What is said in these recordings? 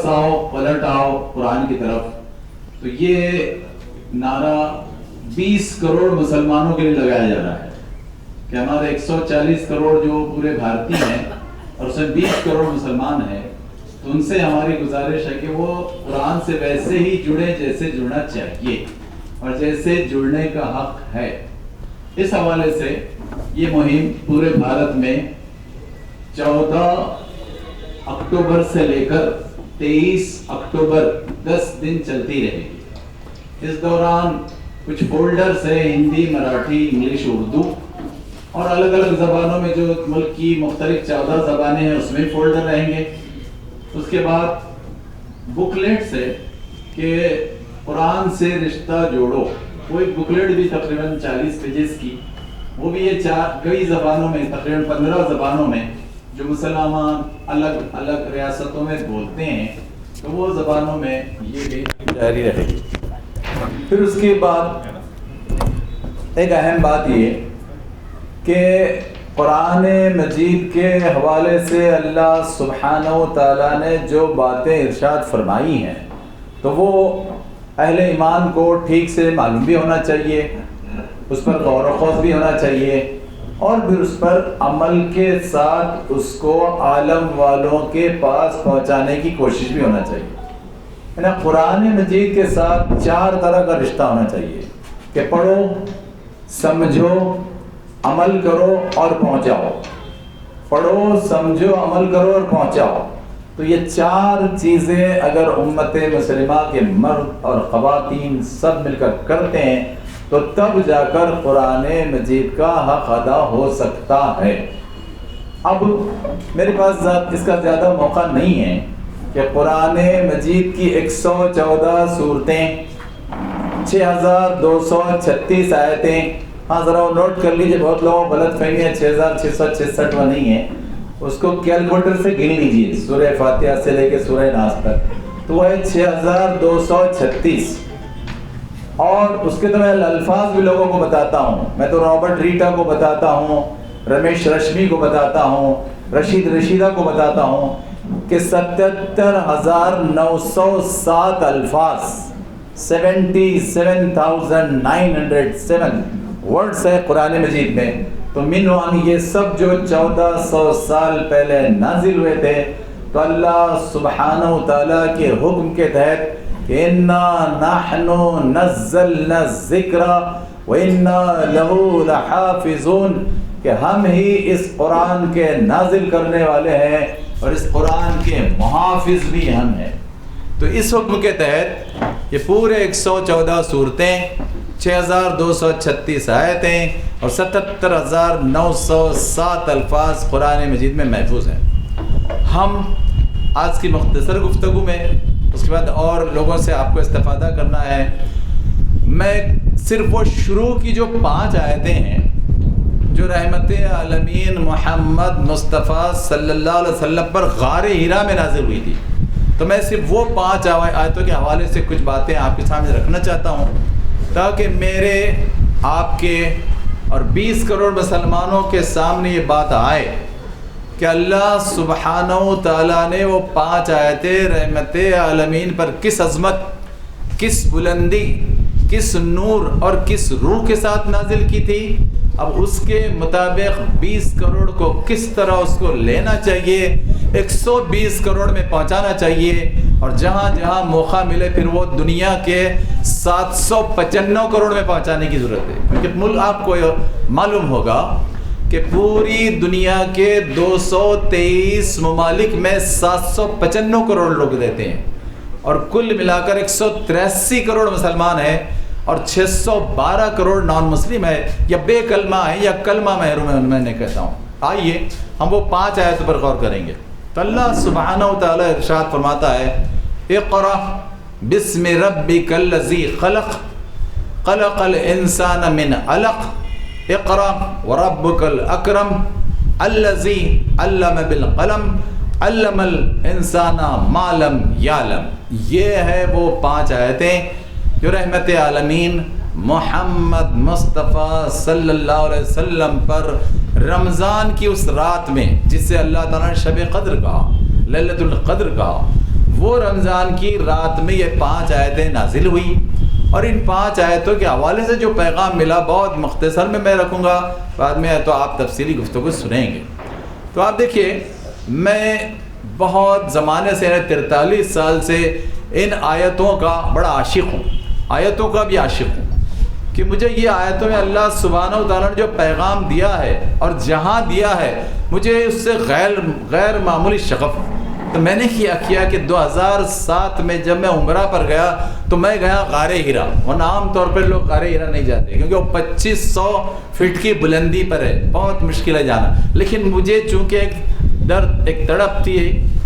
واپس آؤ، پلٹ آؤ قرآن کی طرف، تو یہ نعرہ 20 کروڑ مسلمانوں کے لیے لگایا جا رہا ہے کہ ہمارے 140 کروڑ جو پورے بھارتی ہیں اور اس میں 20 کروڑ مسلمان ہیں، تو ان سے ہماری گزارش ہے کہ وہ قرآن سے ویسے ہی جڑیں جیسے جڑنا چاہیے اور جیسے جڑنے کا حق ہے۔ اس حوالے سے یہ مہم پورے بھارت میں 14 اکتوبر سے لے کر 23 اکتوبر 10 دن چلتی رہے گی۔ اس دوران کچھ فولڈرز ہیں، ہندی، مراٹھی، انگلش، اردو اور الگ الگ زبانوں میں، جو ملک کی مختلف 14 زبانیں ہیں اس میں فولڈر رہیں گے۔ اس کے بعد بکلیٹس ہے کہ قرآن سے رشتہ جوڑو، وہ ایک بکلیٹ بھی تقریباً 40 پیجز کی، وہ بھی یہ کئی زبانوں میں، تقریباً 15 زبانوں میں، جو مسلمان الگ الگ ریاستوں میں بولتے ہیں تو وہ زبانوں میں یہ بھی جاری رہے گی۔ پھر اس کے بعد ایک اہم بات یہ کہ قرآن مجید کے حوالے سے اللہ سبحانہ و تعالیٰ نے جو باتیں ارشاد فرمائی ہیں تو وہ اہل ایمان کو ٹھیک سے معلوم بھی ہونا چاہیے، اس پر غور و خوض بھی ہونا چاہیے، اور پھر اس پر عمل کے ساتھ اس کو عالم والوں کے پاس پہنچانے کی کوشش بھی ہونا چاہیے۔ یعنی قرآن مجید کے ساتھ 4 طرح کا رشتہ ہونا چاہیے کہ پڑھو، سمجھو، عمل کرو اور پہنچاؤ۔ پڑھو، سمجھو، عمل کرو اور پہنچاؤ۔ تو یہ 4 چیزیں اگر امت مسلمہ کے مرد اور خواتین سب مل کر کرتے ہیں تو تب جا کر قرآن مجید کا حق ادا ہو سکتا ہے۔ اب میرے پاس اس کا زیادہ موقع نہیں ہے کہ قرآن مجید کی 114 صورتیں، 6236 آیتیں، ہاں ذرا وہ نوٹ کر لیجئے، بہت لوگوں کو غلط فہمی ہے، 6666 وہ نہیں ہے، اس کو کیلکولیٹر سے گن لیجئے، سورہ فاتحہ سے لے کے سورہ ناس تک، تو وہ ہے 6236۔ اور اس کے تو میں الفاظ بھی لوگوں کو بتاتا ہوں، میں تو رابرٹ ریٹا کو بتاتا ہوں، رمیش رشمی کو بتاتا ہوں، رشید رشیدہ کو بتاتا ہوں کہ 77,907 الفاظ، 77,907 ورڈز ہے قرآن مجید میں۔ تو منوان یہ سب جو 1400 سال پہلے نازل ہوئے تھے، تو اللہ سبحانہ و تعالیٰ کے حکم کے تحت کہ اِنَّا نَحْنُ نَزَّلْنَا الذِّكْرَ وَإِنَّا لَهُ لَحَافِظُونَ، کہ ہم ہی اس قرآن کے نازل کرنے والے ہیں اور اس قرآن کے محافظ بھی ہم ہیں۔ تو اس حکم کے تحت یہ پورے 114 صورتیں، 6236 آیتیں اور 77,907 الفاظ قرآن مجید میں محفوظ ہیں۔ ہم آج کی مختصر گفتگو میں، اس کے بعد اور لوگوں سے آپ کو استفادہ کرنا ہے، میں صرف وہ شروع کی جو 5 آیتیں ہیں جو رحمت عالمین محمد مصطفیٰ صلی اللہ علیہ وسلم پر غار ہیرا میں نازل ہوئی تھی، تو میں صرف وہ 5 آیتوں کے حوالے سے کچھ باتیں آپ کے سامنے رکھنا چاہتا ہوں، تاکہ میرے، آپ کے اور 20 کروڑ مسلمانوں کے سامنے یہ بات آئے کہ اللہ سبحانہ و تعالیٰ نے وہ 5 آیتیں رحمت عالمین پر کس عظمت، کس بلندی، کس نور اور کس روح کے ساتھ نازل کی تھی۔ اب اس کے مطابق 20 کروڑ کو کس طرح اس کو لینا چاہیے، 120 کروڑ میں پہنچانا چاہیے، اور جہاں جہاں موقع ملے پھر وہ دنیا کے 755 کروڑ میں پہنچانے کی ضرورت ہے، کیونکہ ملک آپ کو معلوم ہوگا کہ پوری دنیا کے 223 ممالک میں 755 کروڑ لوگ رہتے ہیں، اور کل ملا کر 183 کروڑ مسلمان ہیں اور 612 کروڑ نان مسلم ہے یا بے کلمہ ہے یا کلمہ محروم ہے، میں نے کہتا ہوں۔ آئیے ہم وہ 5 آیتوں پر غور کریں گے۔ تو اللہ سبحانہ و تعالیٰ ارشاد فرماتا ہے، اقرأ بسم ربک الذی خلق، خلق الانسان من علق، اقرأ وربک الاکرم الذی علم بالقلم علم الانسان ما لم یعلم۔ یہ ہے وہ 5 آیتیں جو رحمت عالمین محمد مصطفیٰ صلی اللہ علیہ وسلم پر رمضان کی اس رات میں، جس سے اللہ تعالیٰ نے شب قدر کہا، لیلۃ القدر کہا، وہ رمضان کی رات میں یہ 5 آیتیں نازل ہوئی، اور ان 5 آیتوں کے حوالے سے جو پیغام ملا بہت مختصر میں رکھوں گا، بعد میں تو آپ تفصیلی گفتگو سنیں گے۔ تو آپ دیکھیے، میں بہت زمانے سے 43 سال سے ان آیتوں کا بڑا عاشق ہوں، آیتوں کا بھی عاشق ہوں، کہ مجھے یہ آیتوں میں اللہ سبحانہ و تعالیٰ نے جو پیغام دیا ہے اور جہاں دیا ہے، مجھے اس سے غیر معمولی شغف۔ تو میں نے کیا کہ 2007 میں جب میں عمرہ پر گیا تو میں گیا غار ہرا، ورنہ عام طور پر لوگ غار ہرا نہیں جاتے کیونکہ وہ 2500 فٹ کی بلندی پر ہے، بہت مشکل ہے جانا، لیکن مجھے چونکہ ایک تڑپ تھی،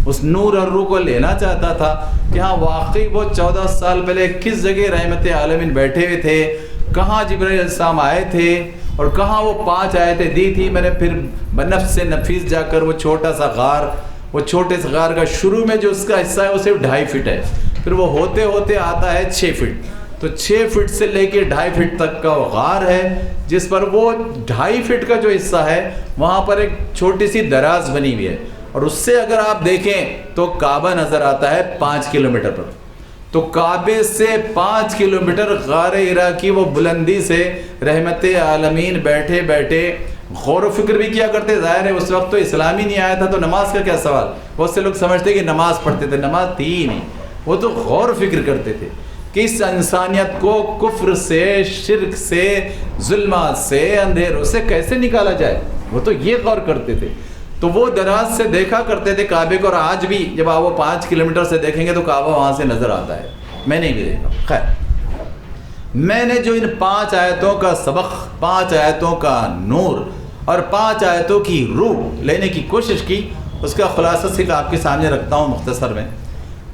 اس نور اور روح کو لینا چاہتا تھا کہ ہاں واقعی وہ 14 سال پہلے کس جگہ رحمت عالمین بیٹھے ہوئے تھے، کہاں جبرائیل علیہ السلام آئے تھے اور کہاں وہ 5 آیتیں دی تھی۔ میں نے پھر بنفس سے نفیس جا کر وہ چھوٹا سا غار، وہ چھوٹے سے غار کا شروع میں جو اس کا حصہ ہے وہ صرف 2.5 فٹ ہے، پھر وہ ہوتے ہوتے آتا ہے 6 فٹ، تو 6 فٹ سے لے کے 2.5 فٹ تک کا وہ غار ہے، جس پر وہ 2.5 فٹ کا جو حصہ ہے وہاں پر ایک چھوٹی سی دراز بنی ہوئی ہے، اور اس سے اگر آپ دیکھیں تو کعبہ نظر آتا ہے 5 کلومیٹر پر۔ تو کعبے سے 5 کلومیٹر غار ہرا کی وہ بلندی سے رحمت عالمین بیٹھے بیٹھے غور و فکر بھی کیا کرتے۔ ظاہر ہے اس وقت تو اسلام ہی نہیں آیا تھا، تو نماز کا کیا سوال، بہت سے لوگ سمجھتے کہ نماز پڑھتے تھے، نماز تھی ہی نہیں، وہ تو غور و فکر کرتے تھے کہ اس انسانیت کو کفر سے، شرک سے، ظلمات سے، اندھیروں سے کیسے نکالا جائے، وہ تو یہ غور کرتے تھے۔ تو وہ دراز سے دیکھا کرتے تھے کعبے کو، اور آج بھی جب آپ وہ 5 کلومیٹر سے دیکھیں گے تو کعبہ وہاں سے نظر آتا ہے، میں نے بھی دیکھا۔ خیر، میں نے جو ان 5 آیتوں کا سبق، 5 آیتوں کا نور اور 5 آیتوں کی روح لینے کی کوشش کی، اس کا خلاصہ صرف آپ کے سامنے رکھتا ہوں مختصر میں،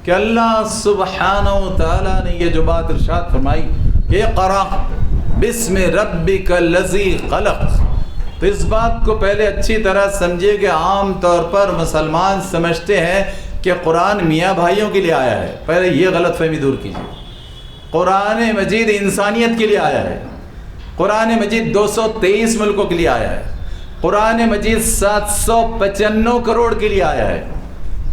کہ اللہ سبحانہ و تعالیٰ نے یہ جو بات ارشاد فرمائی کہ اقرأ بسم ربک الذی خلق، تو اس بات کو پہلے اچھی طرح سمجھیے کہ عام طور پر مسلمان سمجھتے ہیں کہ قرآن میاں بھائیوں کے لیے آیا ہے، پہلے یہ غلط فہمی دور کیجیے۔ قرآن مجید انسانیت کے لیے آیا ہے، قرآن مجید 223 ملکوں کے لیے آیا ہے، قرآن مجید 795 کروڑ کے لیے آیا ہے۔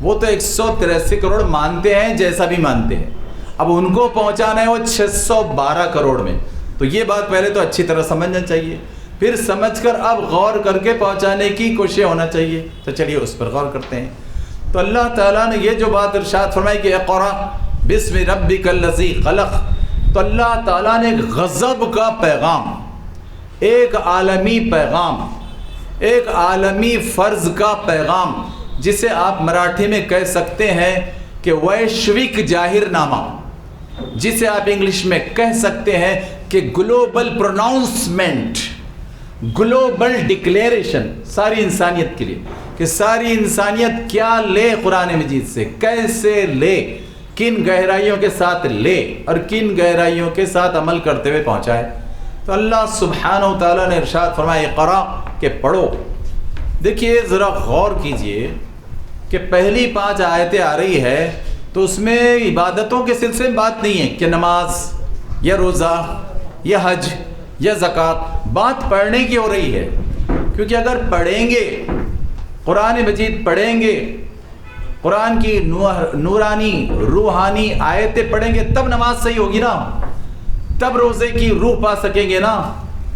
وہ تو 183 کروڑ مانتے ہیں جیسا بھی مانتے ہیں، اب ان کو پہنچانا ہے وہ 612 کروڑ میں، تو یہ بات پہلے تو اچھی طرح سمجھنا چاہیے، پھر سمجھ کر اب غور کر کے پہنچانے کی کوشش ہونا چاہیے۔ تو چلیے اس پر غور کرتے ہیں۔ تو اللہ تعالیٰ نے یہ جو بات ارشاد فرمائی کہ اقرأ بسم ربک الذی خلق، تو اللہ تعالیٰ نے ایک غضب کا پیغام، ایک عالمی پیغام، ایک عالمی فرض کا پیغام، جسے آپ مراٹھی میں کہہ سکتے ہیں کہ ویشوک ظاہر نامہ، جسے آپ انگلش میں کہہ سکتے ہیں کہ گلوبل پروناؤنسمنٹ، گلوبل ڈکلیریشن ساری انسانیت کے لیے، کہ ساری انسانیت کیا لے قرآن مجید سے، کیسے لے، کن گہرائیوں کے ساتھ لے اور کن گہرائیوں کے ساتھ عمل کرتے ہوئے پہنچائے۔ تو اللہ سبحانہ و تعالیٰ نے ارشاد فرمایا اقرأ، کہ پڑھو۔ دیکھیے ذرا غور کیجئے کہ پہلی 5 آیتیں آ رہی ہے تو اس میں عبادتوں کے سلسلے میں بات نہیں ہے کہ نماز یا روزہ یا حج یا زکوٰۃ، بات پڑھنے کی ہو رہی ہے، کیونکہ اگر پڑھیں گے، قرآن مجید پڑھیں گے، قرآن کی نورانی روحانی آیتیں پڑھیں گے، تب نماز صحیح ہوگی نا، تب روزے کی روح پا سکیں گے نا،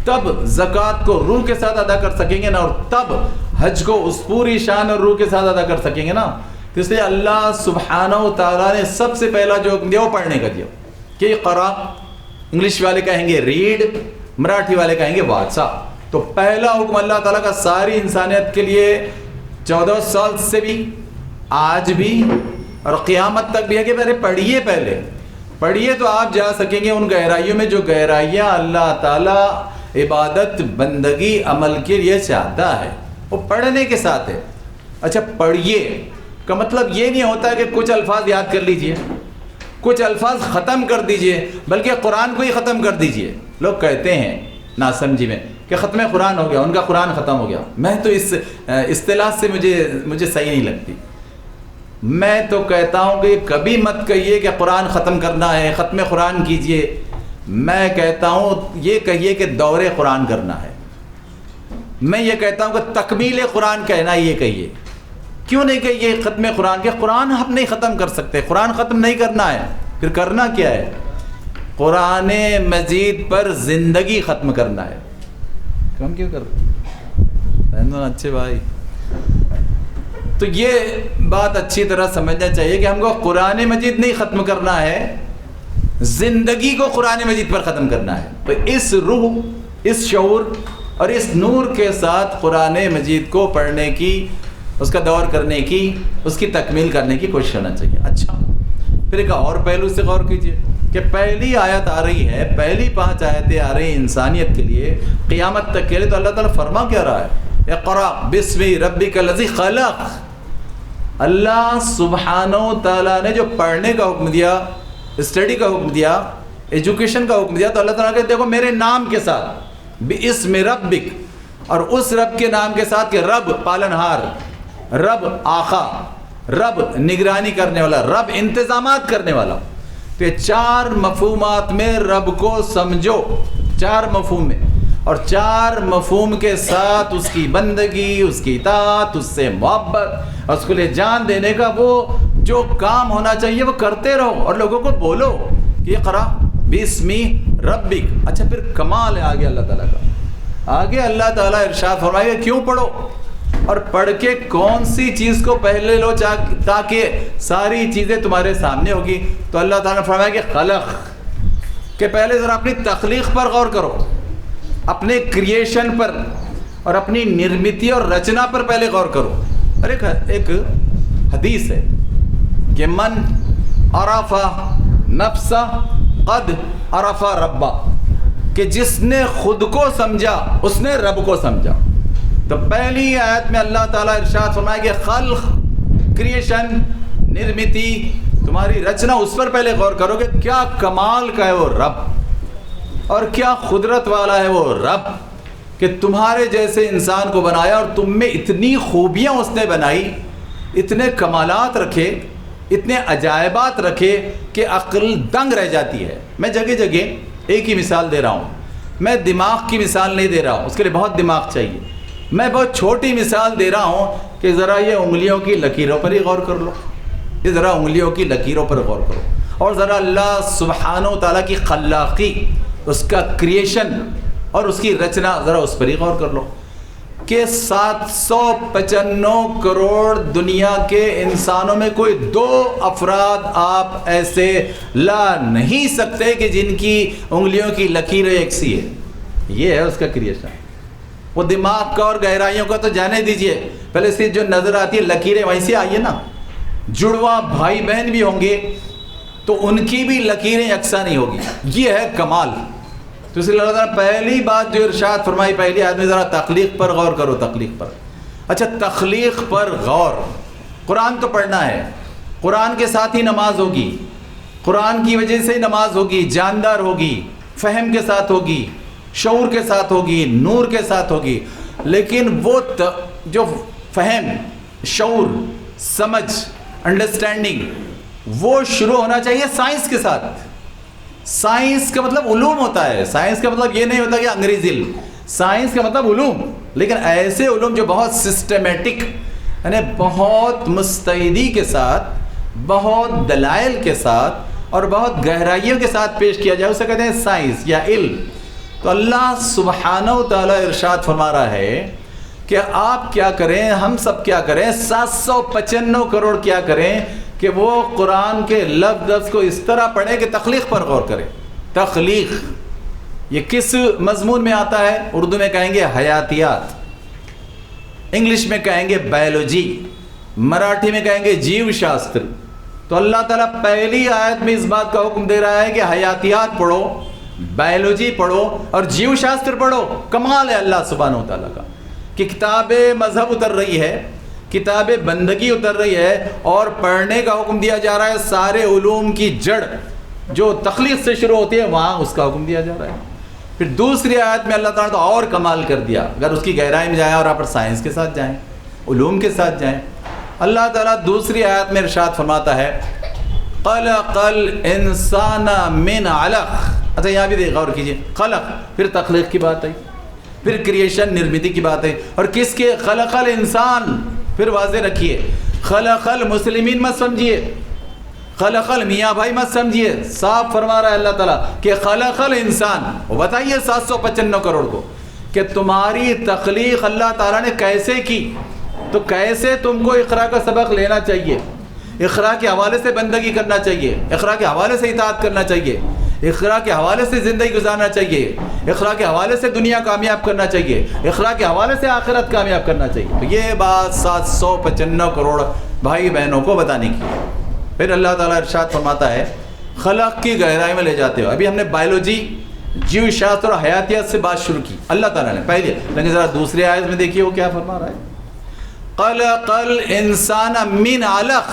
تب زکوٰۃ کو روح کے ساتھ ادا کر سکیں گے نا، اور تب حج کو اس پوری شان اور روح کے ساتھ ادا کر سکیں گے نا۔ تو اس لیے اللہ سبحانہ و تعالیٰ نے سب سے پہلا جو حکم دیا وہ پڑھنے کا دیا کہ اقرأ، انگلش والے کہیں گے ریڈ، مراٹھی والے کہیں گے واچا۔ تو پہلا حکم اللہ تعالیٰ کا ساری انسانیت کے لیے 14 سال سے بھی، آج بھی اور قیامت تک بھی ہے کہ پڑھیے، پہلے پڑھیے تو آپ جا سکیں گے ان گہرائیوں میں جو گہرائیاں اللہ تعالیٰ عبادت بندگی عمل کے لیے چاہتا ہے، وہ پڑھنے کے ساتھ ہے۔ اچھا، پڑھیے کا مطلب یہ نہیں ہوتا کہ کچھ الفاظ یاد کر لیجئے، کچھ الفاظ ختم کر دیجئے، بلکہ قرآن کو ہی ختم کر دیجئے۔ لوگ کہتے ہیں ناسمجھی میں کہ ختم قرآن ہو گیا، ان کا قرآن ختم ہو گیا۔ میں تو اس اصطلاح سے مجھے صحیح نہیں لگتی۔ میں تو کہتا ہوں کہ کبھی مت کہیے کہ قرآن ختم کرنا ہے، ختم قرآن کیجئے۔ میں کہتا ہوں یہ کہیے کہ دور قرآن کرنا ہے۔ میں یہ کہتا ہوں کہ تکمیل قرآن کہنا، یہ کہیے کیوں نہیں کہ یہ ختم قرآن کے قرآن ہم نہیں ختم کر سکتے، قرآن ختم نہیں کرنا ہے، پھر کرنا کیا ہے؟ قرآن مجید پر زندگی ختم کرنا ہے۔ ہم کیوں کرتے اچھے بھائی؟ تو یہ بات اچھی طرح سمجھنا چاہیے کہ ہم کو قرآن مجید نہیں ختم کرنا ہے، زندگی کو قرآن مجید پر ختم کرنا ہے۔ تو اس روح، اس شعور اور اس نور کے ساتھ قرآن مجید کو پڑھنے کی، اس کا دور کرنے کی، اس کی تکمیل کرنے کی کوشش ہونا چاہیے۔ اچھا، پھر ایک اور پہلو سے غور کیجئے کہ پہلی آیت آ رہی ہے، پہلی 5 آیتیں آ رہی ہیں انسانیت کے لیے، قیامت تک کے لیے، تو اللہ تعالیٰ فرما کیا رہا ہے؟ اقرأ بسم ربک الذی خلق۔ اللہ سبحانہ و تعالیٰ نے جو پڑھنے کا حکم دیا، اسٹڈی کا حکم دیا، ایجوکیشن کا حکم دیا، تو اللہ تعالیٰ کہتے دیکھو میرے نام کے ساتھ، باسم ربک، اور اس رب کے نام کے ساتھ کہ رب پالنہار، رب آقا، رب نگرانی کرنے والا، رب انتظامات کرنے والا۔ تو یہ 4 مفہومات میں رب کو سمجھو، 4 مفہوم میں، اور 4 مفہوم کے ساتھ اس کی بندگی، اس کی اطاعت، اس سے محبت، اور اس کو لے جان دینے کا وہ جو کام ہونا چاہیے وہ کرتے رہو، اور لوگوں کو بولو کہ اقرأ باسم ربک۔ اچھا، پھر کمال ہے آگے اللہ تعالیٰ کا، آگے اللہ تعالیٰ ارشاد فرمائے کیوں پڑھو، اور پڑھ کے کون سی چیز کو پہلے لو تاکہ ساری چیزیں تمہارے سامنے ہوگی۔ تو اللہ تعالیٰ نے فرمایا کہ خلق، کہ پہلے ذرا اپنی تخلیق پر غور کرو، اپنے کریشن پر اور اپنی نرمتی اور رچنا پر پہلے غور کرو۔ اور ایک حدیث ہے کہ من عرف نفسہ قد عرف ربہ، کہ جس نے خود کو سمجھا اس نے رب کو سمجھا۔ تو پہلی آیت میں اللہ تعالیٰ ارشاد فرمائے کہ خلق، کریشن، نرمتی، تمہاری رچنا، اس پر پہلے غور کرو کہ کیا کمال کا ہے وہ رب، اور کیا قدرت والا ہے وہ رب، کہ تمہارے جیسے انسان کو بنایا اور تم میں اتنی خوبیاں اس نے بنائی، اتنے کمالات رکھے، اتنے عجائبات رکھے کہ عقل دنگ رہ جاتی ہے۔ میں جگہ جگہ ایک ہی مثال دے رہا ہوں، میں دماغ کی مثال نہیں دے رہا ہوں، اس کے لیے بہت دماغ چاہیے۔ میں بہت چھوٹی مثال دے رہا ہوں کہ ذرا یہ انگلیوں کی لکیروں پر ہی غور کر لو، یہ ذرا انگلیوں کی لکیروں پر غور کرو، اور ذرا اللہ سبحانہ و تعالیٰ کی خلاقی، اس کا کریشن اور اس کی رچنا، ذرا اس پر ہی غور کر لو کہ 795 کروڑ دنیا کے انسانوں میں کوئی 2 افراد آپ ایسے لا نہیں سکتے کہ جن کی انگلیوں کی لکیریں ایک سی ہے۔ یہ ہے اس کا کریشن۔ وہ دماغ کا اور گہرائیوں کا تو جانے دیجئے، پہلے سے جو نظر آتی ہے لکیریں وہیں سے آئیے نا۔ جڑواں بھائی بہن بھی ہوں گے تو ان کی بھی لکیریں یکساں نہیں ہوگی، یہ ہے کمال۔ تو اس لیے اللہ تعالیٰ پہلی بات جو ارشاد فرمائی پہلی آدمی، ذرا تخلیق پر غور کرو، تخلیق پر۔ اچھا، تخلیق پر غور، قرآن تو پڑھنا ہے، قرآن کے ساتھ ہی نماز ہوگی، قرآن کی وجہ سے ہی نماز ہوگی، جاندار ہوگی، فہم کے ساتھ ہوگی، شعور کے ساتھ ہوگی، نور کے ساتھ ہوگی۔ لیکن وہ جو فہم، شعور، سمجھ، انڈرسٹینڈنگ، وہ شروع ہونا چاہیے سائنس کے ساتھ۔ سائنس کا مطلب علوم ہوتا ہے، سائنس کا مطلب یہ نہیں ہوتا کہ انگریزی علم، سائنس کا مطلب علوم، لیکن ایسے علوم جو بہت سسٹمیٹک، یعنی بہت مستعدی کے ساتھ، بہت دلائل کے ساتھ اور بہت گہرائیوں کے ساتھ پیش کیا جائے، اسے کہتے ہیں سائنس یا علم۔ تو اللہ سبحانہ و تعالیٰ ارشاد فرما رہا ہے کہ آپ کیا کریں، ہم سب کیا کریں، 795 کروڑ کیا کریں کہ وہ قرآن کے لفظ کو اس طرح پڑھیں کہ تخلیق پر غور کریں۔ تخلیق یہ کس مضمون میں آتا ہے؟ اردو میں کہیں گے حیاتیات، انگلش میں کہیں گے بایولوجی، مراٹھی میں کہیں گے جیو شاستر۔ تو اللہ تعالیٰ پہلی آیت میں اس بات کا حکم دے رہا ہے کہ حیاتیات پڑھو، بایولوجی پڑھو اور جیو شاستر پڑھو۔ کمال ہے اللہ سبحانہ و تعالیٰ کا کہ کتاب مذہب اتر رہی ہے، کتاب بندگی اتر رہی ہے، اور پڑھنے کا حکم دیا جا رہا ہے۔ سارے علوم کی جڑ جو تخلیق سے شروع ہوتی ہے وہاں اس کا حکم دیا جا رہا ہے۔ پھر دوسری آیت میں اللہ تعالیٰ تو اور کمال کر دیا، اگر اس کی گہرائی میں جائیں اور آپ سائنس کے ساتھ جائیں، علوم کے ساتھ جائیں۔ اللہ تعالیٰ دوسری آیت میں ارشاد فرماتا ہے خلق الانسان من علق۔ اچھا یہاں بھی غور کیجئے، خلق، پھر تخلیق کی بات آئی، پھر کریشن، نرمتی کی بات ہے، اور کس کے؟ خلق الانسان، پھر واضح رکھیے، خلق المسلمین مت سمجھیے، خلق میاں بھائی مت سمجھیے، صاف فرما رہا ہے اللہ تعالیٰ کہ خلق الانسان. وہ بتائیے 795 کروڑ کو کہ تمہاری تخلیق اللہ تعالیٰ نے کیسے کی، تو کیسے تم کو اقرا کا سبق لینا چاہیے، اقرا کے حوالے سے بندگی کرنا چاہیے، اقرا کے حوالے سے اطاعت کرنا چاہیے، اقرا کے حوالے سے زندگی گزارنا چاہیے، اقرا کے حوالے سے دنیا کامیاب کرنا چاہیے، اقرا کے حوالے سے آخرت کامیاب کرنا چاہیے. تو یہ بات 795 کروڑ بھائی بہنوں کو بتانے کی. پھر اللہ تعالیٰ ارشاد فرماتا ہے، خلق کی گہرائی میں لے جاتے ہو. ابھی ہم نے بایولوجی، جیو شاستر اور حیاتیات سے بات شروع کی اللہ تعالیٰ نے پہلے، لیکن ذرا دوسری آیت میں دیکھیے وہ کیا فرما رہا ہے، خلق الانسان من علق.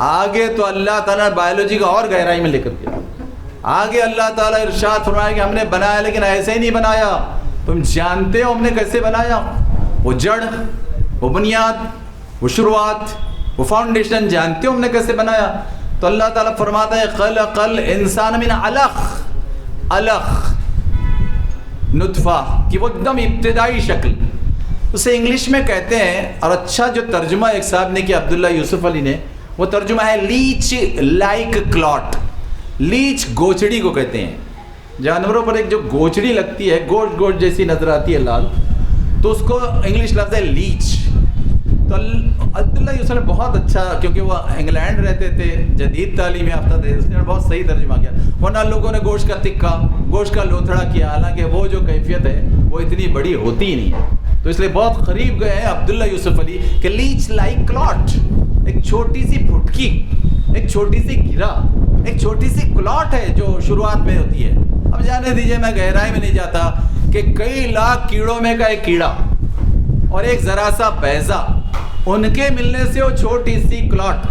آگے تو اللہ تعالیٰ نے بایولوجی کا اور گہرائی میں لے کر گیا. آگے اللہ تعالیٰ ارشاد فرمایا کہ ہم نے بنایا لیکن ایسے ہی نہیں بنایا. تم جانتے ہو ہم نے کیسے بنایا؟ وہ جڑ، وہ بنیاد، وہ شروعات، وہ فاؤنڈیشن جانتے ہو ہم نے کیسے بنایا؟ تو اللہ تعالیٰ فرماتا ہے خلق الانسان من علق. علق نطفہ کی وہ ایک دم ابتدائی شکل، اسے انگلش میں کہتے ہیں، اور اچھا جو ترجمہ ایک صاحب نے کیا عبداللہ یوسف علی نے، وہ ترجمہ ہے لیچ لائک کلاٹ. لیچ گوچڑی کو کہتے ہیں. جانوروں پر ایک جو گوچڑی لگتی ہے، گوشت گوشت جیسی نظر آتی ہے لال، تو اس کو انگلش لفظ ہے لیچ. تو عبداللہ یوسف نے بہت اچھا، کیونکہ وہ انگلینڈ رہتے تھے، جدید تعلیم یافتہ تھے، اس نے بہت صحیح ترجمہ کیا. ورنہ لوگوں نے گوشت کا تکہ، گوشت کا لوتھڑا کیا، حالانکہ وہ جو کیفیت ہے وہ اتنی بڑی ہوتی ہی نہیں ہے. تو اس لیے بہت قریب گئے ہیں عبداللہ یوسف علی کہ لیچ لائک کلاٹ، ایک چھوٹی سی پھٹکی، ایک چھوٹی سی گرا، ایک چھوٹی سی کلاٹ ہے جو شروعات میں ہوتی ہے. اب جانے دیجئے، میں گہرائی میں نہیں جاتا کہ کئی لاکھ کیڑوں میں کا ایک کیڑا اور ایک ذرا سا بیضہ، ان کے ملنے سے وہ چھوٹی سی کلاٹ،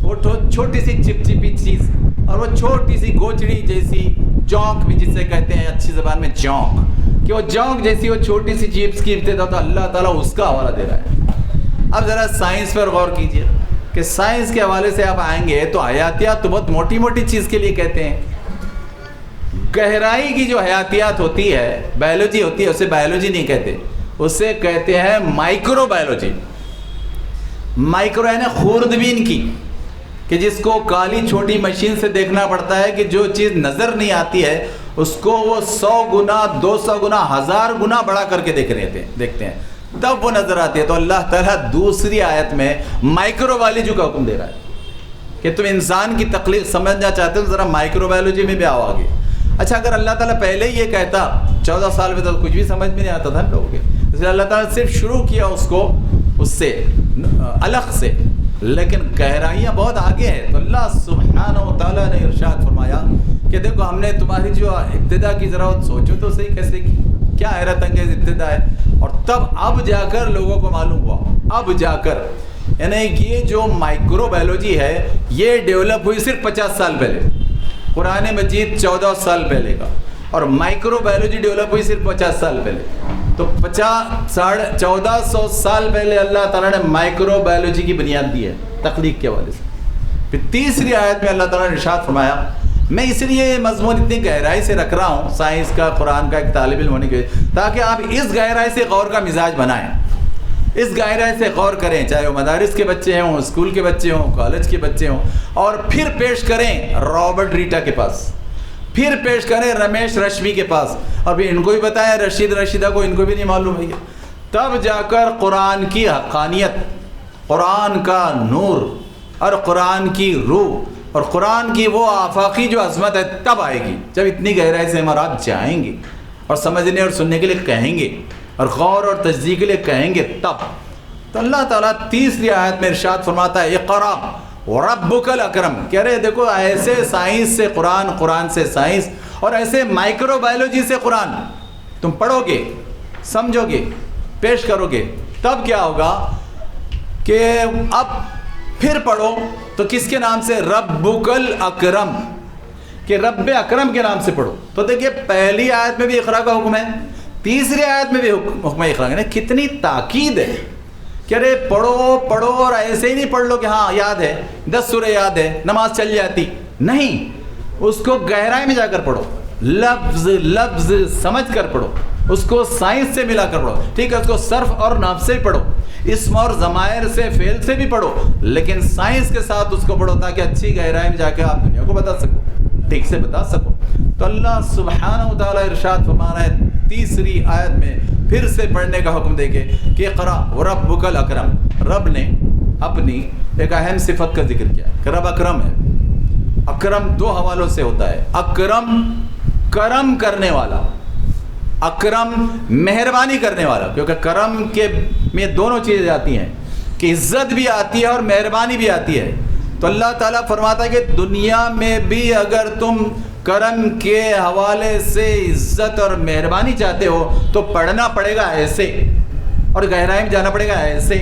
وہ چھوٹی سی چپچپی چیز، اور وہ چھوٹی سی گوچڑی جیسی جونک بھی جسے کہتے ہیں اچھی زبان میں جونک، کہ وہ جونک جیسی وہ چھوٹی سی چیز کی ابتدا، تو اللہ تعالیٰ اس کا حوالہ دے رہا ہے. اب ذرا سائنس پر غور کیجئے کہ سائنس کے حوالے سے آپ آئیں گے تو حیاتیات تو بہت موٹی موٹی چیز کے لیے کہتے ہیں. گہرائی کی جو حیاتیات ہوتی ہے، بایولوجی ہوتی ہے، اسے بایولوجی نہیں کہتے، اسے کہتے ہیں مائکرو بایولوجی. مائکرو یعنی خوردبین کی، کہ جس کو کالی چھوٹی مشین سے دیکھنا پڑتا ہے، کہ جو چیز نظر نہیں آتی ہے اس کو وہ 100 گنا 200 گنا 1000 گنا بڑا کر کے دیکھتے ہیں تب وہ نظر آتی ہے. تو اللہ تعالیٰ دوسری آیت میں مائکرو بایولوجی کا حکم دے رہا ہے کہ تم انسان کی تخلیق سمجھنا چاہتے ہو تو ذرا مائکرو بایولوجی میں بھی آؤ آگے. اچھا، اگر اللہ تعالیٰ پہلے یہ کہتا 14 سال میں تو کچھ بھی سمجھ میں نہیں آتا تھا ہم لوگوں کے، اس لیے اللہ تعالیٰ صرف شروع کیا اس کو اس سے الگ سے، لیکن گہرائیاں بہت آگے ہیں. تو اللہ سبحانہ و تعالیٰ نے ارشاد فرمایا کہ دیکھو ہم نے تمہاری جو ابتدا کی ضرورت سوچو تو صحیح کیسے کی، کیا حیرت انگیز ابتدا ہے. اور تب اب جا کر لوگوں کو معلوم ہوا، اب جا کر، یعنی یہ جو مائکرو بایولوجی ہے یہ ڈیولپ ہوئی صرف 50 سال پہلے، قرآن مجید 14 سال پہلے کا، اور مائکرو بایولوجی ڈیولپ ہوئی صرف 50 سال پہلے. تو 1400 سال پہلے اللہ تعالیٰ نے مائکرو بایولوجی کی بنیاد دی ہے تخلیق کے حوالے سے. پھر تیسری آیت میں اللہ تعالیٰ نے ارشاد فرمایا، میں اس لیے یہ مضمون اتنی گہرائی سے رکھ رہا ہوں سائنس کا، قرآن کا ایک طالب علم ہونے کے، تاکہ آپ اس گہرائی سے غور کا مزاج بنائیں، اس گہرائی سے غور کریں، چاہے وہ مدارس کے بچے ہوں، اسکول کے بچے ہوں، کالج کے بچے ہوں، اور پھر پیش کریں رابرٹ ریٹا کے پاس، پھر پیش کریں رمیش رشمی کے پاس، اور پھر ان کو بھی بتائیں رشید رشیدہ کو، ان کو بھی نہیں معلوم ہے. تب جا کر قرآن کی حقانیت، قرآن کا نور اور قرآن کی روح اور قرآن کی وہ آفاقی جو عظمت ہے تب آئے گی، جب اتنی گہرائی سے ہم اور آپ جائیں گے اور سمجھنے اور سننے کے لیے کہیں گے اور غور اور تجزیے کے لیے کہیں گے تب. تو اللہ تعالیٰ تیسری آیت میں ارشاد فرماتا ہے اقرا وربک الاکرم، کہہ رہے دیکھو ایسے سائنس سے قرآن، قرآن سے سائنس، اور ایسے مائکرو بایولوجی سے قرآن تم پڑھو گے، سمجھو گے، پیش کرو گے، تب کیا ہوگا کہ اب پھر پڑھو تو کس کے نام سے؟ ربک الاکرم، کہ رب اکرم کے نام سے پڑھو. تو دیکھیے پہلی آیت میں بھی اقرا کا حکم ہے، تیسری آیت میں بھی حکم اقرا کا. کتنی تاکید ہے کہ ارے پڑھو پڑھو، اور ایسے ہی نہیں پڑھ لو کہ ہاں یاد ہے 10 سورہ یاد ہے نماز چل جاتی، نہیں، اس کو گہرائی میں جا کر پڑھو، لفظ لفظ سمجھ کر پڑھو، اس کو سائنس سے ملا کر پڑھو، ٹھیک ہے، اس کو صرف اور نحو سے پڑھو، اسم اور ضمائر سے فعل سے بھی پڑھو، لیکن سائنس کے ساتھ اس کو پڑھو تاکہ اچھی گہرائی میں جا کے آپ دنیا کو بتا سکو، ٹھیک سے بتا سکو۔ تو اللہ سبحانہ و تعالیٰ ارشاد فرما رہا ہے تیسری آیت میں پھر سے پڑھنے کا حکم دے کے کہ اقرأ وربک الاکرم۔ رب نے اپنی ایک اہم صفت کا ذکر کیا کہ رب اکرم ہے۔ اکرم دو حوالوں سے ہوتا ہے، اکرم کرم کرنے والا، اکرم مہربانی کرنے والا، کیونکہ کرم کے میں دونوں چیزیں آتی ہیں کہ عزت بھی آتی ہے اور مہربانی بھی آتی ہے۔ تو اللہ تعالیٰ فرماتا ہے کہ دنیا میں بھی اگر تم کرم کے حوالے سے عزت اور مہربانی چاہتے ہو تو پڑھنا پڑے گا ایسے، اور گہرائی میں جانا پڑے گا ایسے،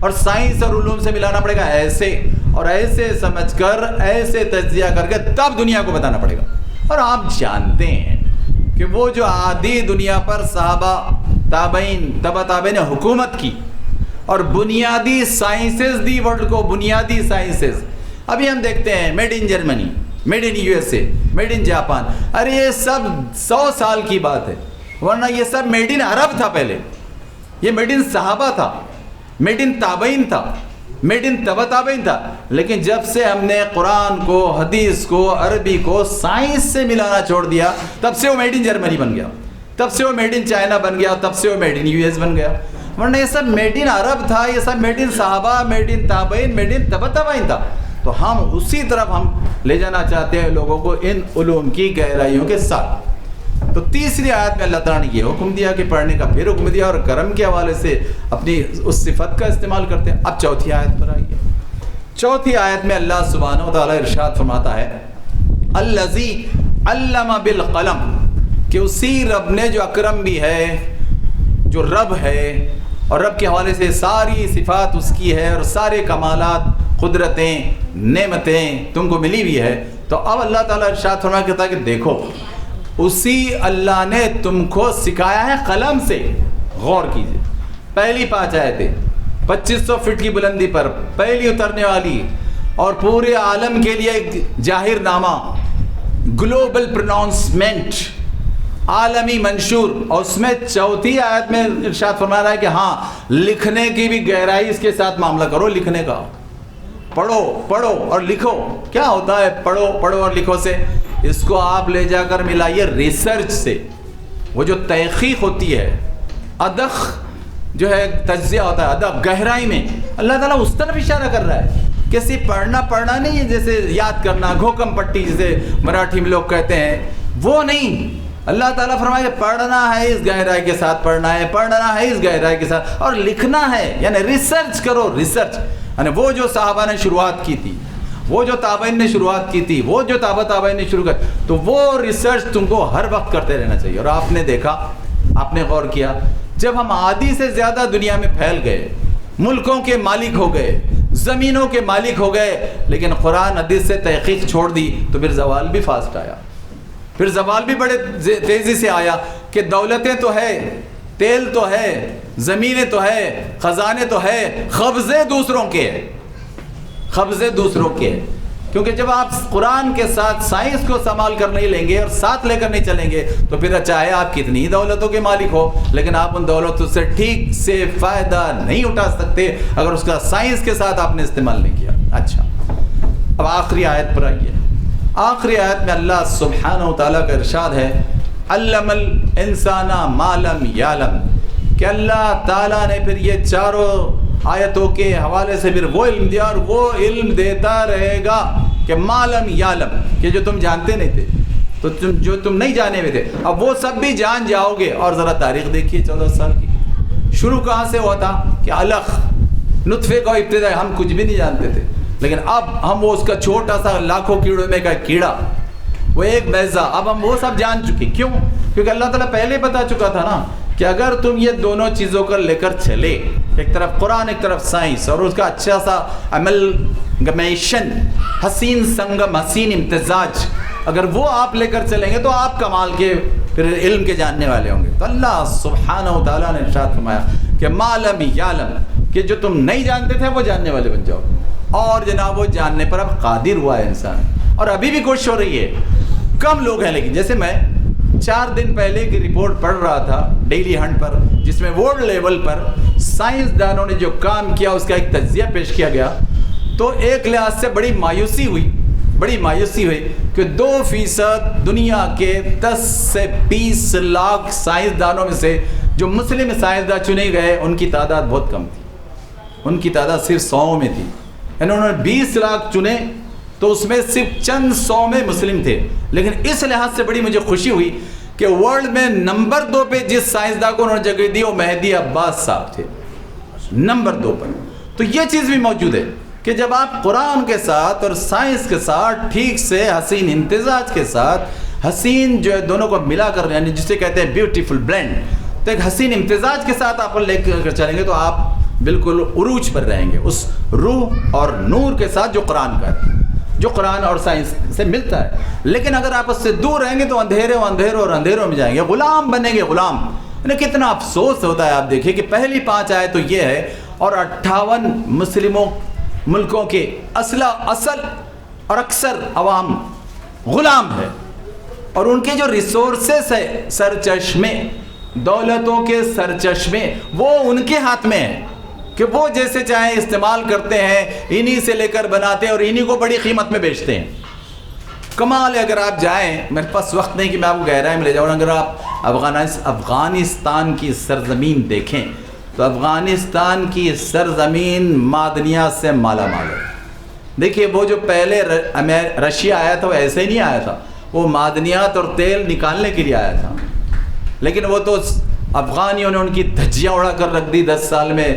اور سائنس اور علوم سے ملانا پڑے گا ایسے، اور ایسے سمجھ کر ایسے تجزیہ کر کے تب دنیا کو بتانا پڑے گا۔ اور آپ جانتے ہیں کہ وہ جو عادی دنیا پر صحابہ تابعین تبع تابعین نے حکومت کی اور بنیادی سائنسز دی ورلڈ کو، بنیادی سائنسز ابھی ہم دیکھتے ہیں made in Germany, made in U S A, made in Japan, ارے یہ سب 100 سال کی بات ہے، ورنہ یہ سب میڈ ان عرب تھا، پہلے یہ میڈ ان صحابہ تھا، میڈ ان تابعین تھا، میڈ ان تبع تابعین تھا۔ لیکن جب سے ہم نے قرآن کو، حدیث کو، عربی کو سائنس سے ملانا چھوڑ دیا، تب سے وہ میڈ ان جرمنی بن گیا، تب سے وہ میڈ ان چائنا بن گیا، تب سے وہ میڈ ان یو ایس بن گیا، ورنہ یہ سب میڈ ان عرب تھا، یہ سب میڈ ان صحابہ، میڈ ان تابعین، میڈ ان تبع تابعین تھا۔ تو ہم اسی طرف ہم لے جانا چاہتے ہیں لوگوں کو ان علوم کی گہرائیوں کے ساتھ۔ تو تیسری آیت میں اللہ تعالیٰ نے یہ حکم دیا کہ پڑھنے کا، پھر حکم دیا اور کرم کے حوالے سے اپنی اس صفت کا استعمال کرتے ہیں۔ اب چوتھی آیت پر آئیے۔ چوتھی آیت میں اللہ سبحانہ و تعالیٰ ارشاد فرماتا ہے الذی علم بالقلم، کہ اسی رب نے جو اکرم بھی ہے، جو رب ہے، اور رب کے حوالے سے ساری صفات اس کی ہے اور سارے کمالات، قدرتیں، نعمتیں تم کو ملی ہوئی ہے۔ تو اب اللہ تعالیٰ ارشاد فرما کہتا ہے کہ دیکھو اسی اللہ نے تم کو سکھایا ہے قلم سے۔ غور کیجئے، پہلی 5 آیتیں 2500 فٹ کی بلندی پر پہلی اترنے والی اور پورے عالم کے لیے ایک ظاہر نامہ، گلوبل پروناؤنسمنٹ، عالمی منشور، اور اس میں چوتھی آیت میں ارشاد فرما رہا ہے کہ ہاں لکھنے کی بھی گہرائی اس کے ساتھ معاملہ کرو، لکھنے کا، پڑھو پڑھو اور لکھو۔ کیا ہوتا ہے پڑھو پڑھو اور لکھو سے؟ اس کو آپ لے جا کر ملائیے ریسرچ سے، وہ جو تحقیق ہوتی ہے، ادق جو ہے تجزیہ ہوتا ہے، ادق گہرائی میں، اللہ تعالیٰ اس طرف اشارہ کر رہا ہے کہ صرف پڑھنا نہیں ہے، جیسے یاد کرنا، گھوکم پٹی جسے مراٹھی میں لوگ کہتے ہیں، وہ نہیں۔ اللہ تعالیٰ فرمائے کہ پڑھنا ہے اس گہرائی کے ساتھ، پڑھنا ہے، پڑھنا ہے اس گہرائی کے ساتھ، اور لکھنا ہے، یعنی ریسرچ کرو، ریسرچ، یعنی وہ جو صحابہ نے شروعات کی تھی، وہ جو تابعین نے شروعات کی تھی، وہ جو تابع تابعین نے شروع کر، تو وہ ریسرچ تم کو ہر وقت کرتے رہنا چاہیے۔ اور آپ نے دیکھا، آپ نے غور کیا، جب ہم آدھی سے زیادہ دنیا میں پھیل گئے، ملکوں کے مالک ہو گئے، زمینوں کے مالک ہو گئے، لیکن قرآن حدیث سے تحقیق چھوڑ دی، تو پھر زوال بھی فاسٹ آیا، پھر زوال بھی بڑے تیزی سے آیا کہ دولتیں تو ہے، تیل تو ہے، زمینیں تو ہے، خزانے تو ہے، قبضے دوسروں کے ہیں، قبضے دوسروں کے ہیں۔ کیونکہ جب آپ قرآن کے ساتھ سائنس کو استعمال کر نہیں لیں گے اور ساتھ لے کر نہیں چلیں گے، تو پھر چاہے آپ کتنی دولتوں کے مالک ہو، لیکن آپ ان دولتوں سے ٹھیک سے فائدہ نہیں اٹھا سکتے اگر اس کا سائنس کے ساتھ آپ نے استعمال نہیں کیا۔ اچھا، اب آخری آیت پر آئیے۔ آخری آیت میں اللہ سبحانہ و تعالیٰ کا ارشاد ہے علم الانسان ما لم یعلم، کہ اللہ تعالیٰ نے پھر یہ چاروں آیتوں کے حوالے سے پھر وہ علم دیا، اور وہ علم دیتا رہے گا کہ ما لم یعلم، کہ جو تم جانتے نہیں تھے، تو جو تم نہیں جانے ہوئے تھے، اب وہ سب بھی جان جاؤ گے۔ اور ذرا تاریخ دیکھیے 14 سال کی، شروع کہاں سے ہوا تھا کہ علق، نطفے کا ابتدا، ہم کچھ بھی نہیں جانتے تھے، لیکن اب ہم وہ اس کا چھوٹا سا لاکھوں کیڑوں میں کا کیڑا، وہ ایک بیضہ، اب ہم وہ سب جان چکے۔ کیوں؟ کیونکہ اللہ تعالیٰ پہلے بتا چکا تھا نا کہ اگر تم یہ دونوں چیزوں کو لے کر چلے، ایک طرف قرآن ایک طرف سائنس، اور اس کا اچھا سا عملگمیشن، حسین سنگم، حسین امتزاج، اگر وہ آپ لے کر چلیں گے تو آپ کمال کے پھر علم کے جاننے والے ہوں گے۔ تو اللہ سبحانہ و تعالیٰ نے ارشاد فرمایا کہ ما لم یعلم، کہ جو تم نہیں جانتے تھے وہ جاننے والے بن جاؤ، اور جناب وہ جاننے پر اب قادر ہوا ہے انسان، اور ابھی بھی کوشش ہو رہی ہے۔ کم لوگ ہیں، لیکن جیسے میں 4 دن پہلے کی رپورٹ پڑھ رہا تھا ڈیلی ہنٹ پر، جس میں ورلڈ لیول پر سائنسدانوں نے جو کام کیا اس کا ایک تجزیہ پیش کیا گیا، تو ایک لحاظ سے بڑی مایوسی ہوئی کہ 2% دنیا کے 10 سے 20 لاکھ سائنسدانوں میں سے جو مسلم سائنسداں چنے گئے ان کی تعداد بہت کم تھی، ان کی تعداد صرف 100 میں تھی. انہوں نے 20 لاکھ چنے تو اس میں صرف چند 100 میں مسلم تھے. لیکن اس لحاظ سے بڑی مجھے خوشی ہوئی کہ ورلڈ میں نمبر 2 پہ جس سائنسداں کو انہوں نے جگہ دی وہ مہدی عباس صاحب تھے، نمبر 2 پر. تو یہ چیز بھی موجود ہے کہ جب آپ قرآن کے ساتھ اور سائنس کے ساتھ ٹھیک سے حسین امتزاج کے ساتھ، حسین جو ہے دونوں کو ملا کر، یعنی جسے کہتے ہیں بیوٹیفل بلینڈ، تو ایک حسین امتزاج کے ساتھ آپ لے کر چلیں گے تو آپ بالکل عروج پر رہیں گے اس روح اور نور کے ساتھ جو قرآن کا ہے، جو قرآن اور سائنس سے ملتا ہے. لیکن اگر آپ اس سے دور رہیں گے تو اندھیروں میں جائیں گے، غلام بنیں گے، غلام. کتنا افسوس ہوتا ہے. آپ دیکھیں کہ پہلی 5 آیت تو یہ ہے، اور 58 مسلموں ملکوں کے اصل اور اکثر عوام غلام ہے، اور ان کے جو ریسورسز ہے، سرچشمے، دولتوں کے سرچشمے، وہ ان کے ہاتھ میں ہیں کہ وہ جیسے چاہیں استعمال کرتے ہیں، انہی سے لے کر بناتے ہیں اور انہی کو بڑی قیمت میں بیچتے ہیں. کمال ہے. اگر آپ جائیں، میرے پاس وقت نہیں کہ میں آپ کو گہرائی میں لے جاؤں، اگر آپ افغانستان کی سرزمین دیکھیں تو افغانستان کی سرزمین معدنیات سے مالا مال ہے. دیکھیے وہ جو پہلے رشیا آیا تھا وہ ایسے ہی نہیں آیا تھا، وہ معدنیات اور تیل نکالنے کے لیے آیا تھا. لیکن وہ تو افغانیوں نے ان کی دھجیاں اڑا کر رکھ دی 10 سال میں،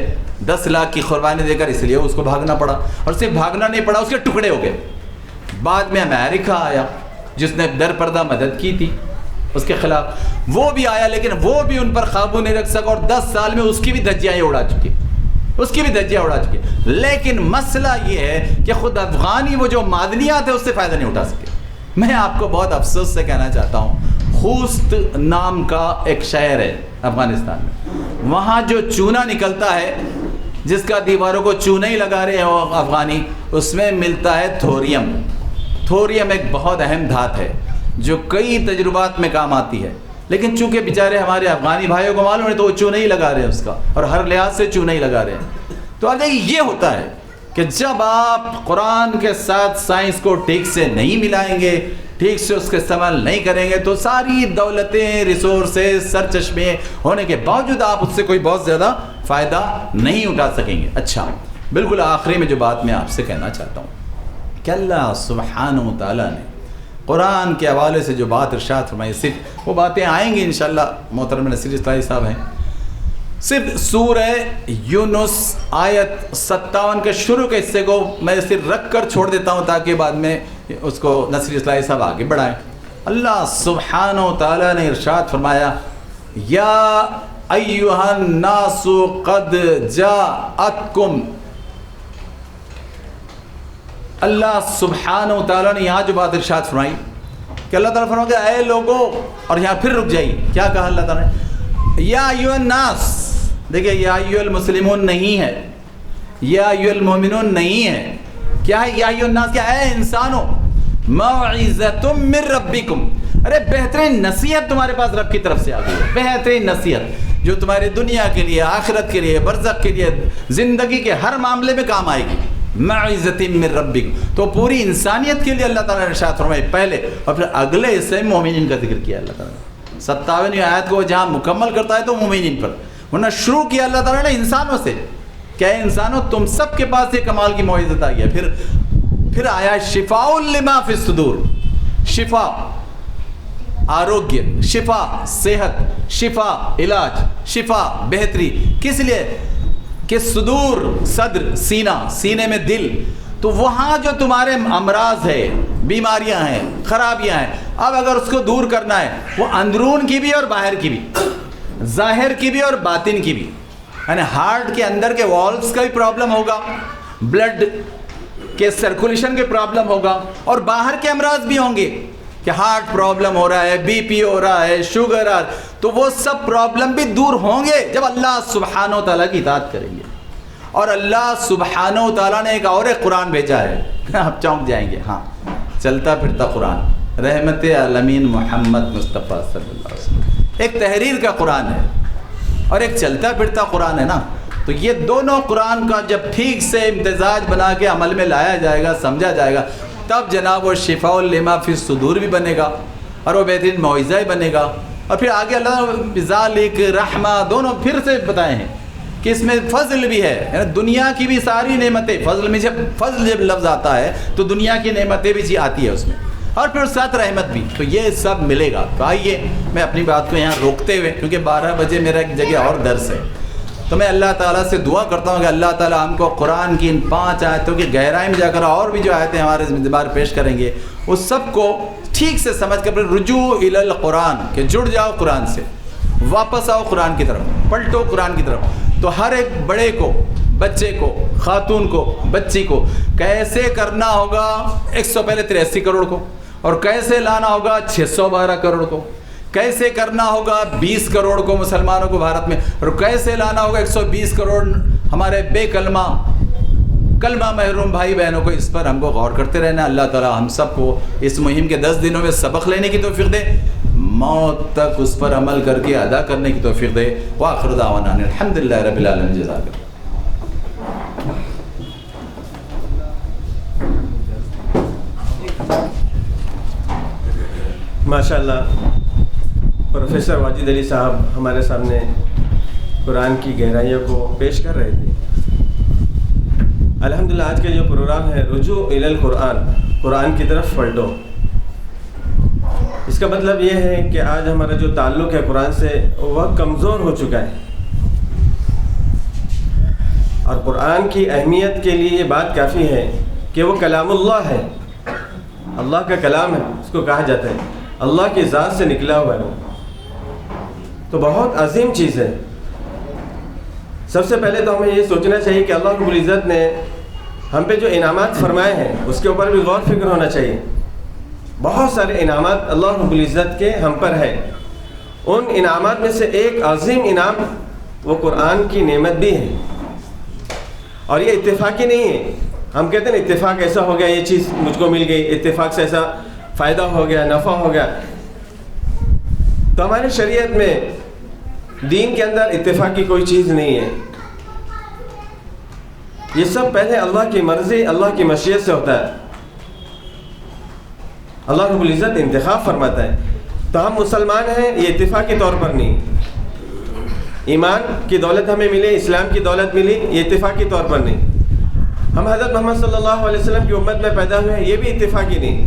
10 لاکھ کی قربانی دے کر، اس لیے اس کو بھاگنا پڑا. اور صرف بھاگنا نہیں پڑا، اس کے ٹکڑے ہو گئے. بعد میں امریکہ آیا جس نے در پردہ مدد کی تھی اس کے خلاف، وہ بھی آیا لیکن وہ بھی ان پر قابو نہیں رکھ سکا، اور 10 سال میں اس کی بھی دھجیاں اڑا چکی. لیکن مسئلہ یہ ہے کہ خود افغانی وہ جو معدنیات ہے اس سے فائدہ نہیں اٹھا سکے. میں آپ کو بہت افسوس سے کہنا چاہتا ہوں، خوست نام کا ایک شہر ہے افغانستان میں، وہاں جو چونا نکلتا ہے، جس کا دیواروں کو چونا ہی لگا رہے ہیں افغانی، اس میں ملتا ہے تھوریم. تھوریم ایک بہت اہم دھات ہے جو کئی تجربات میں کام آتی ہے، لیکن چونکہ بیچارے ہمارے افغانی بھائیوں کو معلوم ہے تو وہ چونا ہی لگا رہے ہیں اس کا، اور ہر لحاظ سے چونا ہی لگا رہے ہیں. تو اب یہ ہوتا ہے کہ جب آپ قرآن کے ساتھ سائنس کو ٹھیک سے نہیں ملائیں گے، ٹھیک سے اس کا استعمال نہیں کریں گے، تو ساری دولتیں، ریسورسز، سرچشمے ہونے کے باوجود آپ اس سے کوئی بہت زیادہ فائدہ نہیں اٹھا سکیں گے. اچھا، بالکل آخری میں جو بات میں آپ سے کہنا چاہتا ہوں کہ اللہ سبحانہ و تعالیٰ نے قرآن کے حوالے سے جو بات ارشاد فرمائی، صرف وہ باتیں آئیں گی انشاءاللہ، محترم نصیر اصلاحی صاحب ہیں، صرف سورہ یونس آیت 57 کے شروع کے حصے کو میں صرف رکھ کر چھوڑ دیتا ہوں تاکہ بعد میں اس کو نصیر اصلاحی صاحب آگے بڑھائیں. اللہ سبحانہ و تعالیٰ نے ارشاد فرمایا، یا ایھا الناس قد جاءتکم. اللہ سبحانہ و تعالیٰ نے یہاں جو بات ارشاد فرمائی کہ اللہ تعالیٰ فرمایا کہ اے لوگوں، اور یہاں پھر رک جائیے، کیا کہا اللہ تعالیٰ نے؟ یا ایھا الناس. دیکھیں یا ایھا المسلمون نہیں ہے، یا ایھا المؤمنون نہیں ہے. کیا ہے یا ایھا الناس؟ کیا اے انسانوں، موعظۃ من ربکم. ارے بہترین نصیحت تمہارے پاس رب کی طرف سے آ گئی ہے، بہترین نصیحت جو تمہارے دنیا کے لیے، آخرت کے لیے، برزخ کے لیے، زندگی کے ہر معاملے میں کام آئے گی. موعظۃ من ربکم، تو پوری انسانیت کے لیے اللہ تعالیٰ نے ارشاد فرمائی پہلے، اور پھر اگلے حصے میں مومنین کا ذکر کیا اللہ تعالیٰ نے. 57ویں آیت کو جہاں مکمل کرتا ہے تو مومنین پر، ورنہ شروع کیا اللہ تعالیٰ نے انسانوں سے. کیا انسانوں، تم سب کے پاس یہ کمال کی موعظت آئی ہے. پھر آیا شفاء لما فی الصدور، شفا آروگیہ، شفا صحت، شفا علاج، شفا بہتری. کس لیے؟ کہ صدور، صدر سینہ، سینے میں دل. تو وہاں جو تمہارے امراض ہے، بیماریاں ہیں، خرابیاں ہیں، اب اگر اس کو دور کرنا ہے، وہ اندرون کی بھی اور باہر کی بھی، ظاہر کی بھی اور باطن کی بھی. یعنی ہارٹ کے اندر کے والز کا بھی پرابلم ہوگا، بلڈ کے سرکولیشن کے پرابلم ہوگا، اور باہر کے امراض بھی ہوں گے کہ ہارٹ پرابلم ہو رہا ہے، بی پی ہو رہا ہے، شوگر آ رہا ہے. تو وہ سب پرابلم بھی دور ہوں گے جب اللہ سبحانہ و تعالیٰ کی اطاعت کریں گے. اور اللہ سبحانہ و تعالیٰ نے ایک اور قرآن بھیجا ہے، آپ چونک جائیں گے. ہاں، چلتا پھرتا قرآن، رحمت عالمین محمد مصطفیٰ صلی اللہ علیہ وسلم. ایک تحریر کا قرآن ہے اور ایک چلتا پھرتا قرآن ہے نا. تو تو یہ دونوں قرآن کا جب ٹھیک سے امتزاج بنا کے عمل میں لایا جائے گا، سمجھا جائے گا، تب جناب وہ شفاء لما فی الصدور بھی بنے گا اور وہ بہترین موعظہ ہی بنے گا. اور پھر آگے اللہ بذالک رحمہ دونوں پھر سے بتائے ہیں کہ اس میں فضل بھی ہے، یعنی دنیا کی بھی ساری نعمتیں، فضل میں جب لفظ آتا ہے تو دنیا کی نعمتیں بھی آتی ہے اس میں، اور پھر ساتھ رحمت بھی، تو یہ سب ملے گا. تو آئیے میں اپنی بات کو یہاں روکتے ہوئے، کیونکہ 12 بجے میرا ایک جگہ اور درس ہے، تو میں اللہ تعالیٰ سے دعا کرتا ہوں کہ اللہ تعالیٰ ہم کو قرآن کی ان 5 آیتوں کی گہرائی میں جا کر اور بھی جو آیتیں ہمارے ذمہ پیش کریں گے اس سب کو ٹھیک سے سمجھ کر پھر رجوع الی القرآن، کہ جڑ جاؤ قرآن سے، واپس آؤ قرآن کی طرف، پلٹو قرآن کی طرف. تو ہر ایک بڑے کو، بچے کو، خاتون کو، بچی کو کیسے کرنا ہوگا 183 کروڑ کو، اور کیسے لانا ہوگا 612 کروڑ کو، کیسے کرنا ہوگا 20 کروڑ کو مسلمانوں کو بھارت میں، اور کیسے لانا ہوگا 120 کروڑ ہمارے بے کلمہ محروم بھائی بہنوں کو. اس پر ہم کو غور کرتے رہنا. اللہ تعالی ہم سب کو اس مہم کے 10 دنوں میں سبق لینے کی توفیق دے، موت تک اس پر عمل کر کے ادا کرنے کی توفیق دے. وآخر دعوانا الحمدللہ رب العالمین. جزاک اللہ. ماشاءاللہ پروفیسر واجد علی صاحب ہمارے سامنے قرآن کی گہرائیوں کو پیش کر رہے تھے. الحمدللہ آج کا جو پروگرام ہے رجوع الی القرآن، قرآن کی طرف پلٹو، اس کا مطلب یہ ہے کہ آج ہمارا جو تعلق ہے قرآن سے وہ کمزور ہو چکا ہے، اور قرآن کی اہمیت کے لیے یہ بات کافی ہے کہ وہ کلام اللہ ہے، اللہ کا کلام ہے، اس کو کہا جاتا ہے، اللہ کی ذات سے نکلا ہوا ہے. تو بہت عظیم چیز ہے. سب سے پہلے تو ہمیں یہ سوچنا چاہیے کہ اللہ رب العزت نے ہم پہ جو انعامات فرمائے ہیں اس کے اوپر بھی غور فکر ہونا چاہیے. بہت سارے انعامات اللہ رب العزت کے ہم پر ہیں. ان انعامات میں سے ایک عظیم انعام وہ قرآن کی نعمت بھی ہے، اور یہ اتفاقی نہیں ہے. ہم کہتے ہیں اتفاق ایسا ہو گیا، یہ چیز مجھ کو مل گئی، اتفاق سے ایسا فائدہ ہو گیا، نفع ہو گیا. تو ہماری شریعت میں دین کے اندر اتفاق کی کوئی چیز نہیں ہے. یہ سب پہلے اللہ کی مرضی، اللہ کی مشیت سے ہوتا ہے. اللہ رب العزت انتخاب فرماتا ہے. تو ہم مسلمان ہیں یہ اتفاقی طور پر نہیں. ایمان کی دولت ہمیں ملی، اسلام کی دولت ملی، یہ اتفاقی طور پر نہیں. ہم حضرت محمد صلی اللہ علیہ وسلم کی امت میں پیدا ہوئے ہیں، یہ بھی اتفاقی نہیں.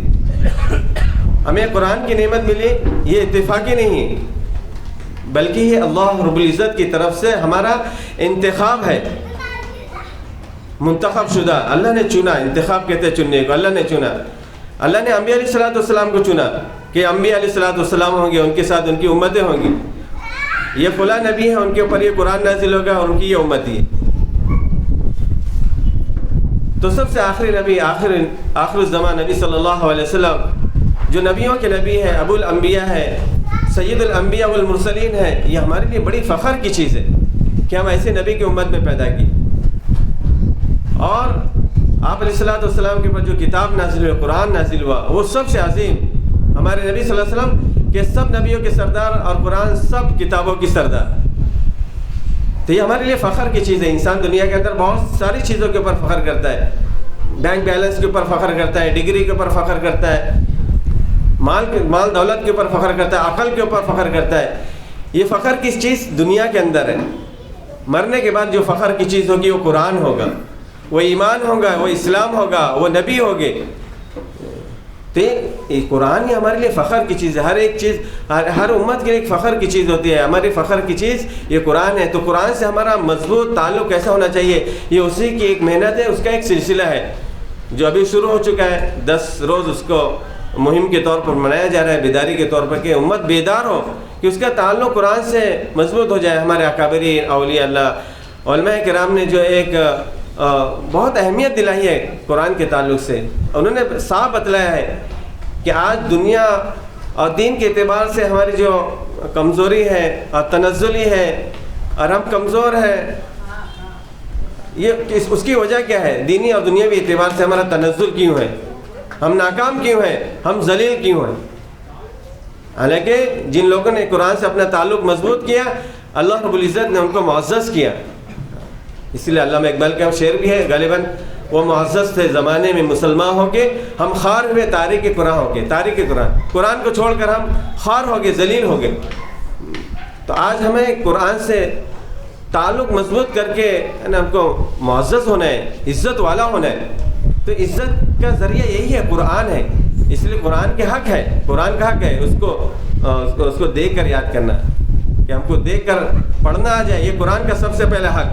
ہمیں قرآن کی نعمت ملی، یہ اتفاقی نہیں، بلکہ یہ اللہ رب العزت کی طرف سے ہمارا انتخاب ہے، منتخب شدہ. اللہ نے چنا، انتخاب کہتے ہیں چننے کو. اللہ نے چنا، اللہ نے انبیاء علیہ الصلوۃ کو چنا کہ انبیاء علیہ الصلوۃ ہوں گے، ان کے ساتھ ان کی امتیں ہوں گی. یہ فلاں نبی ہیں، ان کے اوپر یہ قرآن نازل ہوگا اور ان کی یہ امتی ہے. تو سب سے آخری نبی، آخر الزمان نبی صلی اللہ علیہ وسلم جو نبیوں کے نبی ہے، ابو الانبیاء ہے، سید الانبیاء والمرسلین ہے. یہ ہمارے لیے بڑی فخر کی چیز ہے کہ ہم ایسے نبی کی امت میں پیدا کی. اور آپ علیہ السلام کے اوپر جو کتاب نازل ہوئی، قرآن نازل ہوا، وہ سب سے عظیم. ہمارے نبی صلی اللہ علیہ وسلم کہ سب نبیوں کے سردار اور قرآن سب کتابوں کی سردار. تو یہ ہمارے لیے فخر کی چیز ہے. انسان دنیا کے اندر بہت ساری چیزوں کے اوپر فخر کرتا ہے. بینک بیلنس کے اوپر فخر کرتا ہے، ڈگری کے اوپر فخر کرتا ہے، مال دولت کے اوپر فخر کرتا ہے، عقل کے اوپر فخر کرتا ہے. یہ فخر کی چیز دنیا کے اندر ہے. مرنے کے بعد جو فخر کی چیز ہوگی وہ قرآن ہوگا، وہ ایمان ہوگا، وہ اسلام ہوگا، وہ نبی ہوگے. تو یہ قرآن ہی ہمارے لیے فخر کی چیز ہے. ہر ایک چیز، ہر امت کے لیے ایک فخر کی چیز ہوتی ہے. ہماری فخر کی چیز یہ قرآن ہے. تو قرآن سے ہمارا مضبوط تعلق کیسا ہونا چاہیے؟ یہ اسی کی ایک محنت ہے، اس کا ایک سلسلہ ہے جو ابھی شروع ہو چکا ہے. 10 روز اس کو مہم کے طور پر منایا جا رہا ہے، بیداری کے طور پر، کہ امت بیدار ہو، کہ اس کا تعلق قرآن سے مضبوط ہو جائے. ہمارے اکابرین اولیاء اللہ علماء کرام نے جو ایک بہت اہمیت دلائی ہے قرآن کے تعلق سے. انہوں نے صاف بتلایا ہے کہ آج دنیا اور دین کے اعتبار سے ہماری جو کمزوری ہے اور تنزلی ہے اور ہم کمزور ہیں، یہ اس کی وجہ کیا ہے؟ دینی اور دنیاوی اعتبار سے ہمارا تنزل کیوں ہے؟ ہم ناکام کیوں ہیں؟ ہم ذلیل کیوں ہیں؟ حالانکہ جن لوگوں نے قرآن سے اپنا تعلق مضبوط کیا، اللہ رب العزت نے ان کو معزز کیا. اس لیے علامہ اقبال کا شعر بھی ہے، غالباً وہ معزز تھے زمانے میں مسلمان ہو کے، ہم خوار ہوئے تاریخ قرآن ہو کے، تاریخ قرآن کو چھوڑ کر ہم خوار ہو گئے، ذلیل ہو گئے۔ تو آج ہمیں قرآن سے تعلق مضبوط کر کے ہم کو معزز ہونا ہے، عزت والا ہونا ہے۔ تو عزت کا ذریعہ یہی ہے، قرآن ہے، اس لیے قرآن کے حق ہے، قرآن کا حق ہے اس کو دیکھ کر یاد کرنا، کہ ہم کو دیکھ کر پڑھنا آ جائے، یہ قرآن کا سب سے پہلا حق،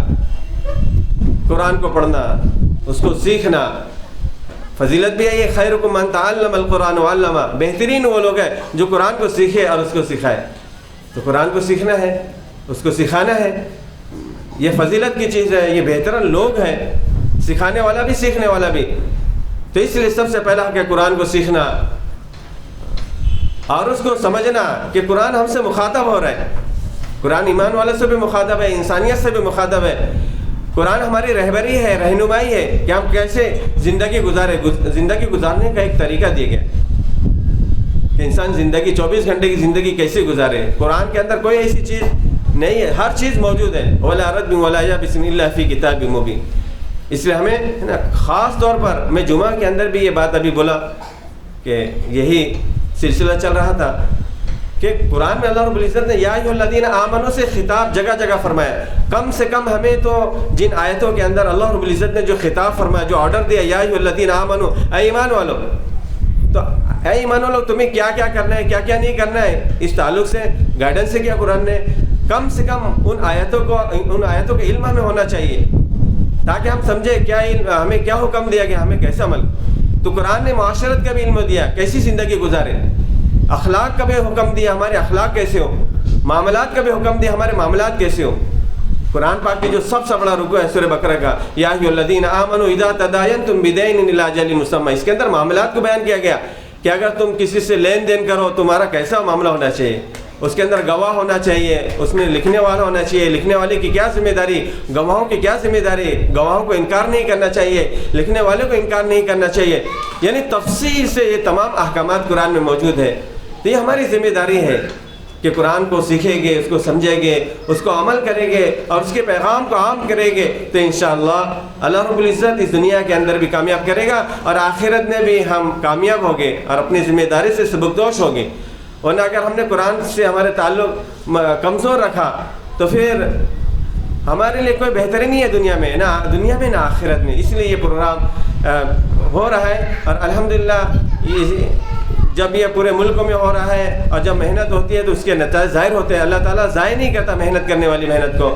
قرآن کو پڑھنا، اس کو سیکھنا۔ فضیلت بھی ہے یہ، خیرکم من تعلم القرآن وعلمہ، بہترین وہ لوگ ہیں جو قرآن کو سیکھے اور اس کو سکھائے۔ تو قرآن کو سیکھنا ہے، اس کو سکھانا ہے، یہ فضیلت کی چیز ہے، یہ بہترین لوگ ہیں، سکھانے والا بھی سیکھنے والا بھی۔ تو اس لیے سب سے پہلا حق ہے قرآن کو سیکھنا اور اس کو سمجھنا کہ قرآن ہم سے مخاطب ہو رہا ہے، قرآن ایمان والے سے بھی مخاطب ہے، انسانیت سے بھی مخاطب ہے۔ قرآن ہماری رہبری ہے، رہنمائی ہے کہ ہم کیسے زندگی گزارنے کا ایک طریقہ دیا گیا کہ انسان زندگی 24 گھنٹے کی زندگی کیسے گزارے۔ قرآن کے اندر کوئی ایسی چیز نہیں ہے، ہر چیز موجود ہے، وَلَا رَدْبٍ وَلَا يَابِسٍ إِلَّا فِي كِتَابٍ مُبِينٍ۔ اس لیے ہمیں خاص طور پر، میں جمعہ کے اندر بھی یہ بات ابھی بولا کہ یہی سلسلہ چل رہا تھا کہ قرآن میں اللہ رب العزت نے یا ایھا الذین آمنوا سے خطاب جگہ جگہ فرمایا۔ کم سے کم ہمیں تو جن آیتوں کے اندر اللہ رب العزت نے جو خطاب فرمایا، جو آرڈر دیا، یا ایھا الذین آمنوا، اے ایمان والو، تو اے ایمان والو تمہیں کیا کیا کرنا ہے، کیا کیا نہیں کرنا ہے، اس تعلق سے گائیڈنس سے کیا قرآن نے کم سے کم ان آیتوں کا علم ہمیں ہونا چاہیے تاکہ ہم سمجھے کیا ہمیں کیا حکم دیا گیا، ہمیں کیسا عمل۔ تو قرآن نے معاشرت کا بھی علم دیا، کیسی زندگی گزارے، اخلاق کا بھی حکم دیا، ہمارے اخلاق کیسے ہو، معاملات کا بھی حکم دیا، ہمارے معاملات کیسے ہو۔ قرآن پاک کی جو سب سے بڑا رکوع ہے سورہ بقرہ کا، یا ایھا الذین آمنوا اذا تداینتم بدین الی اجل مسمى، اس کے اندر معاملات کو بیان کیا گیا کہ اگر تم کسی سے لین دین کرو تمہارا کیسا معاملہ ہونا چاہیے، اس کے اندر گواہ ہونا چاہیے، اس میں لکھنے والا ہونا چاہیے، لکھنے والے کی کیا ذمہ داری، گواہوں کی کیا ذمہ داری، گواہوں کو انکار نہیں کرنا چاہیے، لکھنے والے کو انکار نہیں کرنا چاہیے، یعنی تفصیل سے یہ تمام احکامات قرآن میں موجود ہے۔ تو یہ ہماری ذمہ داری ہے کہ قرآن کو سیکھیں گے، اس کو سمجھیں گے، اس کو عمل کریں گے اور اس کے پیغام کو عام کریں گے تو انشاءاللہ اللہ رب العزت اس دنیا کے اندر بھی کامیاب کرے گا اور آخرت میں بھی ہم کامیاب ہوں گے اور اپنی ذمہ داری سے سبکدوش ہوں گے۔ ورنہ اگر ہم نے قرآن سے ہمارے تعلق کمزور رکھا تو پھر ہمارے لیے کوئی بہتری نہیں ہے دنیا میں نہ آخرت میں۔ اس لیے یہ پروگرام ہو رہا ہے اور الحمدللہ جب یہ پورے ملک میں ہو رہا ہے اور جب محنت ہوتی ہے تو اس کے نتائج ظاہر ہوتے ہیں۔ اللہ تعالیٰ ضائع نہیں کرتا محنت کرنے والی محنت کو،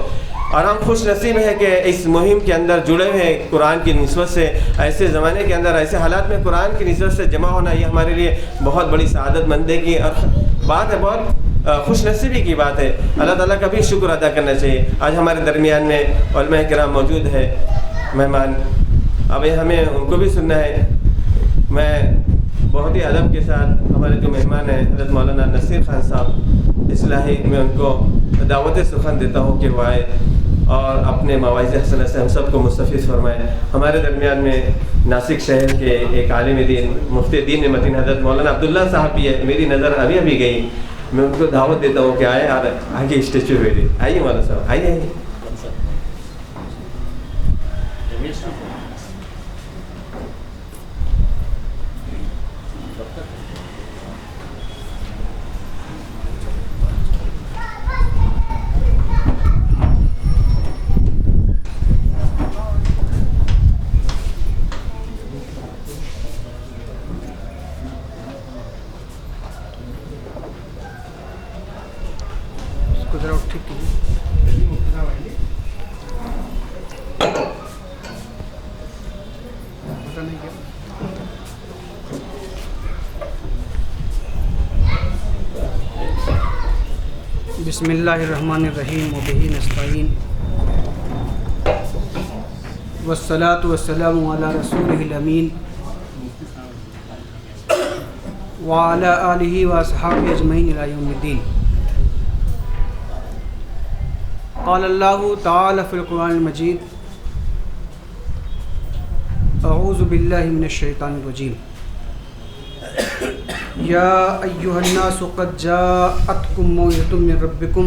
اور ہم خوش نصیب ہیں کہ اس مہم کے اندر جڑے ہوئے ہیں قرآن کی نسبت سے۔ ایسے زمانے کے اندر ایسے حالات میں قرآن کی نسبت سے جمع ہونا یہ ہمارے لیے بہت بڑی سعادت مندی کی اور بات ہے، بہت خوش نصیبی کی بات ہے۔ اللہ تعالیٰ کا بھی شکر ادا کرنا چاہیے۔ آج ہمارے درمیان میں علماء کرام موجود ہے، مہمان، اب ہمیں ان کو بھی سننا ہے۔ میں بہت ہی ادب کے ساتھ ہمارے جو مہمان ہیں حضرت مولانا نصیر خان صاحب اصلاحی، میں ان کو دعوت سخن دیتا ہوں کہ وہ آئے اور اپنے مواعظ حسنہ سے ہم سب کو مستفیض فرمائے۔ ہمارے درمیان میں ناسک شہر کے ایک عالم دین، مفتی دین متین حضرت مولانا عبداللہ صاحب بھی ہے، میری نظر ابھی گئی، میں ان کو دعوت دیتا ہوں کہ آئے آگے اسٹیج پہ بیٹھے۔ آئیے مولانا صاحب، آئیے۔ بسم اللہ الرحمن الرحیم وبہ نستعین والصلاة والسلام علی رسولہ الامین وعلی آلہ واصحابہ اجمعین الی یوم الدین۔ قال اللہ تعالی فی القرآن المجید اعوذ باللہ من الشیطان الرجیم یا ایہا الناس قد جاءتکم موعظۃ من ربکم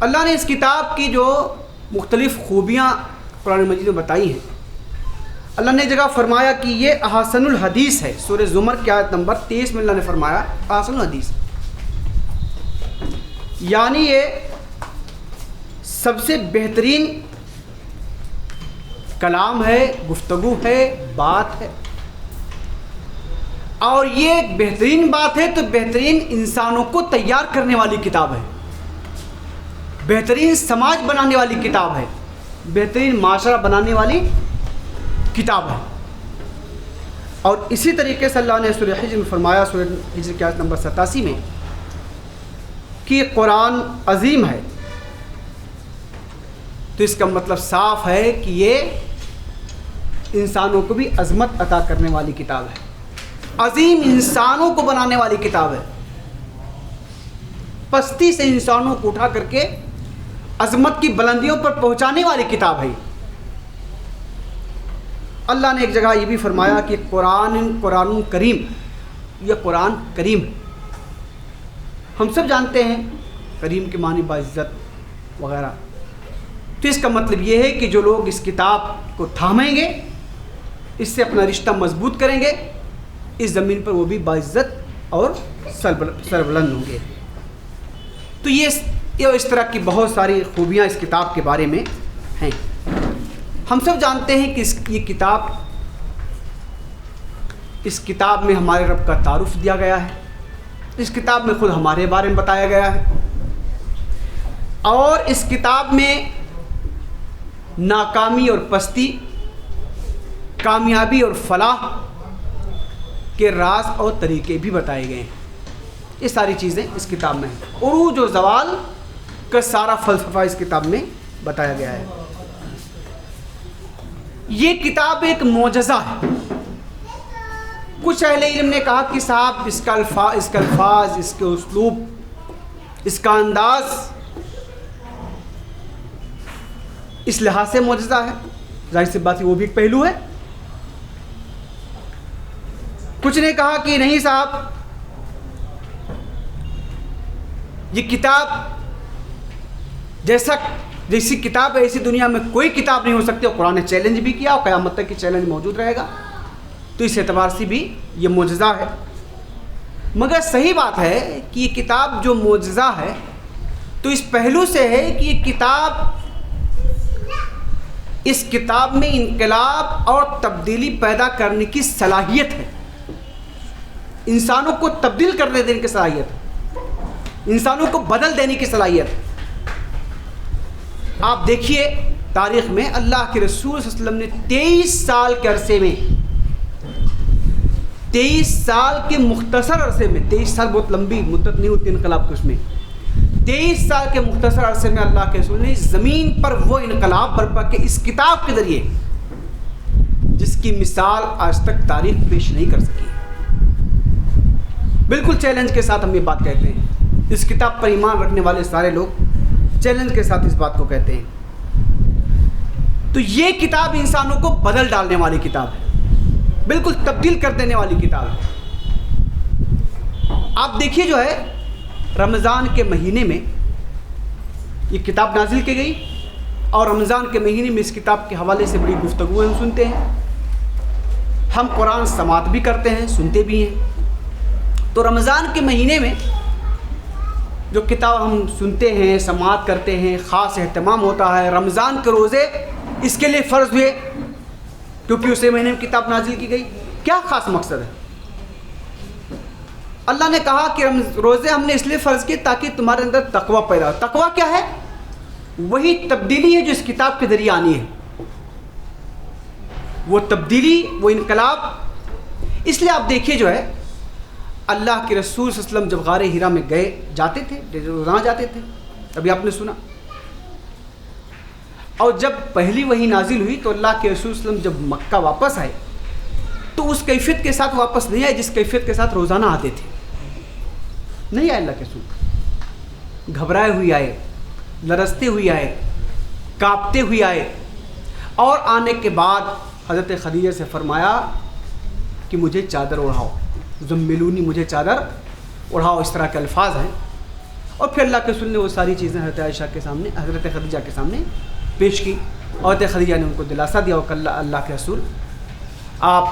اللہ نے اس کتاب کی جو مختلف خوبیاں قرآن مجید میں بتائی ہیں، اللہ نے جگہ فرمایا کہ یہ احسن الحدیث ہے۔ سورہ زمر کی آیت نمبر 23 میں اللہ نے فرمایا احسن الحدیث، یعنی یہ سب سے بہترین کلام ہے، گفتگو ہے، بات ہے، اور یہ ایک بہترین بات ہے تو بہترین انسانوں کو تیار کرنے والی کتاب ہے، بہترین سماج بنانے والی کتاب ہے، بہترین معاشرہ بنانے والی کتاب ہے۔ اور اسی طریقے سے اللہ نے سورہ حجر میں فرمایا، سورہ حجر کی آیت نمبر 87 میں، کہ یہ قرآن عظیم ہے، تو اس کا مطلب صاف ہے کہ یہ انسانوں کو بھی عظمت عطا کرنے والی کتاب ہے، عظیم انسانوں کو بنانے والی کتاب ہے، پستی سے انسانوں کو اٹھا کر کے عظمت کی بلندیوں پر پہنچانے والی کتاب ہے۔ اللہ نے ایک جگہ یہ بھی فرمایا کہ قرآن کریم، یہ قرآن کریم ہے۔ ہم سب جانتے ہیں کریم کے معنی باعزت وغیرہ، تو اس کا مطلب یہ ہے کہ جو لوگ اس کتاب کو تھامیں گے، اس سے اپنا رشتہ مضبوط کریں گے، اس زمین پر وہ بھی باعزت اور سربلند ہوں گے۔ تو یہ اس طرح کی بہت ساری خوبیاں اس کتاب کے بارے میں ہیں۔ ہم سب جانتے ہیں کہ اس کتاب میں ہمارے رب کا تعارف دیا گیا ہے، اس کتاب میں خود ہمارے بارے میں بتایا گیا ہے، اور اس کتاب میں ناکامی اور پستی، کامیابی اور فلاح کے راز اور طریقے بھی بتائے گئے ہیں۔ یہ ساری چیزیں اس کتاب میں ہیں، عروج و زوال کا سارا فلسفہ اس کتاب میں بتایا گیا ہے۔ یہ کتاب ایک معجزہ ہے۔ کچھ اہل علم نے کہا کہ صاحب اس کا الفاظ، اس کے اسلوب، اس کا انداز اس لحاظ سے معجزہ ہے، ظاہر سی بات ہے وہ بھی ایک پہلو ہے۔ کچھ نے کہا کہ نہیں صاحب، یہ کتاب جیسی کتاب ہے ایسی دنیا میں کوئی کتاب نہیں ہو سکتی، اور قرآن نے چیلنج بھی کیا اور قیامت تک کی چیلنج موجود رہے گا، تو اس اعتبار سے بھی یہ معجزہ ہے۔ مگر صحیح بات ہے کہ یہ کتاب جو معجزہ ہے تو اس پہلو سے ہے کہ یہ اس کتاب میں انقلاب اور تبدیلی پیدا کرنے کی صلاحیت ہے، انسانوں کو تبدیل کرنے دینے کی صلاحیت، انسانوں کو بدل دینے کی صلاحیت۔ آپ دیکھیے تاریخ میں اللہ کے رسول صلی اللہ علیہ وسلم نے 23 سال کے عرصے میں، 23 سال کے مختصر عرصے میں، 23 سال بہت لمبی مدت نہیں ہوتی انقلاب کے، اس میں 23 سال کے مختصر عرصے میں اللہ کے رسول نے زمین پر وہ انقلاب برپا کہ اس کتاب کے ذریعے جس کی مثال آج تک تاریخ پیش نہیں کر سکی۔ بالکل چیلنج کے ساتھ ہم یہ بات کہتے ہیں، اس کتاب پر ایمان رکھنے والے سارے لوگ چیلنج کے ساتھ اس بات کو کہتے ہیں۔ تو یہ کتاب انسانوں کو بدل ڈالنے والی کتاب ہے، بالکل تبدیل کر دینے والی کتاب ہے۔ آپ دیکھیے جو ہے رمضان کے مہینے میں یہ کتاب نازل کی گئی، اور رمضان کے مہینے میں اس کتاب کے حوالے سے بڑی گفتگو ہم سنتے ہیں، ہم قرآن سماعت بھی کرتے ہیں، سنتے بھی ہیں۔ تو رمضان کے مہینے میں جو کتاب ہم سنتے ہیں، سماعت کرتے ہیں، خاص اہتمام ہوتا ہے۔ رمضان کے روزے اس کے لیے فرض ہوئے کیونکہ اسی مہینے میں کتاب نازل کی گئی۔ کیا خاص مقصد ہے؟ اللہ نے کہا کہ روزے ہم نے اس لیے فرض کیے تاکہ تمہارے اندر تقوی پیدا ہو۔ تقوی کیا ہے؟ وہی تبدیلی ہے جو اس کتاب کے ذریعے آنی ہے، وہ تبدیلی، وہ انقلاب۔ اس لیے آپ دیکھیے جو ہے اللہ کے رسول صلی اللہ علیہ وسلم جب غار ہیرا میں جاتے تھے، روزانہ جاتے تھے، ابھی آپ نے سنا، اور جب پہلی وحی نازل ہوئی تو اللہ کے رسول صلی اللہ علیہ وسلم جب مکہ واپس آئے تو اس کیفیت کے ساتھ واپس نہیں آئے جس کیفیت کے ساتھ روزانہ آتے تھے، نہیں آئے۔ اللہ کے رسول گھبرائے ہوئے آئے، لرزتے ہوئے آئے، کانپتے ہوئے آئے، اور آنے کے بعد حضرت خدیجہ سے فرمایا کہ مجھے چادر اڑاؤ، زملونی، مجھے چادر اڑاؤ، اس طرح کے الفاظ ہیں۔ اور پھر اللہ کے رسول نے وہ ساری چیزیں حضرت عائشہ کے سامنے، حضرت خدیجہ کے سامنے پیش کی، اور حضرت خدیجہ نے ان کو دلاسا دیا کہ اللہ کے رسول آپ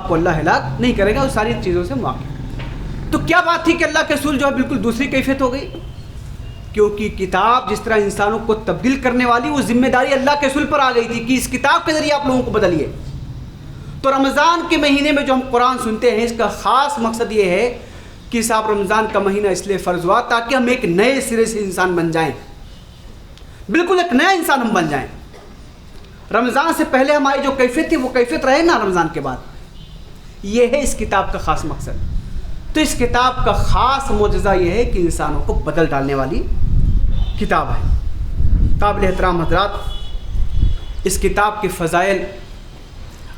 کو اللہ ہلاک نہیں کرے گا، اس ساری چیزوں سے واقف۔ تو کیا بات تھی کہ اللہ کے رسول جو ہے بالکل دوسری کیفیت ہو گئی، کیونکہ کتاب جس طرح انسانوں کو تبدیل کرنے والی، وہ ذمہ داری اللہ کے رسول پر آ گئی تھی کہ اس کتاب کے ذریعے آپ لوگوں کو بدلیے۔ تو رمضان کے مہینے میں جو ہم قرآن سنتے ہیں، اس کا خاص مقصد یہ ہے کہ صاحب رمضان کا مہینہ اس لیے فرض ہوا تاکہ ہم ایک نئے سرے سے انسان بن جائیں، بالکل ایک نیا انسان ہم بن جائیں۔ رمضان سے پہلے ہماری جو کیفیت تھی وہ کیفیت رہے نا رمضان کے بعد۔ یہ ہے اس کتاب کا خاص مقصد۔ تو اس کتاب کا خاص معجزہ یہ ہے کہ انسانوں کو بدل ڈالنے والی کتاب ہے۔ قابل احترام حضرات، اس کتاب کے فضائل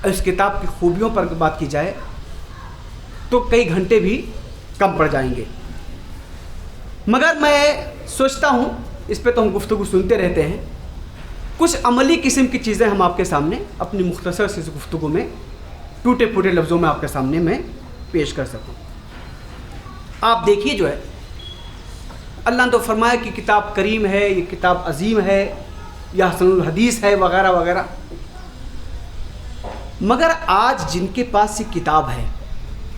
اور اس کتاب کی خوبیوں پر بات کی جائے تو کئی گھنٹے بھی کم پڑ جائیں گے، مگر میں سوچتا ہوں اس پہ تو ہم گفتگو سنتے رہتے ہیں، کچھ عملی قسم کی چیزیں ہم آپ کے سامنے اپنی مختصر سی گفتگو میں ٹوٹے پھوٹے لفظوں میں آپ کے سامنے میں پیش کر سکوں۔ آپ دیکھیے جو ہے اللہ نے تو فرمایا کہ کتاب کریم ہے، یہ کتاب عظیم ہے، یا حسن الحدیث ہے وغیرہ وغیرہ، مگر آج جن کے پاس یہ کتاب ہے،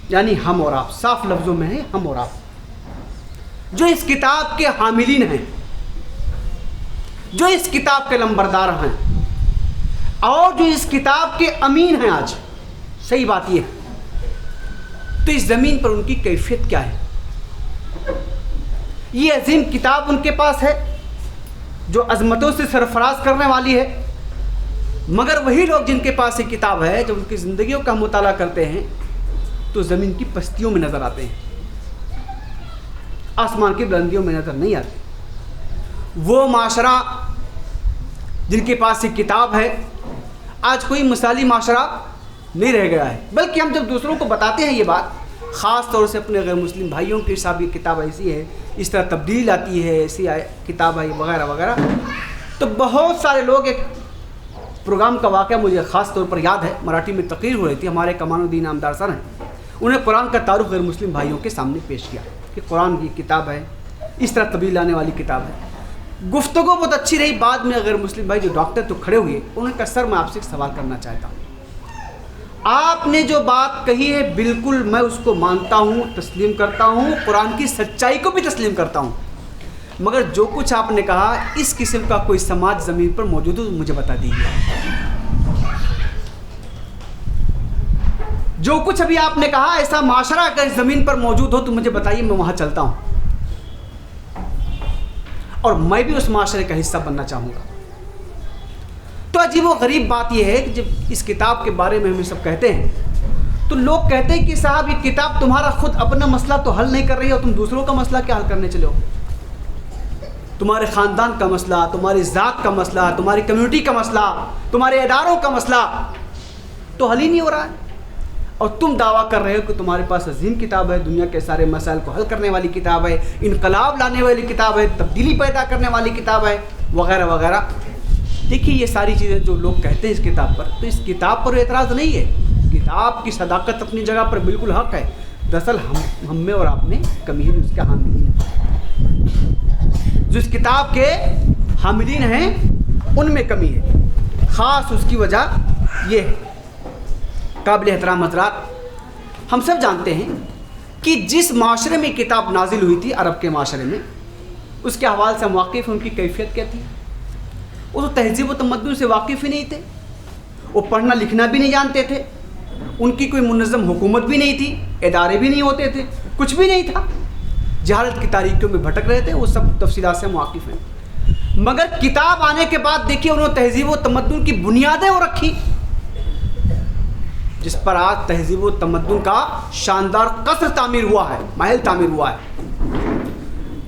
یعنی ہم اور آپ، صاف لفظوں میں ہیں ہم اور آپ، جو اس کتاب کے حاملین ہیں، جو اس کتاب کے لمبردار ہیں، اور جو اس کتاب کے امین ہیں، آج صحیح بات یہ ہے، تو اس زمین پر ان کی کیفیت کیا ہے؟ یہ عظیم کتاب ان کے پاس ہے جو عظمتوں سے سرفراز کرنے والی ہے، مگر وہی لوگ جن کے پاس یہ کتاب ہے، جب ان کی زندگیوں کا مطالعہ کرتے ہیں تو زمین کی پستیوں میں نظر آتے ہیں، آسمان کی بلندیوں میں نظر نہیں آتے۔ وہ معاشرہ جن کے پاس یہ کتاب ہے، آج کوئی مثالی معاشرہ نہیں رہ گیا ہے، بلکہ ہم جب دوسروں کو بتاتے ہیں یہ بات، خاص طور سے اپنے غیر مسلم بھائیوں کے حساب یہ کتاب ایسی ہے، اس طرح تبدیل آتی ہے، ایسی کتاب ہے وغیرہ وغیرہ، تو بہت سارے لوگ، ایک پروگرام کا واقعہ مجھے خاص طور پر یاد ہے، مراٹھی میں تقریر ہو رہی تھی، ہمارے کمان الدین نامدار سر ہیں، انہیں قرآن کا تعارف غیر مسلم بھائیوں کے سامنے پیش کیا کہ قرآن کی کتاب ہے، اس طرح تبدیل لانے والی کتاب ہے۔ گفتگو بہت اچھی رہی، بعد میں غیر مسلم بھائی جو ڈاکٹر تو کھڑے ہوئے، انہوں نے کہا سر میں آپ سے ایک سوال کرنا چاہتا ہوں، آپ نے جو بات کہی ہے بالکل میں اس کو مانتا ہوں، تسلیم کرتا ہوں، قرآن کی سچائی کو بھی تسلیم کرتا ہوں، مگر جو کچھ آپ نے کہا اس قسم کا کوئی سماج زمین پر موجود ہو مجھے بتا دیجیے۔ جو کچھ ابھی آپ نے کہا ایسا معاشرہ اگر اس زمین پر موجود ہو تو مجھے بتائیے، میں وہاں چلتا ہوں اور میں بھی اس معاشرے کا حصہ بننا چاہوں گا۔ تو عجیب و غریب بات یہ ہے کہ جب اس کتاب کے بارے میں ہم سب کہتے ہیں تو لوگ کہتے ہیں کہ صاحب یہ کتاب تمہارا خود اپنا مسئلہ تو حل نہیں کر رہی ہے اور تم دوسروں کا مسئلہ کیا حل کرنے چلے ہو؟ تمہارے خاندان کا مسئلہ، تمہاری ذات کا مسئلہ، تمہاری کمیونٹی کا مسئلہ، تمہارے اداروں کا مسئلہ تو حل ہی نہیں ہو رہا ہے، اور تم دعویٰ کر رہے ہو کہ تمہارے پاس عظیم کتاب ہے، دنیا کے سارے مسائل کو حل کرنے والی کتاب ہے، انقلاب لانے والی کتاب ہے، تبدیلی پیدا کرنے والی کتاب ہے وغیرہ وغیرہ۔ دیکھیے یہ ساری چیزیں جو لوگ کہتے ہیں اس کتاب پر، تو اس کتاب پر اعتراض نہیں ہے، کتاب کی صداقت اپنی جگہ پر بالکل حق ہے، دراصل ہم میں اور آپ میں کمی ہے اس کے حاملین ہیں، جو اس کتاب کے حاملین ہیں ان میں کمی ہے، خاص اس کی وجہ یہ ہے۔ قابل احترام حضرات، ہم سب جانتے ہیں کہ جس معاشرے میں کتاب نازل ہوئی تھی، عرب کے معاشرے میں، اس کے حوالے سے ہم واقف ہیں، ان کی کیفیت کیا تھی؟ وہ تو تہذیب و تمدن سے واقف ہی نہیں تھے، وہ پڑھنا لکھنا بھی نہیں جانتے تھے، ان کی کوئی منظم حکومت بھی نہیں تھی، ادارے بھی نہیں ہوتے تھے، کچھ بھی نہیں تھا، جہالت کی تاریکیوں میں بھٹک رہے تھے، وہ سب تفصیلات سے ہم واقف ہیں۔ مگر کتاب آنے کے بعد دیکھیے انہوں نے تہذیب و تمدن کی بنیادیں وہ رکھی، جس پر آج تہذیب و تمدن کا شاندار قصر تعمیر ہوا ہے، محل تعمیر ہوا ہے،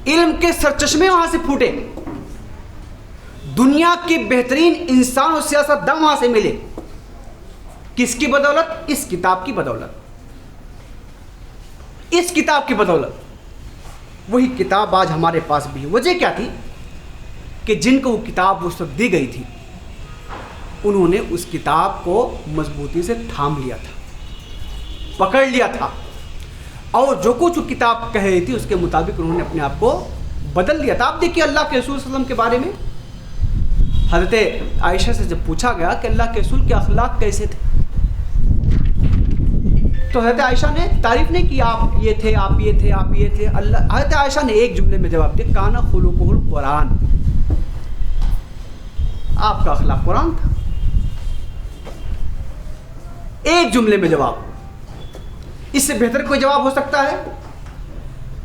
علم کے سرچشمے وہاں سے پھوٹے، دنیا کے بہترین انسان اور سیاست داں وہاں سے ملے، کس کی بدولت؟ اس کتاب کی بدولت، اس کتاب کی بدولت۔ وہی کتاب آج ہمارے پاس بھی ہے۔ وجہ کیا تھی کہ جن کو وہ کتاب اس وقت دی گئی تھی انہوں نے اس کتاب کو مضبوطی سے تھام لیا تھا، پکڑ لیا تھا، اور جو کچھ کتاب کہہ رہی تھی اس کے مطابق انہوں نے اپنے آپ کو بدل لیا تھا. آپ دیکھیے اللہ کے رسول صلی اللہ علیہ وسلم کے بارے میں حضرت عائشہ سے جب پوچھا گیا کہ اللہ کے رسول کے اخلاق کیسے تھے تو حضرت عائشہ نے تعریف نہیں کی آپ یہ تھے آپ یہ تھے آپ یہ تھے. حضرت عائشہ نے ایک جملے میں جواب دیا کانا خلقہ القرآن. آپ کا اخلاق قرآن تھا. ایک جملے میں جواب. اس سے بہتر کوئی جواب ہو سکتا ہے؟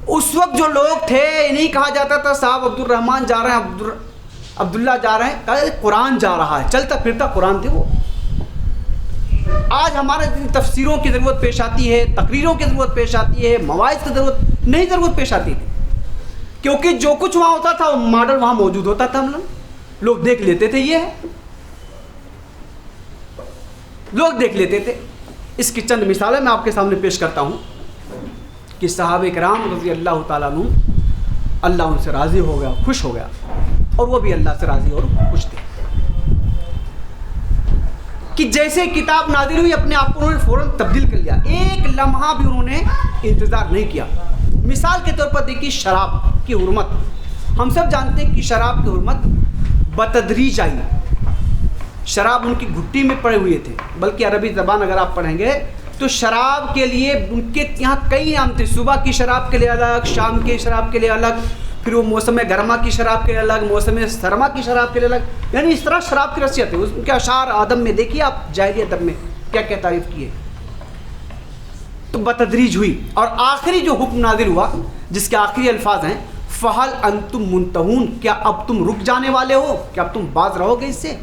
اس وقت جو لوگ تھے نہیں کہا جاتا تھا صاحب عبد الرحمن جا رہے ہیں عبداللہ جا رہے ہیں, کہا قرآن جا رہا ہے. چلتا پھرتا قرآن تھے وہ. آج ہمارے تفسیروں کی ضرورت پیش آتی ہے, تقریروں کی ضرورت پیش آتی ہے, مواعظ کی ضرورت پیش آتی تھی, کیونکہ جو کچھ وہاں ہوتا تھا وہ ماڈل وہاں موجود ہوتا تھا. ہم لوگ دیکھ لیتے تھے, یہ ہے لوگ دیکھ لیتے تھے. اس کی چند مثالیں میں آپ کے سامنے پیش کرتا ہوں کہ صحابہ کرام رضی اللہ تعالیٰ عنہ, اللہ ان سے راضی ہو گیا, خوش ہو گیا, اور وہ بھی اللہ سے راضی اور خوش تھے کہ جیسے کتاب نازل ہوئی اپنے آپ کو انہوں نے فوراً تبدیل کر لیا. ایک لمحہ بھی انہوں نے انتظار نہیں کیا. مثال کے طور پر دیکھیے شراب کی حرمت. ہم سب جانتے ہیں کہ شراب کی حرمت بتدریج آئی. شراب ان کی گھٹی میں پڑے ہوئے تھے, بلکہ عربی زبان اگر آپ پڑھیں گے تو شراب کے لیے ان کے یہاں کئی نام تھے. صبح کی شراب کے لیے الگ, شام کی شراب کے لیے الگ, پھر وہ موسم گرما کی شراب کے لیے الگ, موسم سرما کی شراب کے لیے الگ. یعنی اس طرح شراب کی رسیت ہے. ان کے اشعار آدم میں دیکھیے آپ, جاہلی ادب میں کیا کیا تعریف کی ہے. تو بتدریج ہوئی, اور آخری جو حکم نازل ہوا جس کے آخری الفاظ ہیں فہل انتم منتہون, کیا اب تم رک جانے والے ہو, کیا اب تم باز رہو گے اس سے.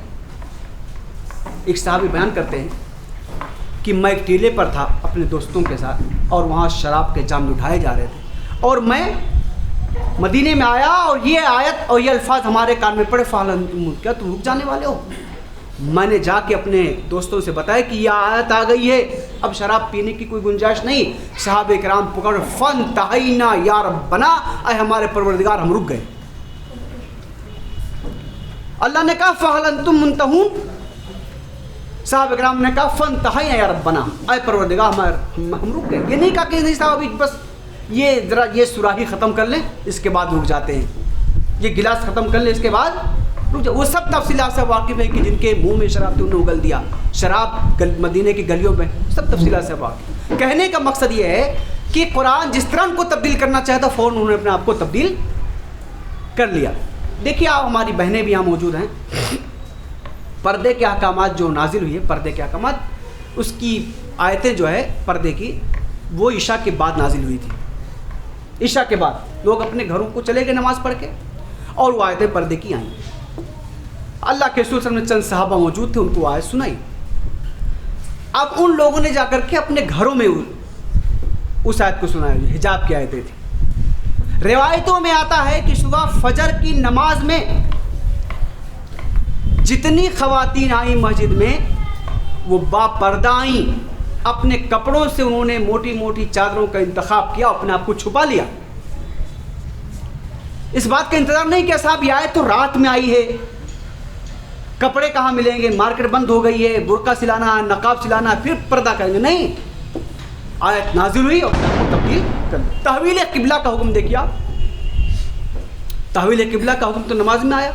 ایک صحابی بیان کرتے ہیں کہ میں ایک ٹیلے پر تھا اپنے دوستوں کے ساتھ, اور وہاں شراب کے جام اٹھائے جا رہے تھے, اور میں مدینے میں آیا اور یہ آیت اور یہ الفاظ ہمارے کان میں پڑے فہل انتم, کیا تم رک جانے والے ہو. میں نے جا کے اپنے دوستوں سے بتایا کہ یہ آیت آ گئی ہے, اب شراب پینے کی کوئی گنجائش نہیں. صحابہ کرام پکڑ فانتہینا یا ربنا, اے ہمارے پروردگار ہم رک گئے. اللہ نے کہا فہل انتم منتہون, صحابہ کرام نے کہا فانتہینا یا ربنا, اے پروردگار ہم رک گئے. یہ نہیں کہا کہ نہیں صاحب ابھی بس یہ ذرا یہ سراہی ختم کر لیں اس کے بعد رک جاتے ہیں, یہ گلاس ختم کر لیں اس کے بعد رک جائے. وہ سب تفصیلات سے واقف ہے کہ جن کے منہ میں شراب تھی انہوں نے اگل دیا, شراب مدینے کی گلیوں میں, سب تفصیلات سے واقف. کہنے کا مقصد یہ ہے کہ قرآن جس طرح ان کو تبدیل کرنا چاہتا فوراً انہوں نے اپنے آپ کو تبدیل کر لیا. دیکھیے آپ ہماری بہنیں بھی یہاں موجود ہیں. پردے کے احکامات جو نازل ہوئی ہے, پردے کے احکامات, اس کی آیتیں جو ہے پردے کی وہ عشاء کے بعد نازل ہوئی تھی. عشاء کے بعد لوگ اپنے گھروں کو چلے گئے نماز پڑھ کے, اور وہ آیتیں پردے کی آئیں. اللہ کے رسول صلی اللہ علیہ وسلم نے چند صحابہ موجود تھے, ان کو آیت سنائی. اب ان لوگوں نے جا کر کے اپنے گھروں میں اس آیت کو سنایا, حجاب کی آیتیں تھیں. روایتوں میں آتا ہے کہ صبح فجر کی نماز میں جتنی خواتین آئیں مسجد میں وہ با پردہ آئیں. اپنے کپڑوں سے انہوں نے موٹی موٹی چادروں کا انتخاب کیا, اپنے آپ کو چھپا لیا. اس بات کا انتظار نہیں کہ صاحب یہ آیت تو رات میں آئی ہے, کپڑے کہاں ملیں گے, مارکیٹ بند ہو گئی ہے, برقع سلانا ہے, نقاب سلانا ہے, پھر پردہ کریں گے. نہیں, آیت نازل ہوئی اور تبدیل کر دی. تحویل قبلہ کا حکم دیکھیے آپ, تحویل قبلہ کا حکم تو نماز میں آیا.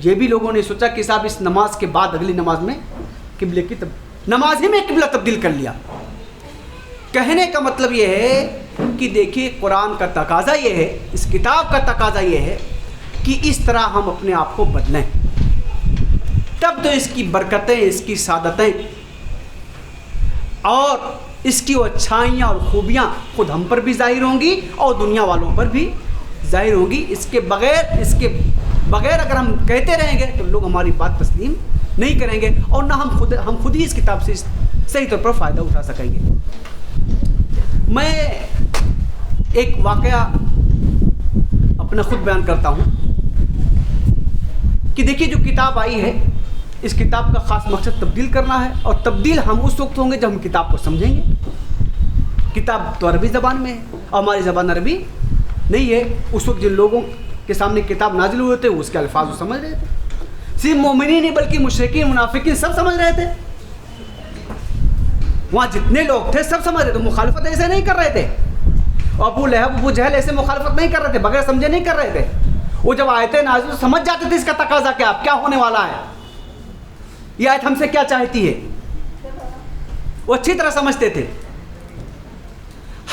یہ بھی لوگوں نے سوچا کہ صاحب اس نماز کے بعد اگلی نماز میں قبلے کی نماز ہی میں قبلہ تبدیل کر لیا. کہنے کا مطلب یہ ہے کہ دیکھیے قرآن کا تقاضا یہ ہے, اس کتاب کا تقاضا یہ ہے کہ اس طرح ہم اپنے آپ کو بدلیں, تب تو اس کی برکتیں, اس کی سعادتیں اور اس کی وہ اچھائیاں اور خوبیاں خود ہم پر بھی ظاہر ہوں گی اور دنیا والوں پر بھی ظاہر ہوں گی. اس کے بغیر اگر ہم کہتے رہیں گے تو لوگ ہماری بات تسلیم نہیں کریں گے, اور نہ ہم خود ہی اس کتاب سے صحیح طور پر فائدہ اٹھا سکیں گے. میں ایک واقعہ اپنا خود بیان کرتا ہوں کہ دیکھیے جو کتاب آئی ہے اس کتاب کا خاص مقصد تبدیل کرنا ہے, اور تبدیل ہم اس وقت ہوں گے جب ہم کتاب کو سمجھیں گے. کتاب تو عربی زبان میں ہے اور ہماری زبان عربی نہیں ہے. اس وقت جن لوگوں کے سامنے کتاب نازل ہوئے تھے وہ اس کے الفاظ کو سمجھ رہے تھے. صرف مومنین نہیں بلکہ مشرکین, منافقین سب سمجھ رہے تھے. وہاں جتنے لوگ تھے سب سمجھ رہے تھے, مخالفت ایسے نہیں کر رہے تھے. ابو لہب ابو جہل ایسے مخالفت نہیں کر رہے تھے, بغیر سمجھے نہیں کر رہے تھے. وہ جب آیتیں نازل سمجھ جاتے تھے اس کا تقاضا کیا ہونے والا ہے, یہ آیت ہم سے کیا چاہتی ہے, وہ اچھی طرح سمجھتے تھے.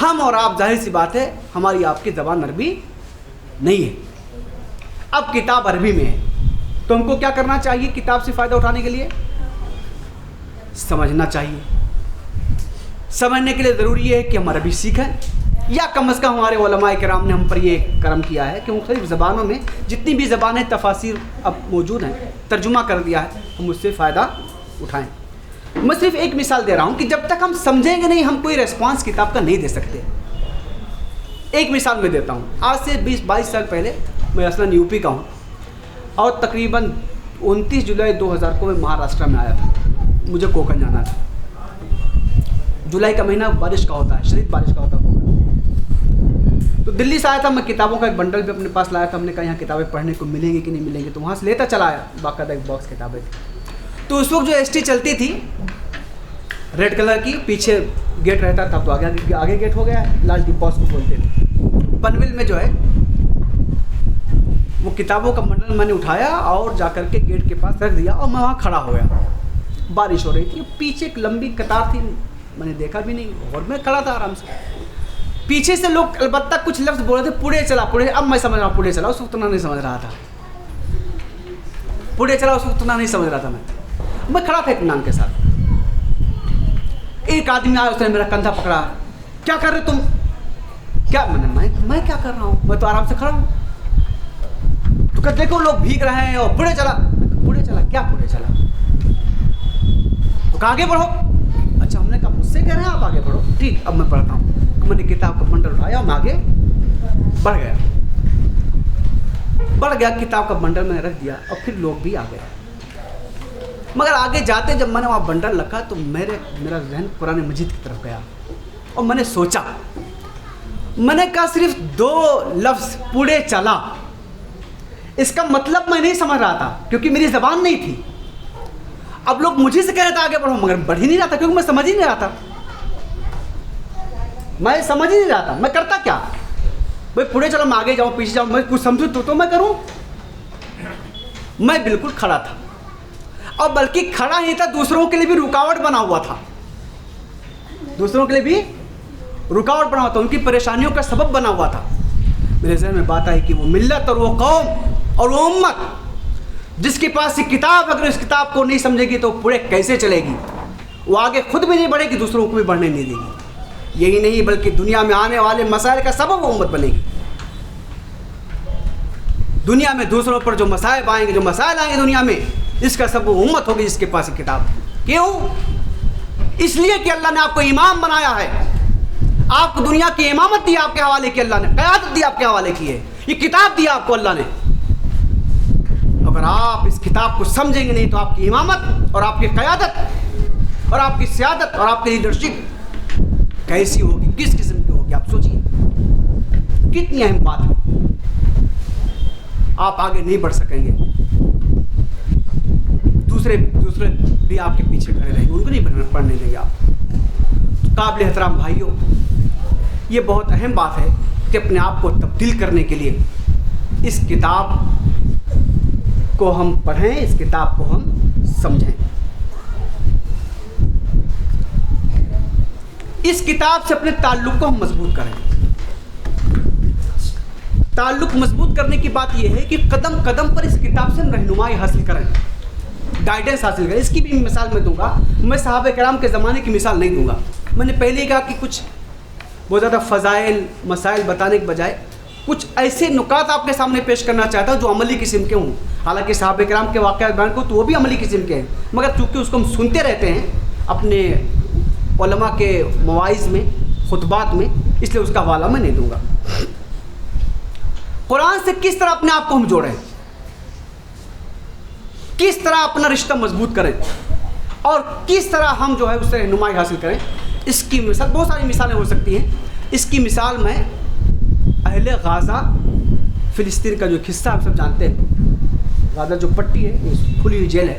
ہم اور آپ ظاہر سی بات ہے ہماری آپ کی زبان عربی نہیں ہے, اب کتاب عربی میں ہے, تو ہم کو کیا کرنا چاہیے کتاب سے فائدہ اٹھانے کے لیے؟ سمجھنا چاہیے. سمجھنے کے لیے ضروری ہے کہ ہم عربی سیکھیں, یا کم از کم ہمارے علماء کرام نے ہم پر یہ کرم کیا ہے کہ مختلف زبانوں میں جتنی بھی زبانیں تفاسیر اب موجود ہیں ترجمہ کر دیا ہے, ہم اس سے فائدہ اٹھائیں. میں صرف ایک مثال دے رہا ہوں کہ جب تک ہم سمجھیں گے نہیں ہم کوئی ریسپانس کتاب کا نہیں دے سکتے. ایک مثال میں دیتا ہوں. آج سے 20-22 سال پہلے میں اصلاً یو پی کا ہوں, اور تقریباً 29 جولائی 2000 کو میں مہاراشٹر میں آیا تھا. مجھے کوکن جانا تھا. جولائی کا مہینہ بارش کا ہوتا ہے, شدید بارش کا ہوتا ہے کوکن. تو دلی سے آیا تھا, میں کتابوں کا ایک بنڈل بھی اپنے پاس لایا تھا. ہم نے کہا یہاں کتابیں پڑھنے کو ملیں گی کہ نہیں ملیں گی, تو وہاں سے لیتا چلا آیا, باقاعدہ ایک باکس کتابیں تھی. تو اس وقت جو ایس ٹی چلتی تھی ریڈ کلر کی, پیچھے گیٹ رہتا تھا, تو آگے گیٹ ہو گیا ہے, لال ڈپا اس کو بولتے تھے. پنویل میں جو ہے وہ کتابوں کا بنڈل میں نے اٹھایا اور جا کر کے گیٹ کے پاس رکھ دیا, اور میں وہاں کھڑا ہو گیا. بارش ہو رہی تھی, پیچھے ایک لمبی قطار تھی, میں نے دیکھا بھی نہیں, اور میں کھڑا تھا آرام سے. پیچھے سے لوگ البتہ کچھ لفظ بول رہے تھے, پوڑے چلا پوڑے. اب میں سمجھ رہا ہوں پوڑے چلا, اس وقت اتنا نہیں سمجھ رہا تھا. پوڑے چلا اس وقت اتنا نہیں سمجھ رہا تھا. میں کھڑا تھا اطمینان کے ساتھ. ایک آدمی آیا, اس نے میرا کندھا پکڑا. کیا کر رہے تم؟ کیا میں کیا کر رہا ہوں, میں تو آرام سے کھڑا ہوں. تو کہ دیکھو لوگ بھیگ رہے ہیں, اور پوڑے چلا. پوڑے چلا کیا پوڑے چلا؟ تو آگے بڑھو. اچھا, ہم نے کہا مجھ سے کہہ رہے ہیں آپ آگے بڑھو, ٹھیک اب میں پڑھتا ہوں. میں نے کتاب کا بنڈل اٹھایا, میں آگے بڑھ گیا. کتاب کا بنڈل میں نے رکھ دیا, اور پھر لوگ بھی آ گئے. مگر آگے جاتے جب میں نے وہاں بنڈل رکھا تو میرا ذہن قرآن مجید کی طرف گیا, اور میں نے سوچا. میں نے کہا صرف 2 لفظ پوڑے چلا, اس کا مطلب میں نہیں سمجھ رہا تھا کیونکہ میری زبان نہیں تھی. اب لوگ مجھے سے کہہ رہے تھے آگے بڑھو, مگر بڑھ ہی نہیں رہا تھا کیونکہ میں سمجھ ہی نہیں رہا تھا. میں کرتا کیا بھائی, پوڑے چلو میں آگے جاؤں پیچھے جاؤں, میں کچھ سمجھوں تو میں کروں. میں بالکل کھڑا تھا, اور بلکہ کھڑا ہی تھا, دوسروں کے لیے بھی رکاوٹ بنا ہوا تھا. ان کی پریشانیوں کا سبب بنا ہوا تھا. میرے ذہن میں بات آئی کہ وہ ملت اور وہ قوم اور وہ امت جس کے پاس یہ کتاب, اگر اس کتاب کو نہیں سمجھے گی تو پورے کیسے چلے گی؟ وہ آگے خود بھی نہیں بڑھے گی, دوسروں کو بھی بڑھنے نہیں دے گی. یہی نہیں بلکہ دنیا میں آنے والے مسائل کا سبب وہ امت بنے گی. دنیا میں دوسروں پر جو مسائل آئیں گے دنیا میں, اس کا سبب وہ امت ہوگی جس کے پاس یہ کتاب. کیوں؟ اس لیے کہ اللہ نے آپ کو امام بنایا ہے, آپ کو دنیا کی امامت دی, آپ کے حوالے کی اللہ نے, قیادت دی آپ کے حوالے کی ہے, یہ کتاب دی آپ کو اللہ نے. اگر آپ اس کتاب کو سمجھیں گے نہیں تو آپ کی امامت اور آپ کی قیادت اور آپ کی سیادت اور آپ کی لیڈرشپ کیسی ہوگی, کس قسم کی ہوگی؟ آپ سوچیے, کتنی اہم بات ہے. آپ آگے نہیں بڑھ سکیں گے, دوسرے بھی آپ کے پیچھے کھڑے رہیں گے, ان کو نہیں پڑھنے دیں گے آپ. قابل احترام بھائیوں, یہ بہت اہم بات ہے کہ اپنے آپ کو تبدیل کرنے کے لیے اس کتاب کو ہم پڑھیں, اس کتاب کو ہم سمجھیں. اس کتاب سے اپنے تعلق کو ہم مضبوط کریں. تعلق مضبوط کرنے کی بات یہ ہے کہ قدم قدم پر اس کتاب سے ہم رہنمائی حاصل کریں, گائیڈنس حاصل کریں. اس کی بھی مثال میں دوں گا. میں صحابہ کرام کے زمانے کی مثال نہیں دوں گا. میں نے پہلے ہی کہا کہ کچھ بہت زیادہ فضائل مسائل بتانے کے بجائے کچھ ایسے نکات آپ کے سامنے پیش کرنا چاہتا ہوں جو عملی قسم کے ہوں. حالانکہ صحابہ کرام کے واقعات بیان کو تو وہ بھی عملی قسم کے ہیں, مگر چونکہ اس کو ہم سنتے رہتے ہیں اپنے علماء کے مواعظ میں, خطبات میں, اس لیے اس کا حوالہ میں نہیں دوں گا. قرآن سے کس طرح اپنے آپ کو ہم جوڑیں, کس طرح اپنا رشتہ مضبوط کریں, اور کس طرح ہم جو ہے اس سے رہنمائی حاصل کریں. اس کی مثال بہت ساری مثالیں ہو سکتی ہیں. اس کی مثال میں اہل غازہ, فلسطین کا جو حصہ آپ سب جانتے ہیں, غازہ جو پٹی ہے, کھلی ہوئی جیل ہے,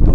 2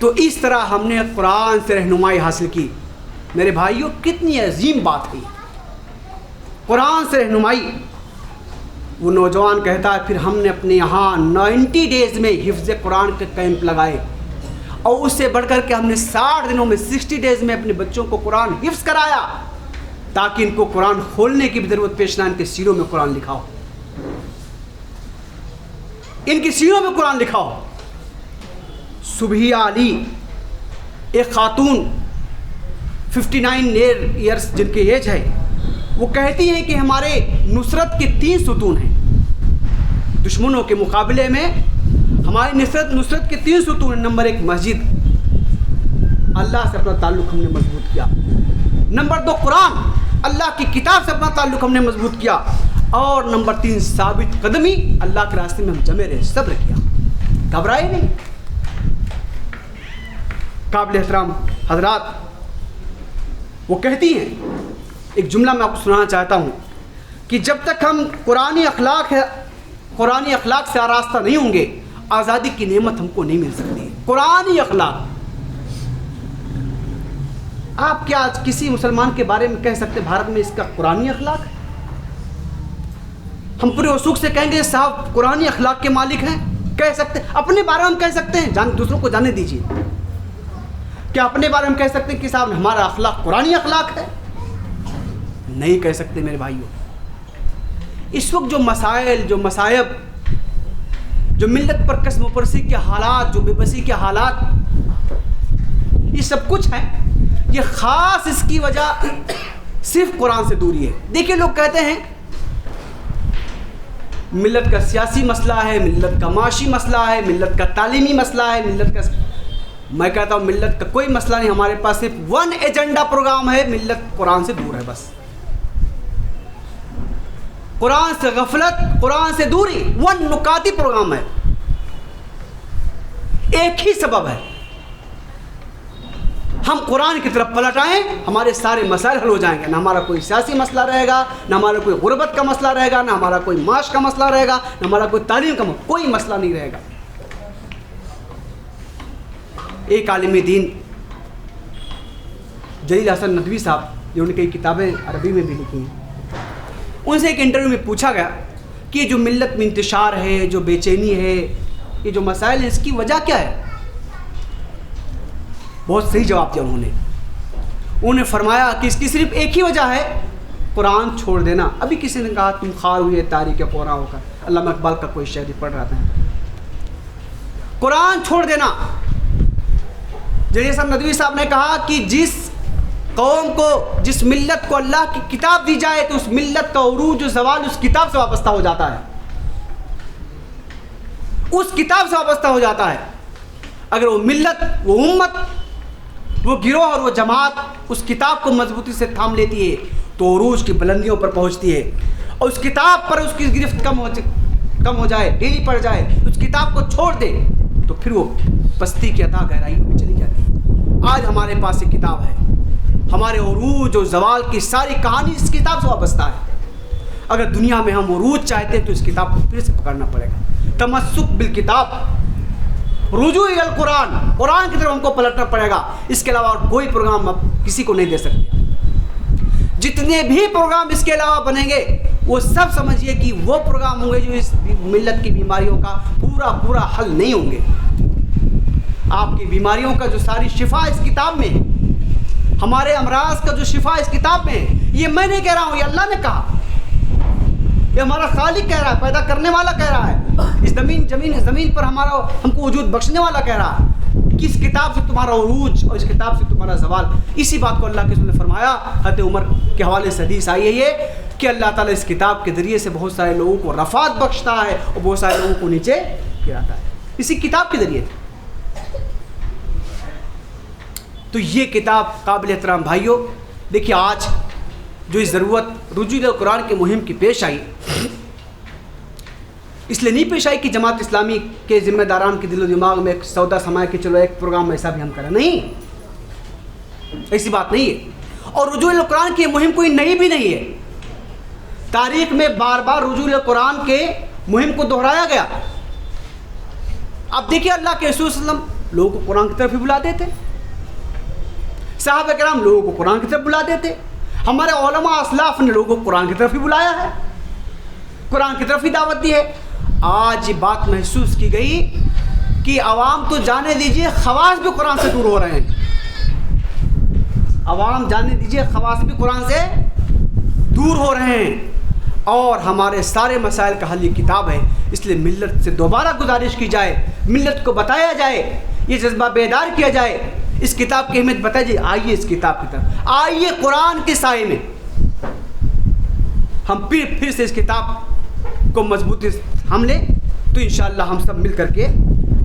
تو اس طرح ہم نے قرآن سے رہنمائی حاصل کی. میرے بھائیوں کتنی عظیم بات ہے قرآن سے رہنمائی. وہ نوجوان کہتا ہے پھر ہم نے اپنے یہاں 90 ڈیز میں حفظ قرآن کے کیمپ لگائے, اور اس سے بڑھ کر کے ہم نے 60 دنوں میں 60 ڈیز میں اپنے بچوں کو قرآن حفظ کرایا, تاکہ ان کو قرآن کھولنے کی بھی ضرورت پیش نہ, ان کے سینوں میں قرآن لکھا ہو, ان کے سینوں میں قرآن لکھا ہو. صبحیہ علی ایک خاتون 59 ایئرس جن کی ایج ہے, وہ کہتی ہیں کہ ہمارے نصرت کے 3 ستون ہیں. دشمنوں کے مقابلے میں ہماری نصرت کے 3 ستون ہیں. نمبر 1 مسجد, اللہ سے اپنا تعلق ہم نے مضبوط کیا. نمبر 2 قرآن, اللہ کی کتاب سے اپنا تعلق ہم نے مضبوط کیا. اور نمبر 3 ثابت قدمی, اللہ کے راستے میں ہم جمے رہے, صبر کیا, گھبرائے نہیں. قابل احترام حضرات, وہ کہتی ہیں, ایک جملہ میں آپ کو سنانا چاہتا ہوں کہ جب تک ہم قرآنی اخلاق سے آراستہ نہیں ہوں گے, آزادی کی نعمت ہم کو نہیں مل سکتی. قرآنی اخلاق, آپ کیا آج کسی مسلمان کے بارے میں کہہ سکتے بھارت میں اس کا قرآنی اخلاق ہے؟ ہم پورے وثوق سے کہیں گے صاحب قرآنی اخلاق کے مالک ہیں, کہہ سکتے. اپنے بارے میں ہم کہہ سکتے ہیں, دوسروں کو جانے دیجیے. کیا اپنے بارے میں کہہ سکتے ہیں کہ صاحب ہمارا اخلاق قرآنی اخلاق ہے؟ نہیں کہہ سکتے میرے بھائیوں. اس وقت جو مسائل, جو مصائب, جو ملت پر قسم و پرسی کے حالات, جو بے بسی کے حالات, یہ سب کچھ ہے, یہ خاص اس کی وجہ صرف قرآن سے دوری ہے. دیکھیے لوگ کہتے ہیں ملت کا سیاسی مسئلہ ہے, ملت کا معاشی مسئلہ ہے, ملت کا تعلیمی مسئلہ ہے, ملت کا, میں کہتا ہوں ملت کا کوئی مسئلہ نہیں. ہمارے پاس صرف 1 ایجنڈا پروگرام ہے, ملت قرآن سے دور ہے بس. قرآن سے غفلت, قرآن سے دوری, 1 نکاتی پروگرام ہے. ایک ہی سبب ہے, ہم قرآن کی طرف پلٹ آئیں, ہمارے سارے مسائل حل ہو جائیں گے. نہ ہمارا کوئی سیاسی مسئلہ رہے گا, نہ ہمارا کوئی غربت کا مسئلہ رہے گا, نہ ہمارا کوئی معاش کا مسئلہ رہے گا, نہ ہمارا کوئی تعلیم کا کوئی مسئلہ نہیں رہے گا. ایک عالم دین جلیل حسن ندوی صاحب, جنہوں نے کئی کتابیں عربی میں بھی لکھی ہیں, ان سے ایک انٹرویو میں پوچھا گیا کہ جو ملت میں انتشار ہے, جو بے چینی ہے, یہ جو مسائل ہیں, اس کی وجہ کیا ہے؟ بہت صحیح جواب دیا انہوں نے فرمایا کہ اس کی صرف ایک ہی وجہ ہے, قرآن چھوڑ دینا. ابھی کسی نے کہا تم خار ہوئے تاریخ قرآن ہو کر, علامہ اقبال کا کوئی شعر پڑھ رہا تھا, قرآن چھوڑ دینا. جلیل حسن ندوی صاحب نے کہا کہ جس قوم کو, جس ملت کو اللہ کی کتاب دی جائے تو اس ملت کا عروج و زوال اس کتاب سے وابستہ ہو جاتا ہے, اس کتاب سے وابستہ ہو جاتا ہے. اگر وہ ملت, وہ امت, وہ گروہ اور وہ جماعت اس کتاب کو مضبوطی سے تھام لیتی ہے تو عروج کی بلندیوں پر پہنچتی ہے. اور اس کتاب پر اس کی گرفت کم ہو جائے, ڈھیلی پڑ جائے, اس کتاب کو چھوڑ دے تو پھر وہ پستی کی عطا گہرائیوں میں چلی جاتی ہے. آج ہمارے پاس ایک کتاب ہے, ہمارے عروج و زوال کی ساری کہانی اس کتاب سے وابستہ ہے. اگر دنیا میں ہم عروج چاہتے ہیں تو اس کتاب کو پھر سے پکڑنا پڑے گا. تمسک بالکتاب, رجوع الی القرآن, قرآن کی طرف ہم کو پلٹنا پڑے گا. اس کے علاوہ اور کوئی پروگرام آپ کسی کو نہیں دے سکتے. جتنے بھی پروگرام اس کے علاوہ بنیں گے وہ سب سمجھیے کہ وہ پروگرام ہوں گے جو اس ملت کی بیماریوں کا پورا حل نہیں ہوں گے. آپ کی بیماریوں کا جو ساری شفا اس کتاب میں ہے, ہمارے امراض کا جو شفا اس کتاب میں ہے, یہ میں نہیں کہہ رہا ہوں, یہ اللہ نے کہا, یہ ہمارا خالق کہہ رہا ہے, پیدا کرنے والا کہہ رہا ہے, اس زمین پر ہم کو وجود بخشنے والا کہہ رہا ہے کہ اس کتاب سے تمہارا عروج اور اس کتاب سے تمہارا زوال. اسی بات کو اللہ کے رسول نے فرمایا, حضرت عمر کے حوالے سے حدیث آئی ہے یہ کہ اللہ تعالیٰ اس کتاب کے ذریعے سے بہت سارے لوگوں کو رفعت بخشتا ہے اور بہت سارے لوگوں کو نیچے گراتا ہے, اسی کتاب کے ذریعے. تو یہ کتاب قابل احترام بھائیوں, دیکھیے آج جو اس ضرورت رجوع قرآن کی مہم کی پیش آئی, اس لیے نہیں پیش آئی کہ جماعت اسلامی کے ذمہ داران کے دل و دماغ میں ایک سودا سمایا کہ چلو ایک پروگرام ایسا بھی ہم کریں. نہیں, ایسی بات نہیں ہے. اور رجوع قرآن کی مہم کوئی نئی بھی نہیں ہے. تاریخ میں بار بار رجوع قرآن کے مہم کو دہرایا گیا. اب دیکھیے اللہ کے رسول صلی اللہ علیہ وسلم لوگوں کو قرآن کی طرف ہی بلاتے تھے، صحابہ کرام لوگوں کو قرآن کی طرف بلاتے تھے، ہمارے علماء اسلاف نے لوگوں کو قرآن کی طرف ہی بلایا ہے، قرآن کی طرف ہی دعوت دی ہے۔ آج یہ بات محسوس کی گئی کہ عوام تو جانے دیجئے خواص بھی قرآن سے دور ہو رہے ہیں، عوام جانے دیجئے خواص بھی قرآن سے دور ہو رہے ہیں، اور ہمارے سارے مسائل کا حل یہ کتاب ہے۔ اس لیے ملت سے دوبارہ گزارش کی جائے، ملت کو بتایا جائے، یہ جذبہ بیدار کیا جائے، اس کتاب کی اہمیت بتائی جائے۔ آئیے اس کتاب کی طرف، آئیے قرآن کے سائے میں ہم پھر سے اس کتاب کو مضبوطی سے ہم لیں، تو انشاءاللہ ہم سب مل کر کے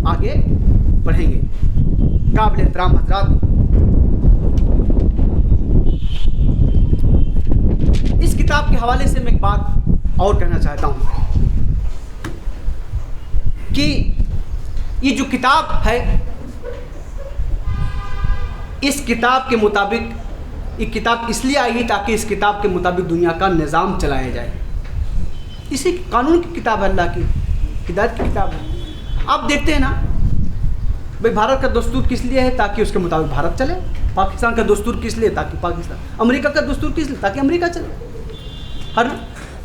آگے بڑھیں گے۔ قابل احترام حضرات، اس کتاب کے حوالے سے میں ایک بات اور کہنا چاہتا ہوں کہ یہ جو کتاب ہے، اس کتاب کے مطابق، یہ کتاب اس لیے آئی ہے تاکہ اس کتاب کے مطابق دنیا کا نظام چلایا جائے۔ اسی قانون کی کتاب ہے، اللہ کی ہدایت کی کتاب ہے۔ آپ دیکھتے ہیں نا بھائی، بھارت کا دستور کس لیے ہے؟ تاکہ اس کے مطابق بھارت چلے۔ پاکستان کا دستور کس لیے؟ تاکہ پاکستان۔ امریکہ کا دستور کس لیے؟ تاکہ امریکہ چلے۔ ہر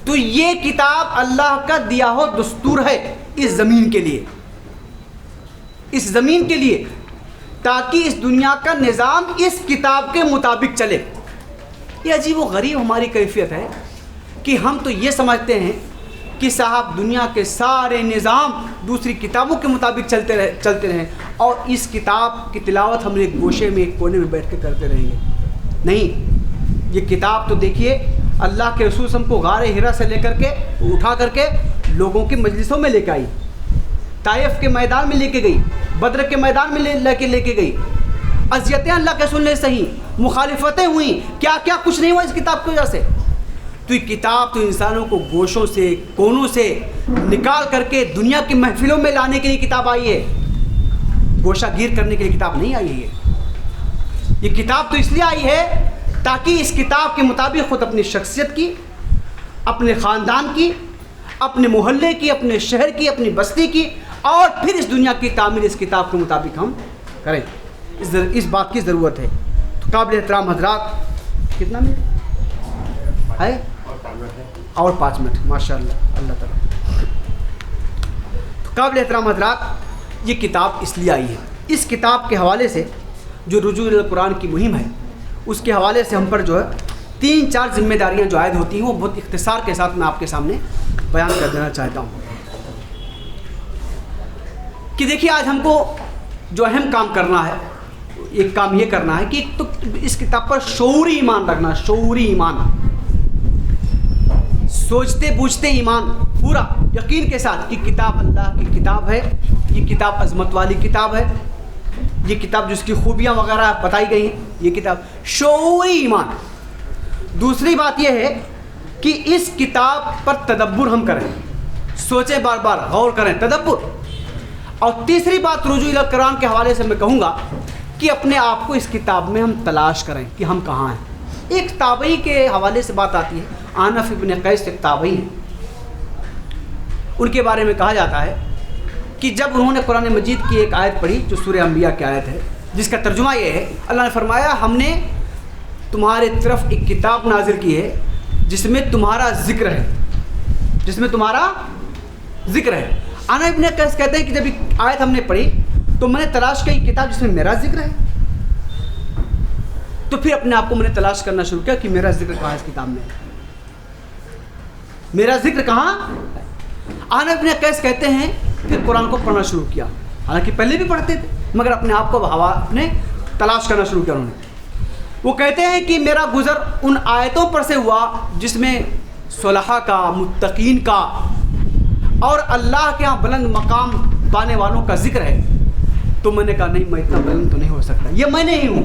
تو یہ کتاب اللہ کا دیا ہوا دستور ہے اس زمین کے لیے، اس زمین کے لیے، تاکہ اس دنیا کا نظام اس کتاب کے مطابق چلے۔ یہ عجیب و غریب ہماری کیفیت ہے کہ ہم تو یہ سمجھتے ہیں کہ صاحب دنیا کے سارے نظام دوسری کتابوں کے مطابق چلتے رہیں، اور اس کتاب کی تلاوت ہم ایک گوشے میں، ایک کونے میں بیٹھ کے کرتے رہیں گے۔ نہیں، یہ کتاب تو دیکھیے اللہ کے رسول ہم کو غار ہرا سے لے کر کے اٹھا کر کے لوگوں کی مجلسوں میں لے کے آئی، طائف کے میدان میں لے کے گئی، بدر کے میدان میں لے کے گئی، اذیتیں اللہ کے رسول نے سہی، مخالفتیں ہوئیں، کیا کیا کچھ نہیں ہوا اس کتاب کی وجہ سے۔ تو یہ کتاب تو انسانوں کو گوشوں سے، کونوں سے نکال کر کے دنیا کی محفلوں میں لانے کے لیے کتاب آئی ہے، گوشہ گیر کرنے کے لیے کتاب نہیں آئی ہے۔ یہ کتاب تو اس لیے آئی ہے تاکہ اس کتاب کے مطابق خود اپنی شخصیت کی، اپنے خاندان کی، اپنے محلے کی، اپنے شہر کی، اپنی بستی کی، اور پھر اس دنیا کی تعمیر اس کتاب کے مطابق ہم کریں۔ اس بات کی ضرورت ہے۔ تو قابل احترام حضرات، کتنا منٹ ہے؟ اور 5 منٹ، ماشاء اللہ، اللہ تعالیٰ۔ تو قابل احترام حضرات، یہ کتاب اس لیے آئی ہے۔ اس کتاب کے حوالے سے جو رجوع القرآن کی مہم ہے، اس کے حوالے سے ہم پر جو ہے 3-4 ذمہ داریاں جو عائد ہوتی ہیں، وہ بہت اختصار کے ساتھ میں آپ کے سامنے بیان کر دینا چاہتا ہوں کہ دیکھیے، آج ہم کو جو اہم کام کرنا ہے، ایک کام یہ کرنا ہے کہ تو اس کتاب پر شعوری ایمان رکھنا، شعوری ایمان، سوچتے بوجھتے ایمان، پورا یقین کے ساتھ کہ کتاب اللہ کی کتاب ہے، یہ کتاب عظمت والی کتاب ہے، یہ کتاب جس کی خوبیاں وغیرہ بتائی گئی ہیں، یہ کتاب شعوری ایمان۔ دوسری بات یہ ہے کہ اس کتاب پر تدبر ہم کریں، سوچیں، بار بار غور کریں، تدبر۔ اور تیسری بات رجوع القرآن کے حوالے سے میں کہوں گا کہ اپنے آپ کو اس کتاب میں ہم تلاش کریں کہ ہم کہاں ہیں۔ ایک تابعی کے حوالے سے بات آتی ہے، عنف ابن قیس ایک تابعی ہیں، ان کے بارے میں کہا جاتا ہے کہ جب انہوں نے قرآن مجید کی ایک آیت پڑھی جو سورہ انبیاء کی آیت ہے، جس کا ترجمہ یہ ہے، اللہ نے فرمایا ہم نے تمہارے طرف ایک کتاب نازل کی ہے جس میں تمہارا ذکر ہے، جس میں تمہارا ذکر ہے۔ عنف ابن قیس کہتے ہیں کہ جب ایک آیت ہم نے پڑھی تو میں نے تلاش کی کتاب جس میں میرا ذکر ہے، تو پھر اپنے آپ کو میں نے تلاش کرنا شروع کیا کہ میرا ذکر کہاں ہے اس کتاب میں، میرا ذکر کہاں۔ عنف ابن قیس کہتے ہیں پھر قرآن کو پڑھنا شروع کیا، حالانکہ پہلے بھی پڑھتے تھے مگر اپنے آپ کو اپنے تلاش کرنا شروع کیا انہوں نے۔ وہ کہتے ہیں کہ میرا گزر ان آیتوں پر سے ہوا جس میں صلحاء کا، متقین کا اور اللہ کے ہاں بلند مقام پانے والوں کا ذکر ہے، تو میں نے کہا نہیں، میں اتنا بلند تو نہیں ہو سکتا، یہ میں نہیں ہوں۔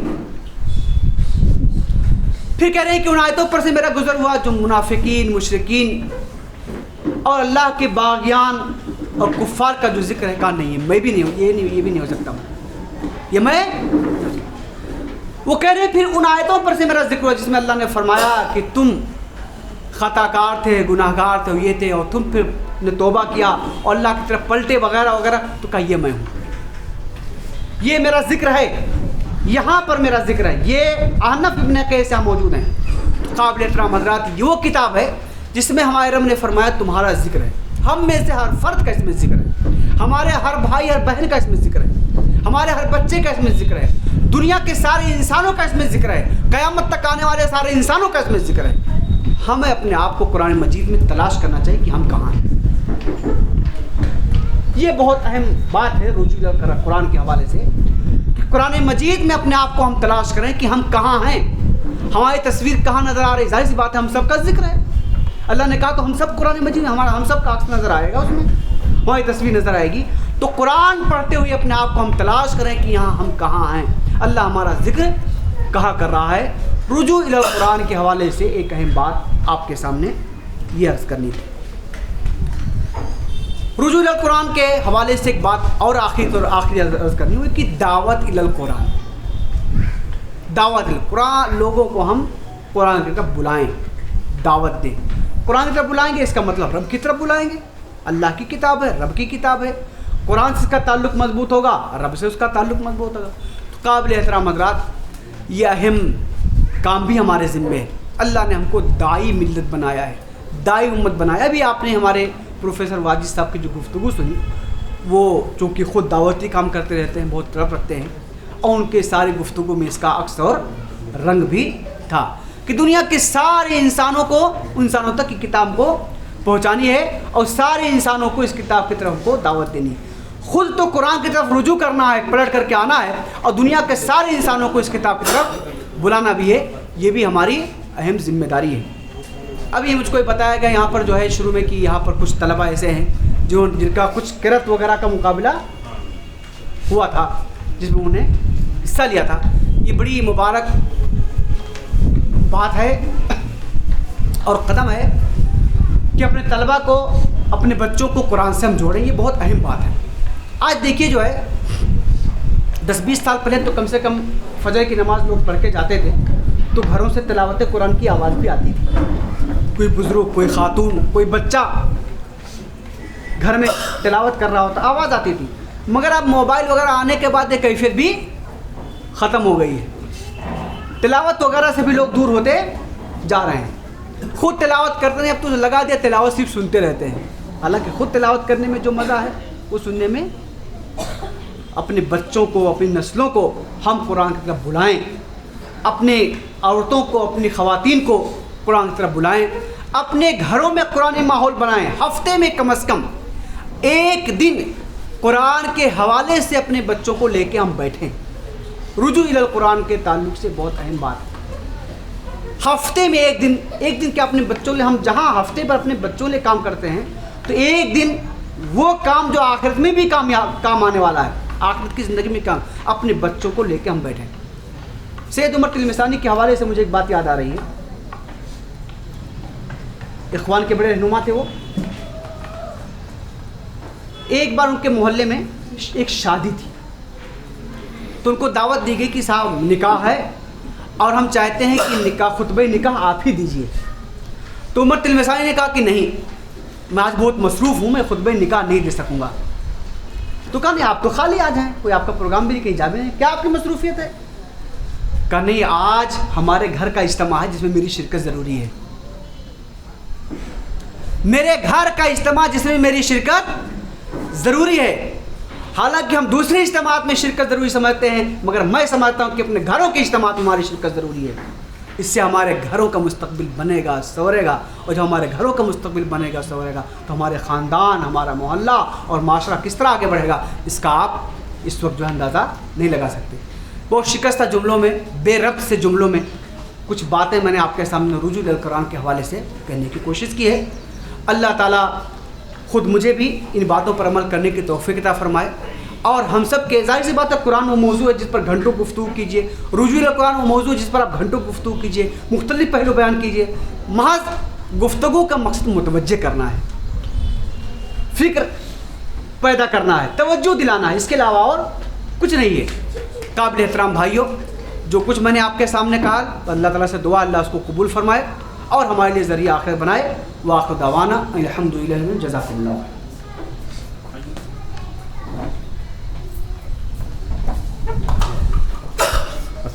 پھر کہہ رہے ہیں کہ ان آیتوں پر سے میرا گزر ہوا جو منافقین، مشرکین اور اللہ کے باغیان اور کفار کا جو ذکر ہے، کہا نہیں، میں بھی نہیں ہوں، یہ بھی نہیں ہو سکتا، یہ میں۔ وہ کہہ رہے ہیں پھر ان آیتوں پر سے میرا ذکر ہوا جس میں اللہ نے فرمایا کہ تم خطا کار تھے، گناہ گار تھے، یہ تھے، اور تم پھر نے توبہ کیا اور اللہ کی طرف پلٹے وغیرہ وغیرہ، تو کہا یہ میں ہوں۔ یہ میرا ذکر ہے، یہاں پر میرا ذکر ہے. یہ احنف ابن قیس یہاں موجود ہیں. قابل احترام حضرات، یہ وہ کتاب ہے جس میں ہمارے رب نے فرمایا تمہارا ذکر ہے. ہم میں سے ہر فرد کا اس میں ذکر ہے، ہمارے ہر بھائی ہر بہن کا اس میں ذکر ہے، ہمارے ہر بچے کا اس میں ذکر ہے، دنیا کے سارے انسانوں کا اس میں ذکر ہے، قیامت تک آنے والے سارے انسانوں کا اس میں ذکر ہے. ہمیں اپنے آپ کو قرآن مجید میں تلاش کرنا چاہیے کہ ہم کہاں ہیں. یہ بہت اہم بات ہے رجوع قرآن کے حوالے سے کہ قرآن مجید میں اپنے آپ کو ہم تلاش کریں کہ ہم کہاں ہیں، ہماری تصویر کہاں نظر آ رہی. ظاہر سی بات ہے ہم سب کا ذکر ہے. اللہ نے کہا تو ہم سب قرآن مجید میں ہم سب کا عکس نظر آئے گا، اس میں ہماری تصویر نظر آئے گی. تو قرآن پڑھتے ہوئے اپنے آپ کو ہم تلاش کریں کہ یہاں ہم کہاں ہیں، اللہ ہمارا ذکر کہاں کر رہا ہے. رجوع الی القرآن کے حوالے سے ایک اہم بات آپ کے سامنے یہ عرض کرنی تھی. رجوع الی القرآن کے حوالے سے ایک بات اور آخری عرض کرنی ہوئی کہ دعوت الی القرآن. دعوت الی القرآن، لوگوں کو ہم قرآن کی طرف بلائیں، دعوت دیں. قرآن کی طرف بلائیں گے اس کا مطلب رب کی طرف بلائیں گے. اللہ کی کتاب ہے، رب کی کتاب ہے، قرآن سے اس کا تعلق مضبوط ہوگا، رب سے اس کا تعلق مضبوط ہوگا. تو قابل احترام حضرات، یہ اہم کام بھی ہمارے ذمے ہے. اللہ نے ہم کو داعی ملت بنایا ہے، داعی امت بنایا. بھی آپ نے ہمارے پروفیسر واجد صاحب کی جو گفتگو سنی، وہ چونکہ خود دعوتی کام کرتے رہتے ہیں، بہت طرف رکھتے ہیں، اور ان کے ساری گفتگو میں اس کا عکس اور رنگ بھی تھا کہ دنیا کے سارے انسانوں کو انسانوں تک کی کتاب کو پہنچانی ہے اور سارے انسانوں کو اس کتاب کی طرف کو دعوت دینی ہے. خود تو قرآن کی طرف رجوع کرنا ہے، پلٹ کر کے آنا ہے، اور دنیا کے سارے انسانوں کو اس کتاب کی طرف بلانا بھی ہے. یہ بھی ہماری اہم ذمہ داری ہے. ابھی مجھ کو بتایا گیا یہاں پر جو ہے شروع میں کہ یہاں پر کچھ طلبہ ایسے ہیں جن کا کچھ قرأت وغیرہ کا مقابلہ ہوا تھا جس میں انہوں نے حصہ لیا تھا. یہ بڑی مبارک بات ہے اور قدم ہے کہ اپنے طلبہ کو، اپنے بچوں کو قرآن سے ہم جوڑیں. یہ بہت اہم بات ہے. آج دیکھیے جو ہے 10-20 سال پہلے تو کم سے کم فجر کی نماز لوگ پڑھ کے جاتے تھے تو گھروں سے تلاوت قرآن کی آواز بھی آتی تھی. کوئی بزرگ، کوئی خاتون، کوئی بچہ گھر میں تلاوت کر رہا ہوتا، آواز آتی تھی. مگر اب موبائل وغیرہ آنے کے بعد یہ کیفیت بھی ختم ہو گئی ہے. تلاوت وغیرہ سے بھی لوگ دور ہوتے جا رہے ہیں. خود تلاوت کرتے ہیں، اب تو لگا دیا تلاوت صرف سنتے رہتے ہیں. حالانکہ خود تلاوت کرنے میں جو مزہ ہے وہ سننے میں. اپنے بچوں کو، اپنی نسلوں کو ہم قرآن کی طرف بلائیں، اپنے عورتوں کو، اپنی خواتین کو قرآن کی طرف بلائیں، اپنے گھروں میں قرآنی ماحول بنائیں. ہفتے میں کم از کم ایک دن قرآن کے حوالے سے اپنے بچوں کو لے کے ہم بیٹھیں. رجوع الی القرآن کے تعلق سے بہت اہم بات ہے. ہفتے میں ایک دن کیا اپنے بچوں لے، ہم جہاں ہفتے پر اپنے بچوں لے کام کرتے ہیں تو ایک دن وہ کام جو آخرت میں بھی کام آنے والا ہے، آخرت کی زندگی میں کام، اپنے بچوں کو لے کے ہم بیٹھیں. سید عمر تلمسانی کے حوالے سے مجھے ایک بات یاد آ رہی ہے. اخوان کے بڑے رہنما تھے وہ. ایک بار ان کے محلے میں ایک شادی تھی تو ان کو دعوت دی گئی کہ صاحب نکاح ہے اور ہم چاہتے ہیں کہ نکاح، خطبہ نکاح آپ ہی دیجئے. تو عمر تلمسانی نے کہا کہ نہیں، میں آج بہت مصروف ہوں، میں خطبہ نکاح نہیں دے سکوں گا. تو کہا نہیں، آپ تو خالی آ جائیں، کوئی آپ کا پروگرام بھی نہیں، کہیں جا بھی نہیں، کیا آپ کی مصروفیت ہے؟ کہا نہیں، آج ہمارے گھر کا اجتماع ہے جس میں میری شرکت ضروری ہے. میرے گھر کا اجتماع جس میں میری شرکت ضروری ہے. حالانکہ ہم دوسرے اجتماعات میں شرکت ضروری سمجھتے ہیں، مگر میں سمجھتا ہوں کہ اپنے گھروں کے اجتماعات میں ہماری شرکت ضروری ہے. اس سے ہمارے گھروں کا مستقبل بنے گا، سنورے گا، اور جب ہمارے گھروں کا مستقبل بنے گا، سنورے گا تو ہمارے خاندان، ہمارا محلہ اور معاشرہ کس طرح آگے بڑھے گا، اس کا آپ اس وقت جو ہے اندازہ نہیں لگا سکتے. بہت شکستہ جملوں میں، بے ربط سے جملوں میں کچھ باتیں میں نے آپ کے سامنے رجوع الی القرآن کے حوالے سے کہنے کی کوشش کی ہے. اللہ تعالیٰ خود مجھے بھی ان باتوں پر عمل کرنے کی توفیق عطا فرمائے، اور ہم سب کے. ظاہر سی بات ہے قرآن وہ موضوع ہے جس پر گھنٹوں گفتگو کیجیے. رجوع الی القرآن وہ موضوع ہے جس پر آپ گھنٹوں گفتگو کیجیے، مختلف پہلو بیان کیجیے. محض گفتگو کا مقصد متوجہ کرنا ہے، فکر پیدا کرنا ہے، توجہ دلانا ہے، اس کے علاوہ اور کچھ نہیں ہے. قابل احترام بھائیوں، جو کچھ میں نے آپ کے سامنے کہا، اللہ تعالیٰ سے دعا اللہ اس کو قبول فرمائے اور ہمارے لیے ذریعہ آخرت بنائے. وآخر دعوانا الحمدللہ، جزاک اللہ.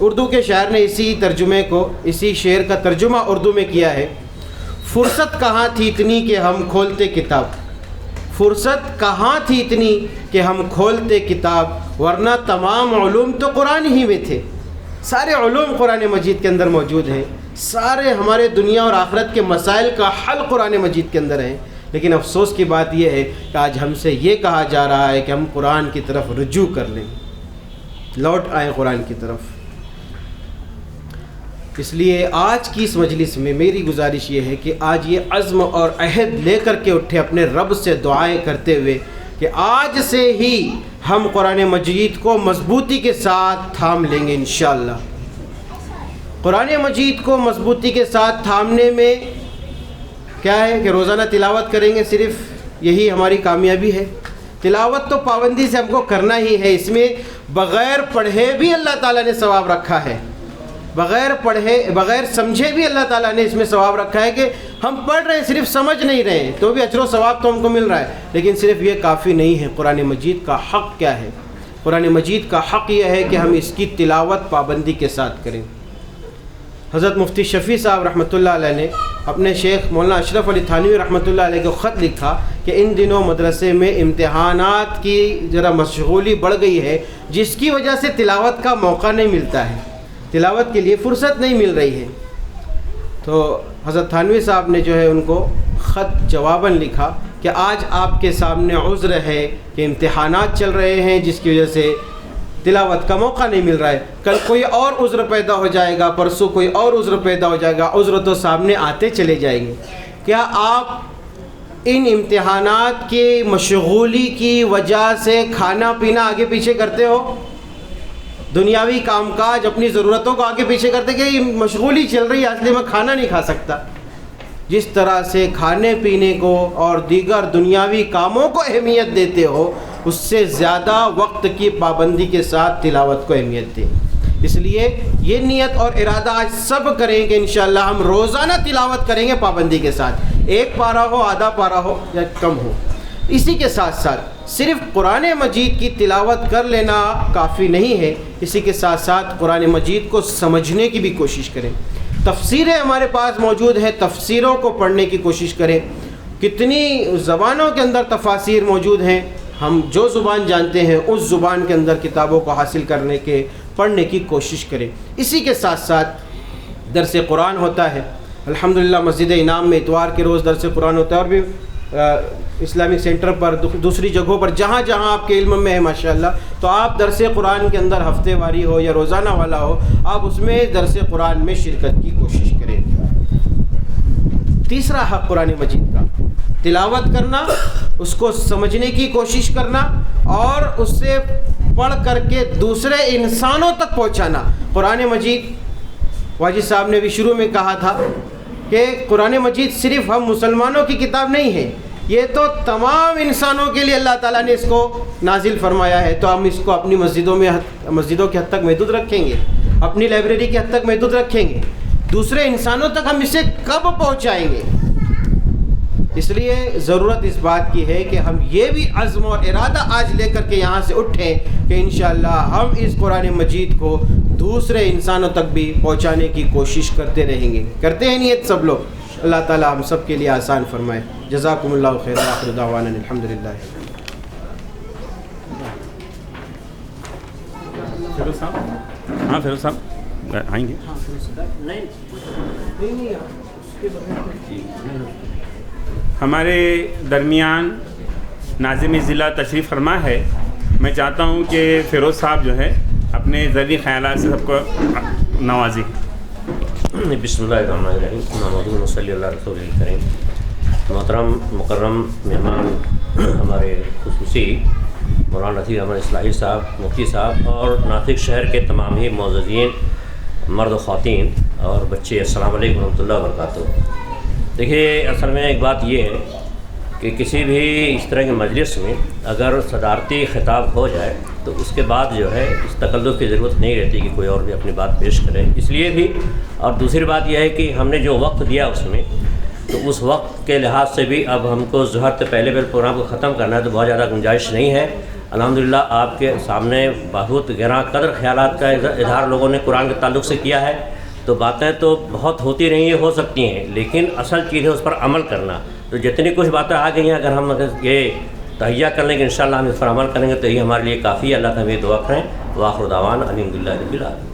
اردو کے شاعر نے اسی شعر کا ترجمہ اردو میں کیا ہے، فرصت کہاں تھی اتنی کہ ہم کھولتے کتاب، فرصت کہاں تھی اتنی کہ ہم کھولتے کتاب، ورنہ تمام علوم تو قرآن ہی میں تھے۔ سارے علوم قرآن مجید کے اندر موجود ہیں، سارے ہمارے دنیا اور آخرت کے مسائل کا حل قرآن مجید کے اندر ہیں، لیکن افسوس کی بات یہ ہے کہ آج ہم سے یہ کہا جا رہا ہے کہ ہم قرآن کی طرف رجوع کر لیں، لوٹ آئیں قرآن کی طرف۔ اس لیے آج کی اس مجلس میں میری گزارش یہ ہے کہ آج یہ عزم اور عہد لے کر کے اٹھے اپنے رب سے دعائیں کرتے ہوئے کہ آج سے ہی ہم قرآن مجید کو مضبوطی کے ساتھ تھام لیں گے انشاءاللہ۔ قرآن مجید کو مضبوطی کے ساتھ تھامنے میں کیا ہے کہ روزانہ تلاوت کریں گے، صرف یہی ہماری کامیابی ہے۔ تلاوت تو پابندی سے ہم کو کرنا ہی ہے، اس میں بغیر پڑھے بھی اللہ تعالیٰ نے ثواب رکھا ہے، بغیر سمجھے بھی اللہ تعالیٰ نے اس میں ثواب رکھا ہے کہ ہم پڑھ رہے ہیں صرف سمجھ نہیں رہے ہیں تو بھی اجر و ثواب تو ہم کو مل رہا ہے، لیکن صرف یہ کافی نہیں ہے۔ قرآن مجید کا حق کیا ہے؟ قرآن مجید کا حق یہ ہے کہ ہم اس کی تلاوت پابندی کے ساتھ کریں۔ حضرت مفتی شفیع صاحب رحمۃ اللہ علیہ نے اپنے شیخ مولانا اشرف علی تھانوی رحمۃ اللہ علیہ کو خط لکھا کہ ان دنوں مدرسے میں امتحانات کی ذرا مشغولی بڑھ گئی ہے، جس کی وجہ سے تلاوت کا موقع نہیں ملتا ہے، تلاوت کے لیے فرصت نہیں مل رہی ہے۔ تو حضرت تھانوی صاحب نے جو ہے ان کو خط جواباً لکھا کہ آج آپ کے سامنے عذر ہے کہ امتحانات چل رہے ہیں جس کی وجہ سے تلاوت کا موقع نہیں مل رہا ہے، کل کوئی اور عذر پیدا ہو جائے گا، پرسوں کوئی اور عذر پیدا ہو جائے گا، عذر تو سامنے آتے چلے جائیں گے۔ کیا آپ ان امتحانات کی مشغولی کی وجہ سے کھانا پینا آگے پیچھے کرتے ہو؟ دنیاوی کام کاج اپنی ضرورتوں کو آگے پیچھے کرتے کہ یہ مشغولی چل رہی ہے اس لیے میں کھانا نہیں کھا سکتا۔ جس طرح سے کھانے پینے کو اور دیگر دنیاوی کاموں کو اہمیت دیتے ہو، اس سے زیادہ وقت کی پابندی کے ساتھ تلاوت کو اہمیت دیں۔ اس لیے یہ نیت اور ارادہ آج سب کریں کہ انشاءاللہ ہم روزانہ تلاوت کریں گے پابندی کے ساتھ، ایک پارہ ہو، آدھا پارہ ہو یا کم ہو۔ اسی کے ساتھ ساتھ صرف قرآن مجید کی تلاوت کر لینا کافی نہیں ہے، اسی کے ساتھ ساتھ قرآن مجید کو سمجھنے کی بھی کوشش کریں۔ تفسیریں ہمارے پاس موجود ہیں، تفسیروں کو پڑھنے کی کوشش کریں۔ کتنی زبانوں کے اندر تفاسیر موجود ہیں، ہم جو زبان جانتے ہیں اس زبان کے اندر کتابوں کو حاصل کرنے کے پڑھنے کی کوشش کریں۔ اسی کے ساتھ ساتھ درس قرآن ہوتا ہے، الحمدللہ مسجد انعام میں اتوار کے روز درس قرآن ہوتا ہے، اور بھی اسلامک سینٹر پر دوسری جگہوں پر جہاں جہاں آپ کے علم میں ہے ماشاءاللہ، تو آپ درس قرآن کے اندر ہفتے واری ہو یا روزانہ والا ہو، آپ اس میں درس قرآن میں شرکت کی کوشش کریں۔ تیسرا حق قرآن مجید کا تلاوت کرنا، اس کو سمجھنے کی کوشش کرنا اور اس سے پڑھ کر کے دوسرے انسانوں تک پہنچانا۔ قرآن مجید واجد صاحب نے بھی شروع میں کہا تھا کہ قرآن مجید صرف ہم مسلمانوں کی کتاب نہیں ہے، یہ تو تمام انسانوں کے لیے اللہ تعالیٰ نے اس کو نازل فرمایا ہے، تو ہم اس کو اپنی مسجدوں کے حد تک محدود رکھیں گے، اپنی لائبریری کے حد تک محدود رکھیں گے، دوسرے انسانوں تک ہم اسے کب پہنچائیں گے؟ اس لیے ضرورت اس بات کی ہے کہ ہم یہ بھی عزم اور ارادہ آج لے کر کے یہاں سے اٹھیں کہ انشاءاللہ ہم اس قرآن مجید کو دوسرے انسانوں تک بھی پہنچانے کی کوشش کرتے رہیں گے۔ کرتے ہیں نیت سب لوگ؟ اللہ تعالیٰ ہم سب کے لیے آسان فرمائے۔ جزاکم اللہ خیر، آخر دعوانا الحمدللہ۔ فیروز صاحب، ہاں فیروز صاحب آئیں گے۔ ہمارے درمیان ناظم ضلع تشریف فرما ہے، میں چاہتا ہوں کہ فیروز صاحب جو ہے اپنے ذریعی خیالات سے سب کو نوازیں۔ بسم اللہ الرحمن الرحیم، محمد صلی اللہ رسول کریم۔ محترم مکرم مہمان ہمارے خصوصی مولانا نصیر احمد اصلاحی صاحب، مفتی صاحب اور ناطق شہر کے تمام ہی معززین مرد و خواتین اور بچے، السلام علیکم ورحمۃ اللہ وبرکاتہ۔ دیکھیے، اصل میں ایک بات یہ ہے کہ کسی بھی اس طرح کے مجلس میں اگر صدارتی خطاب ہو جائے تو اس کے بعد جو ہے اس تکلف کی ضرورت نہیں رہتی کہ کوئی اور بھی اپنی بات پیش کرے، اس لیے بھی۔ اور دوسری بات یہ ہے کہ ہم نے جو وقت دیا اس میں، تو اس وقت کے لحاظ سے بھی اب ہم کو ظہر سے پہلے پروگرام کو ختم کرنا ہے، تو بہت زیادہ گنجائش نہیں ہے۔ الحمدللہ آپ کے سامنے بہت گراں قدر خیالات کا اظہار لوگوں نے قرآن کے تعلق سے کیا ہے. تو باتیں تو بہت ہوتی رہی ہو سکتی ہیں، لیکن اصل چیز ہے اس پر عمل کرنا. تو جتنی کچھ باتیں آ گئی ہیں اگر ہم یہ تہیہ کر لیں گے انشاءاللہ ہم اس پر عمل کریں گے تو یہ ہمارے لیے کافی ہے. اللہ تعالیٰ ہمیں دعا کریں. وآخر دعوانا الحمدللہ رب العالمین.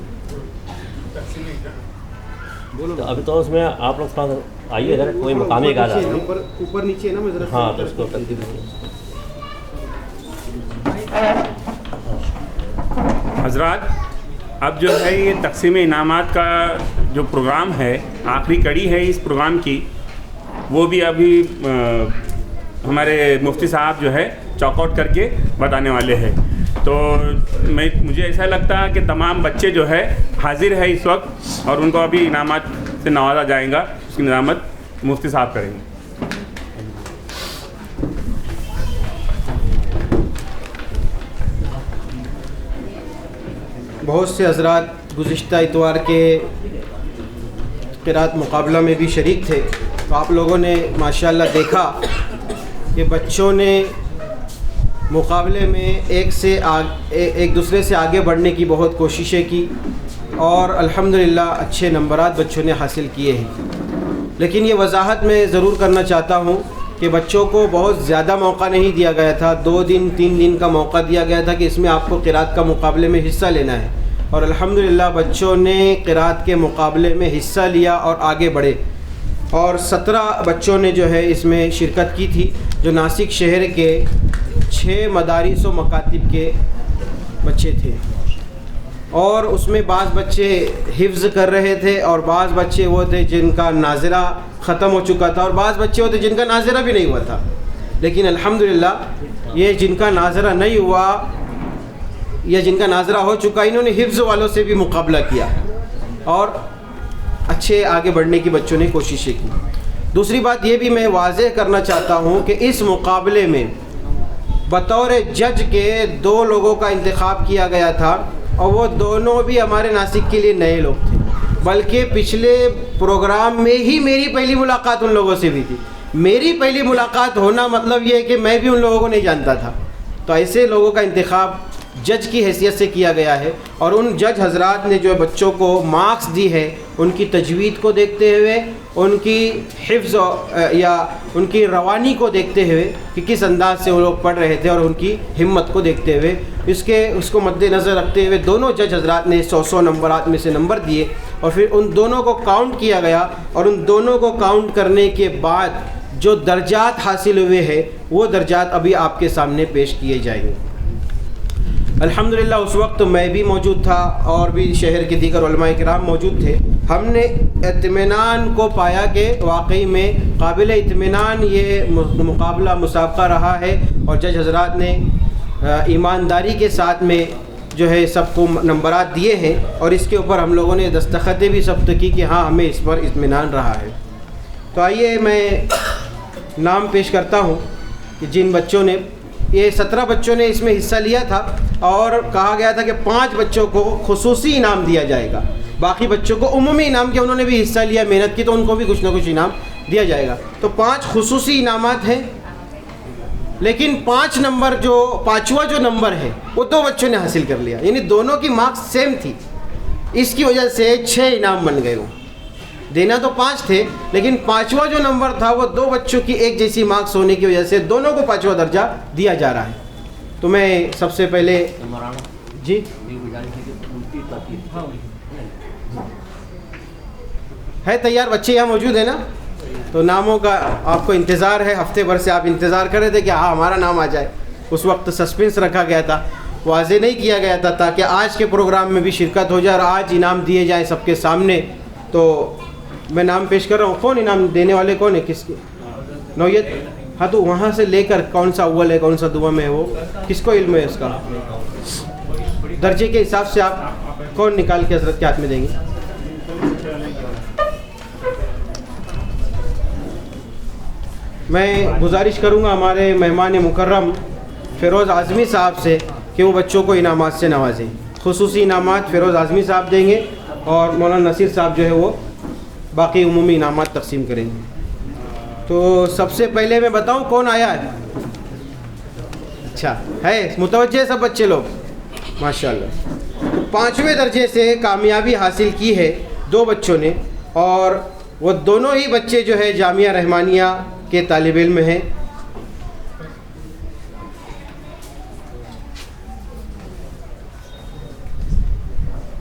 تو ابھی تو اس میں آپ لوگ تھوڑا آئیے ادھر، کوئی مقامی گانا اوپر نیچے نا میں ہاں تو اس کو کر دیجیے. حضرات اب جو ہے یہ تقسیم انعامات کا جو پروگرام ہے، آخری کڑی ہے اس پروگرام کی، وہ بھی ابھی ہمارے مفتی صاحب جو ہے چاک آؤٹ کر کے بتانے والے ہیں. تو مجھے ایسا لگتا ہے کہ تمام بچے جو ہے حاضر ہے اس وقت اور ان کو ابھی انعامات سے نوازا جائے گا. اس کی نظامت مفتی صاحب کریں گے. بہت سے حضرات گزشتہ اتوار کے قرات مقابلہ میں بھی شریک تھے. تو آپ لوگوں نے ماشاءاللہ دیکھا کہ بچوں نے مقابلے میں ایک دوسرے سے آگے بڑھنے کی بہت کوششیں کی اور الحمدللہ اچھے نمبرات بچوں نے حاصل کیے ہیں. لیکن یہ وضاحت میں ضرور کرنا چاہتا ہوں کہ بچوں کو بہت زیادہ موقع نہیں دیا گیا تھا. 2 دن 3 دن کا موقع دیا گیا تھا کہ اس میں آپ کو قرات کا مقابلے میں حصہ لینا ہے. اور الحمدللہ بچوں نے قرات کے مقابلے میں حصہ لیا اور آگے بڑھے. اور 17 بچوں نے جو ہے اس میں شرکت کی تھی، جو ناسک شہر کے 6 مدارس و مکاتب کے بچے تھے. اور اس میں بعض بچے حفظ کر رہے تھے اور بعض بچے وہ تھے جن کا ناظرہ ختم ہو چکا تھا اور بعض بچے وہ تھے جن کا ناظرہ بھی نہیں ہوا تھا. لیکن الحمدللہ یہ جن کا ناظرہ نہیں ہوا یا جن کا ناظرہ ہو چکا، انہوں نے حفظ والوں سے بھی مقابلہ کیا اور اچھے آگے بڑھنے کی بچوں نے کوششیں کی. دوسری بات یہ بھی میں واضح کرنا چاہتا ہوں کہ اس مقابلے میں بطور جج کے 2 لوگوں کا انتخاب کیا گیا تھا اور وہ دونوں بھی ہمارے ناسک کے لیے نئے لوگ تھے. بلکہ پچھلے پروگرام میں ہی میری پہلی ملاقات ان لوگوں سے بھی تھی. میری پہلی ملاقات ہونا مطلب یہ ہے کہ میں بھی ان لوگوں کو نہیں جانتا تھا. تو ایسے لوگوں کا انتخاب جج کی حیثیت سے کیا گیا ہے اور ان جج حضرات نے جو بچوں کو مارکس دی ہے ان کی تجوید کو دیکھتے ہوئے، ان کی حفظ یا ان کی روانی کو دیکھتے ہوئے کہ کس انداز سے وہ لوگ پڑھ رہے تھے اور ان کی ہمت کو دیکھتے ہوئے اس کو مد نظر رکھتے ہوئے دونوں جج حضرات نے 100 نمبرات میں سے نمبر دیے اور پھر ان دونوں کو کاؤنٹ کیا گیا اور ان دونوں کو کاؤنٹ کرنے کے بعد جو درجات حاصل ہوئے ہیں وہ درجات ابھی آپ کے سامنے پیش کیے جائیں گے. الحمدللہ اس وقت میں بھی موجود تھا اور بھی شہر کے دیگر علماء کرام موجود تھے. ہم نے اطمینان کو پایا کہ واقعی میں قابل اطمینان یہ مقابلہ مسابقہ رہا ہے اور جج حضرات نے ایمانداری کے ساتھ میں جو ہے سب کو نمبرات دیے ہیں اور اس کے اوپر ہم لوگوں نے دستخطیں بھی ثبت کی کہ ہاں ہمیں اس پر اطمینان رہا ہے. تو آئیے میں نام پیش کرتا ہوں کہ جن بچوں نے، یہ 17 بچوں نے اس میں حصہ لیا تھا اور کہا گیا تھا کہ 5 بچوں کو خصوصی انعام دیا جائے گا، باقی بچوں کو عمومی انعام کیا، انہوں نے بھی حصہ لیا، محنت کی، تو ان کو بھی کچھ نہ کچھ انعام دیا جائے گا. تو 5 خصوصی انعامات ہیں. لیکن 5 نمبر جو 5واں جو نمبر ہے وہ 2 بچوں نے حاصل کر لیا، یعنی دونوں کی مارکس سیم تھی. اس کی وجہ سے 6 انعام بن گئے. وہ دینا تو 5 تھے لیکن 5واں جو نمبر تھا وہ 2 بچوں کی ایک جیسی مارکس ہونے کی وجہ سے دونوں کو 5واں درجہ دیا جا رہا ہے. تو میں سب سے پہلے جی ہے تیار، بچے یہاں موجود ہیں نا، تو ناموں کا آپ کو انتظار ہے. ہفتے بھر سے آپ انتظار کر رہے تھے کہ ہاں ہمارا نام آ جائے. اس وقت سسپینس رکھا گیا تھا، واضح نہیں کیا گیا تھا تاکہ آج کے پروگرام میں بھی شرکت ہو جائے اور آج انعام دیے جائیں سب کے سامنے. تو میں نام پیش کر رہا ہوں. کون انعام دینے والے کون ہے؟ کس کی نوعیت؟ ہاں تو وہاں سے لے کر کون سا اول ہے کون سا دوم ہے وہ کس کو علم ہے اس کا؟ درجے کے حساب سے آپ کون نکال کے حضرت کے ہاتھ میں دیں گے؟ میں گزارش کروں گا ہمارے مہمان مکرم فیروز اعظمی صاحب سے کہ وہ بچوں کو انعامات سے نوازیں. خصوصی انعامات فیروز اعظمی صاحب دیں گے اور مولانا نصیر صاحب جو ہے وہ باقی عمومی انعامات تقسیم کریں گے. تو سب سے پہلے میں بتاؤں کون آیا ہے؟ اچھا ہے, متوجہ سب بچے لوگ ماشاءاللہ. تو 5ویں درجے سے کامیابی حاصل کی ہے 2 بچوں نے, اور وہ دونوں ہی بچے جو ہے جامعہ رحمانیہ کے طالب علم ہیں.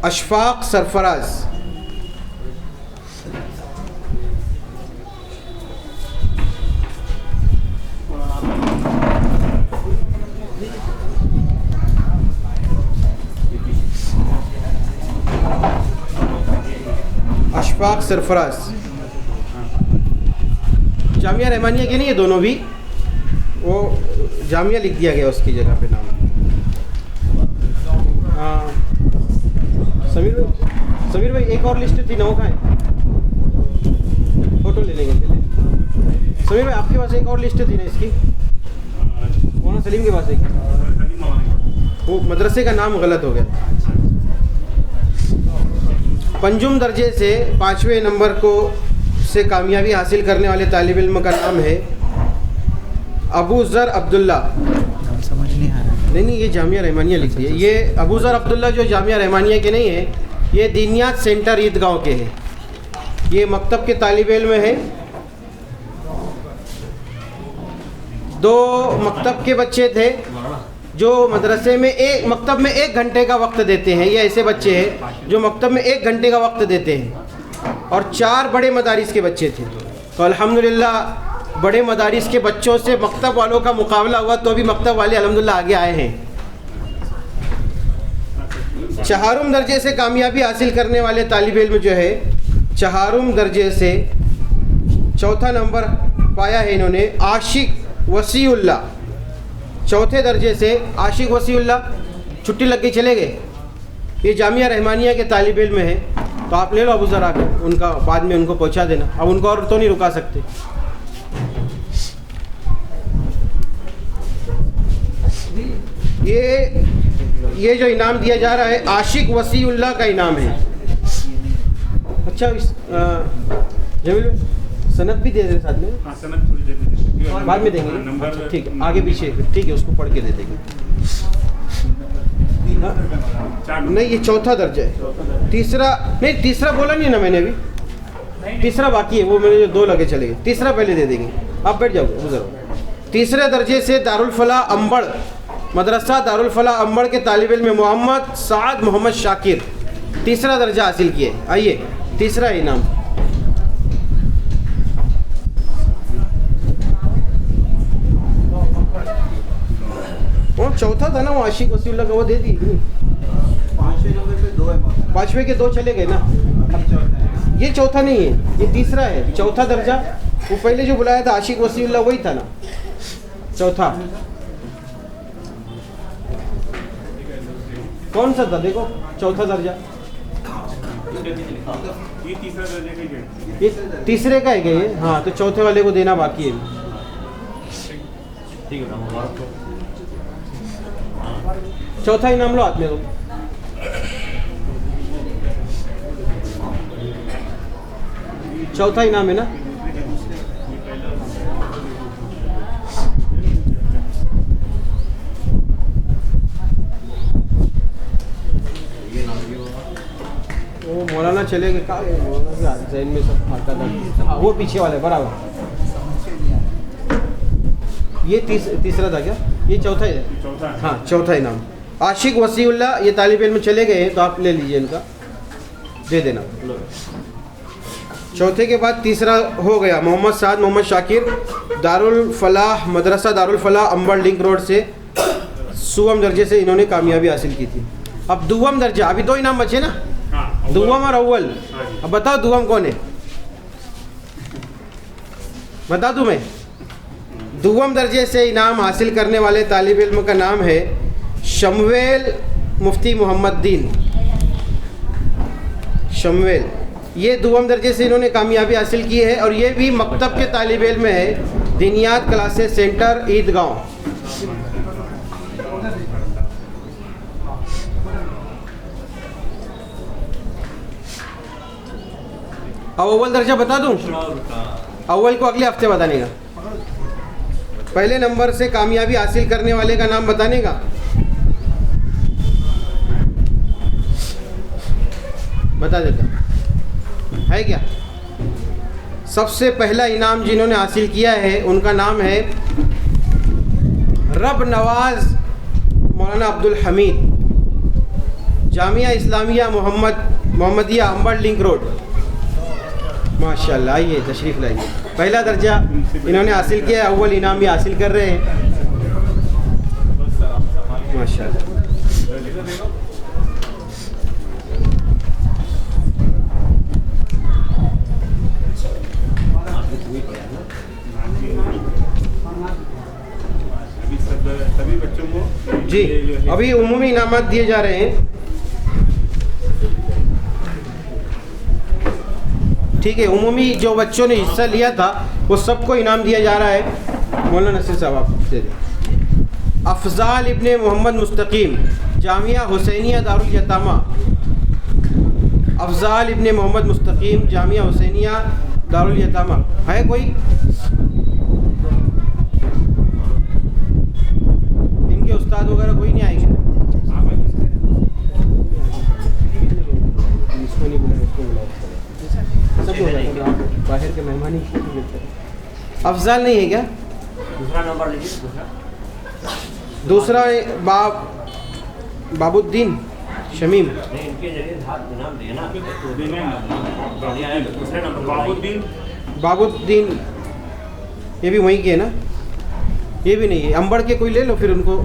اشفاق سرفراز, اشفاق سرفراز جامعہ رحمانیہ کے نہیں, یہ دونوں بھی وہ جامعہ لکھ دیا گیا اس کی جگہ پہ نام. ہاں سمیر بھائی ایک اور لسٹ تھی نا, وہ کہاں ہے؟ فوٹو لے لیں گے. سمیر بھائی آپ کے پاس ایک اور لسٹ تھی نا اس کی, مولانا سلیم کے پاس ایک, وہ مدرسے کا نام غلط ہو گیا. 5 درجے سے 5ویں نمبر کو سے کامیابی حاصل کرنے والے طالب علم کا نام ہے ابو ذر عبداللہ. سمجھ نہیں آ رہا. نہیں یہ جامعہ رحمانیہ لکھ دی ہے. یہ ابو ذر عبداللہ جو جامعہ رحمانیہ کے نہیں ہیں, یہ دینیات سینٹر عیدگاہ کے ہیں. یہ مکتب کے طالب علم ہیں. 2 مکتب کے بچے تھے جو مدرسے میں مکتب میں 1 گھنٹے کا وقت دیتے ہیں. یہ ایسے بچے ہیں جو مکتب میں 1 گھنٹے کا وقت دیتے ہیں. اور 4 بڑے مدارس کے بچے تھے. تو الحمدللہ بڑے مدارس کے بچوں سے مکتب والوں کا مقابلہ ہوا تو بھی مکتب والے الحمدللہ آگے آئے ہیں. 4 درجے سے کامیابی حاصل کرنے والے طالب علم جو ہے 4 درجے سے 4تھا نمبر پایا ہے انہوں نے, عاشق وسیع اللہ. 4تھے درجے سے عاشق وسیع اللہ. چھٹی لگ گئی چلے گئے. یہ جامعہ رحمانیہ کے طالب علم ہیں. تو آپ لے لو ابو ذرا کے, ان کا بعد میں ان کو پہنچا دینا. اب ان کو اور تو نہیں رکا سکتے. یہ جو انعام دیا جا رہا ہے عاشق وسیع اللہ کا انعام ہے. اچھا جمیل سند بھی دے دیں ساتھ میں, بعد میں دیں گے. ٹھیک ہے آگے پیچھے ٹھیک ہے, اس کو پڑھ کے دے دیں گے. نہیں یہ 4تھا درجہ ہے. تیسرا بولا نہیں نا میں نے ابھی, تیسرا باقی ہے, وہ میرے جو 2 لگے چلے گئے. تیسرا پہلے دے دیں گے, آپ بیٹھ جاؤ گزرو. 3 درجے سے دارالفلاح امبڑ مدرسہ دارالفلاح امبڑ کے طالب علم محمد سعد محمد شاکر 3 درجہ حاصل کیے. آئیے 3 انعام. وہ 4تھا تھا نا, وہ عاشق وسیع اللہ کا, وہ دے دی. 5ویں کے 2 چلے گئے نا. یہ 4تھا نہیں ہے, یہ 3 ہے. 4تھا درجہ وہ پہلے جو بلایا تھا عاشق وسیع اللہ وہی تھا نا 4تھا. کون سا تھا دیکھو 4تھا درجہ. یہ 3 کا ہے کہ یہ, ہاں تو 4تھے والے کو دینا باقی ہے. 4تھا انعام لو ہاتھ میں. 4تھا انعام ہے نا. وہ مولانا چلے گئے, مولانا ذہن میں سب آتا تھا. وہ پیچھے والے برابر. یہ 3 تھا کیا, یہ 4تھا ہے. ہاں 4تھا انعام عاشق وسیع اللہ. یہ طالب علم چلے گئے ہیں تو آپ لے لیجئے, ان کا دے دینا. 4تھے کے بعد 3 ہو گیا محمد سعد محمد شاکر دارالفلاح مدرسہ دارالفلاح امبر لنک روڈ سے 2 درجے سے انہوں نے کامیابی حاصل کی تھی. اب 2 درجہ, ابھی 2 انعام بچے نا, 2 اور اول. اب بتاؤ 2 کون ہے, بتا دوں میں. 2 درجے سے انعام حاصل کرنے والے طالب علم کا نام ہے شمویل مفتی محمد دین. شمویل, یہ 2 درجے سے انہوں نے کامیابی حاصل کی ہے, اور یہ بھی مکتب کے طالب علم ہے دینیات کلاسز سینٹر عیدگاہ. اب اول درجہ بتا دوں, اول کو اگلے ہفتے بتانے کا. پہلے نمبر سے کامیابی حاصل کرنے والے کا نام بتانے کا؟ بتا دیتا ہے کیا؟ سب سے پہلا انعام جنہوں نے حاصل کیا ہے ان کا نام ہے رب نواز مولانا عبدالحمید، جامعہ اسلامیہ محمدیہ امبر لنک روڈ. ماشاء اللہ، آئیے تشریف لائیے. پہلا درجہ انہوں نے حاصل کیا ہے، اول انعام بھی حاصل کر رہے ہیں. ماشاء اللہ. سبھی بچوں کو جی ابھی عمومی انعامات دیے جا رہے ہیں. ٹھیک ہے، عمومی جو بچوں نے حصہ لیا تھا وہ سب کو انعام دیا جا رہا ہے. مولانا نصیر صاحب آپ دے دیں. افضال ابن محمد مستقیم، جامعہ حسینیہ دارالیتامہ. افضال ابن محمد مستقیم، جامعہ حسینیہ دارالیتامہ. ہے کوئی؟ ان کے استاد وغیرہ کوئی نہیں آئے گا؟ باہر کے مہمان ہی. افضال نہیں ہے کیا؟ دوسرا نمبر لیجیے. دوسرا باب الدین شمیم. ان کے ذریعے نام دیا نا. باب الدین یہ بھی وہیں کے ہے نا؟ یہ بھی نہیں ہے. امبڑ کے کوئی لے لو پھر ان کو.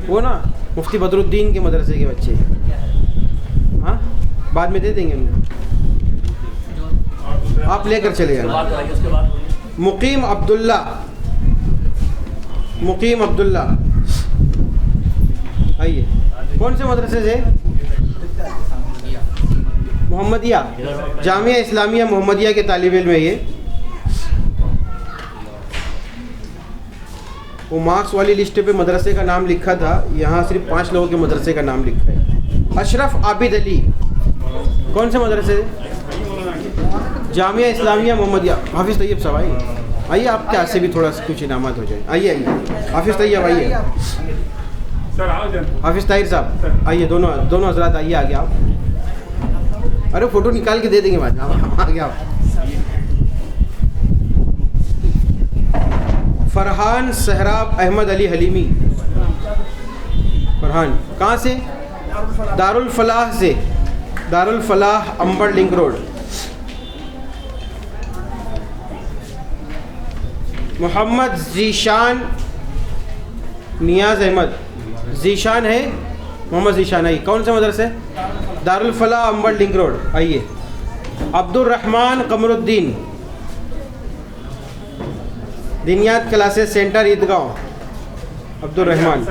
وہ نا مفتی بدر الدین کے مدرسے کے بچے. ہاں بعد میں دے دیں گے ان کو. آپ لے کر چلے جانا. مقیم عبداللہ. مقیم عبداللہ آئیے. کون سے مدرسے سے؟ محمدیہ، جامعہ اسلامیہ محمدیہ کے طالب علم ہے. یہ وہ مارکس والی لسٹ پہ مدرسے کا نام لکھا تھا، یہاں صرف 5 لوگوں کے مدرسے کا نام لکھا ہے. اشرف عابد علی، کون سے مدرسے سے؟ جامعہ اسلامیہ محمدیہ. حافظ طیب صاحب آئیے آپ کے ہاتھ سے بھی تھوڑا سا کچھ انعامات ہو جائیں. آئیے حافظ طیب آئیے. حافظ طاہر صاحب آئیے. دونوں حضرات آئیے آگے. آپ ارے فوٹو نکال کے دے دیں گے بعد میں. آگے آپ. فرحان سہراب احمد علی حلیمی. فرحان کہاں سے؟ دارالفلاح سے. دارالفلاح امبر لنک روڈ. محمد ذیشان نیاز احمد. ذیشان ہے محمد ذیشان. آئیے. کون سے مدرسے؟ دارالفلاح امبر لنک روڈ. آئیے. عبد الرحمن قمر الدین، دینیات کلاسز سینٹر عیدگاہ. عبد الرحمن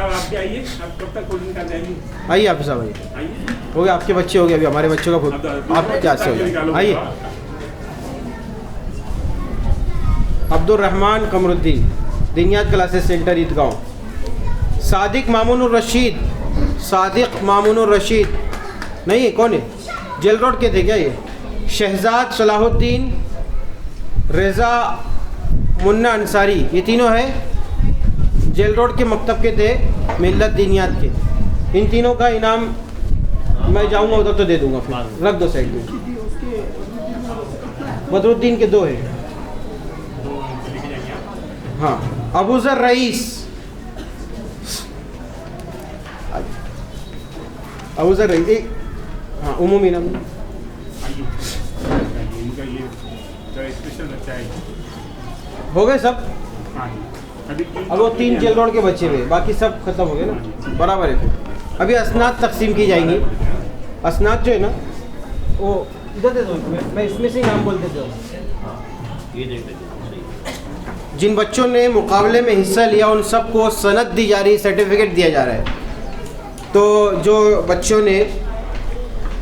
آئیے. آپ صاحب آئیے. ہو گیا آپ کے بچے ہو گئے. ابھی ہمارے بچوں کا آپ کیا سے ہو جائے. آئیے. عبد الرحمن قمر الدین، دینیات کلاسز سینٹر عیدگاہ. صادق مامون الرشید. صادق مامون الرشید نہیں، کون ہے؟ جیل روڈ کے تھے کیا یہ؟ شہزاد صلاح الدین، رضا منا انصاری، یہ تینوں ہیں جیل روڈ کے مکتب کے تھے، ملت دینیات کے. ان تینوں کا انعام میں جاؤں گا ادھر تو دے دوں گا. پھر رکھ دو سائڈ میں. بدر الدین کے 2 ہیں. ہاں. ابو ذر رئیس. ابو ذر رئیس ہاں عمومی نام. ہو گئے سب. اب وہ 3 جیل روڈ کے بچے ہوئے، باقی سب ختم ہو گئے نا. برابر ہے. ابھی اسناد تقسیم کی جائیں گی. اسناد جو ہے نا وہ ادھر دے دو. میں اس میں سے نام بول دیتا ہوں. جن بچوں نے مقابلے میں حصہ لیا ان سب کو سند دی جا رہی، سرٹیفکیٹ دیا جا رہا ہے. تو جو بچوں نے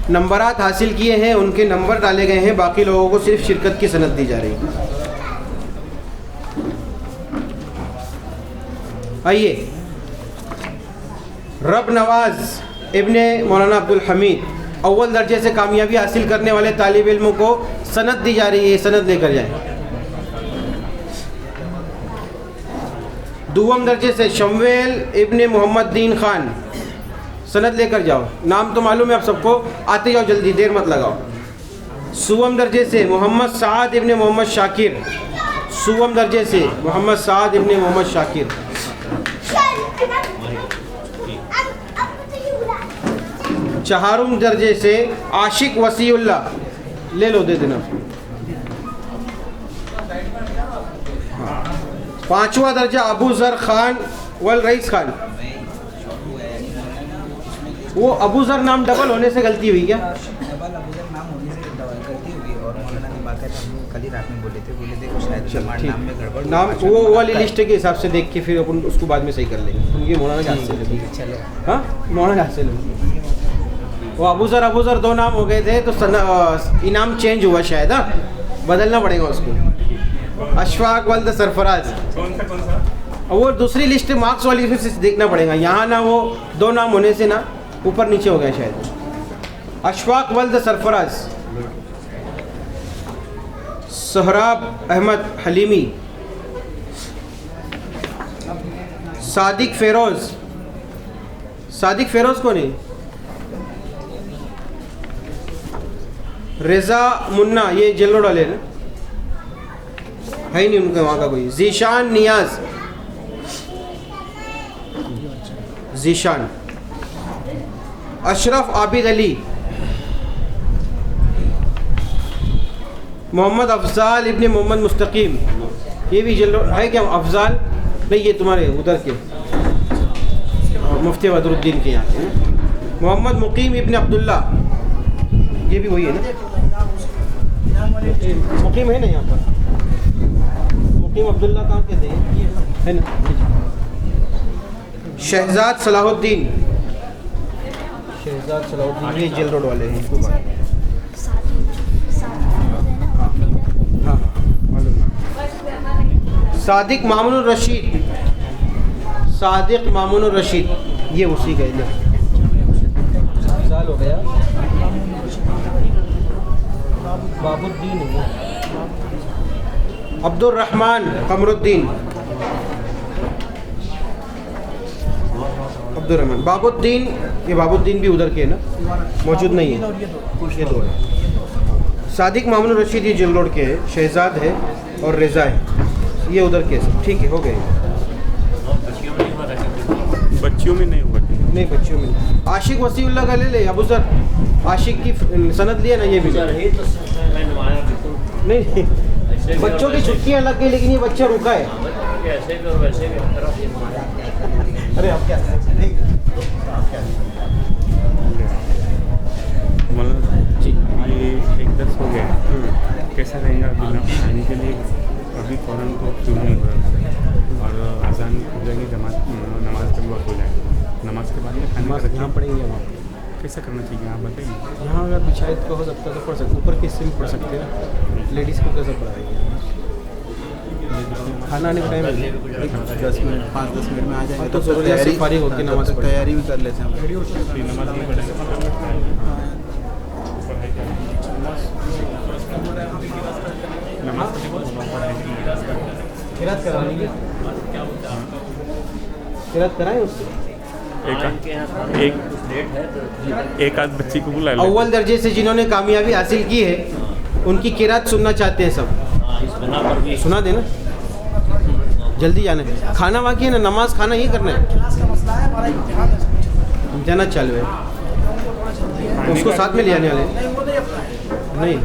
نمبرات حاصل کیے ہیں ان کے نمبر ڈالے گئے ہیں، باقی لوگوں کو صرف شرکت کی سند دی جا رہی ہے. آئیے. رب نواز ابن مولانا عبدالحمید، اول درجے سے کامیابی حاصل کرنے والے طالب علموں کو سند دی جا رہی ہے. سند لے کر جائیں. دوم درجے سے شمویل ابن محمد دین خان. سند لے کر جاؤ. نام تو معلوم ہے آپ سب کو, آتے جاؤ جلدی, دیر مت لگاؤ. سوم درجے سے محمد سعد ابن محمد شاکر. سوم درجے سے محمد سعد ابن محمد شاکر. چہارم درجے سے عاشق وسیع اللہ. لے لو, دے دینا. پانچواں درجہ ابو ذر خان والرئیس خان. وہ ابو ذر نام ڈبل ہونے سے غلطی ہوئی کیا؟ نام وہ والی لسٹ کے حساب سے دیکھ کے پھر اپن اس کو بعد میں صحیح کر لیں گے. ان کی مولانا جہاز سے لگی. ہاں مولانا جہاز سے لگی. وہ ابو ذر دو نام ہو گئے تھے تو انعام چینج ہوا شاید. ہاں بدلنا پڑے گا اس کو. اشفاق ولد سرفراز. وہ دوسری لسٹ مارکس والی پھر سے دیکھنا پڑے گا. یہاں نہ وہ دو نام ہونے سے نا اوپر نیچے ہو گیا شاید. اشفاق ولد سرفراز. سہراب احمد حلیمی. صادق فیروز. صادق فیروز کون ہے؟ رضا منا, یہ جیل روڈ والے نا, ہے ہی نہیں ان کا وہاں کا کوئی. ذیشان نیاز. ذیشان. اشرف عابد علی. محمد افضال ابن محمد مستقیم. یہ بھی جیل روڈ ہے کیا؟ افضال نہیں, یہ تمہارے ادھر کے مفتی بدر الدین کے یہاں کے. محمد مقیم ابن عبداللہ. یہ بھی وہی ہے نا, مقیم ہے نا یہاں پر. مقیم عبداللہ کہاں کے تھے ہے نا. شہزاد صلاح الدین. شہزاد صلاح الدین یہ جیل روڈ والے ہیں. صادق مامون الرشید. صادق مامون الرشید یہ اسی کا ہے. سال ہو گیا. باب الدین ہے. عبد الرحمن قمر الدین. عبد الرحمن. باب الدین, یہ باب الدین بھی ادھر کے ہے نا, موجود نہیں ہے. یہ دو ہے. صادق مامون الرشید یہ جیل روڈ کے ہے. شہزاد ہے اور رضا ہے, یہ ادھر کے. ٹھیک ہے, ہو گئے. بچیوں میں نہیں ہوا. نہیں بچیوں میں نہیں. عاشق وسیع اللہ کا لے لے. ابو ذر عاشق کی سند لیا نا, یہ بھی نہیں. بچوں کی چھٹیاں لگ گئی لیکن یہ بچہ رکا ہے. ارے آپ کیا جی, یہ ایک 10 ہو گیا. کیسا رہے گا بنا کھانے کے لیے؟ ابھی فوراً تو کیوں نہیں ہو رہا, اور اذان ہو جائے گی, نماز کا وقت ہو جائے گا. نماز کے بعد میں کھانا یہاں پڑھیں گے. وہاں کیسا کرنا چاہیے آپ بتائیے. یہاں اگر بچھائت کا ہو سکتا ہے تو پڑھ سکتے, اوپر کے حصے میں پڑھ سکتے ہیں. لیڈیز کو کیسا پڑھائیں گے؟ کھانا آنے کا ٹائم ہے 10 منٹ 5-10 منٹ میں آ جائیں گے تو ضروریات سے فارغ ہو کے نماز پڑھیں. تیاری بھی کر لیتے ہیں. نماز نہیں پڑھیں گے. قرات کرائیں گے. قرات کرائیں اس سے. ایک آدھ بچی کو بلا لیں. اول درجے سے جنہوں نے کامیابی حاصل کی ہے ان کی قرات سننا چاہتے ہیں سب. سنا دیں نا, جلدی جانا ہے. کھانا باقی ہے نا, نماز کھانا ہی کرنا ہے. جانا چالو ہے, اس کو ساتھ میں لے آنے والے نہیں.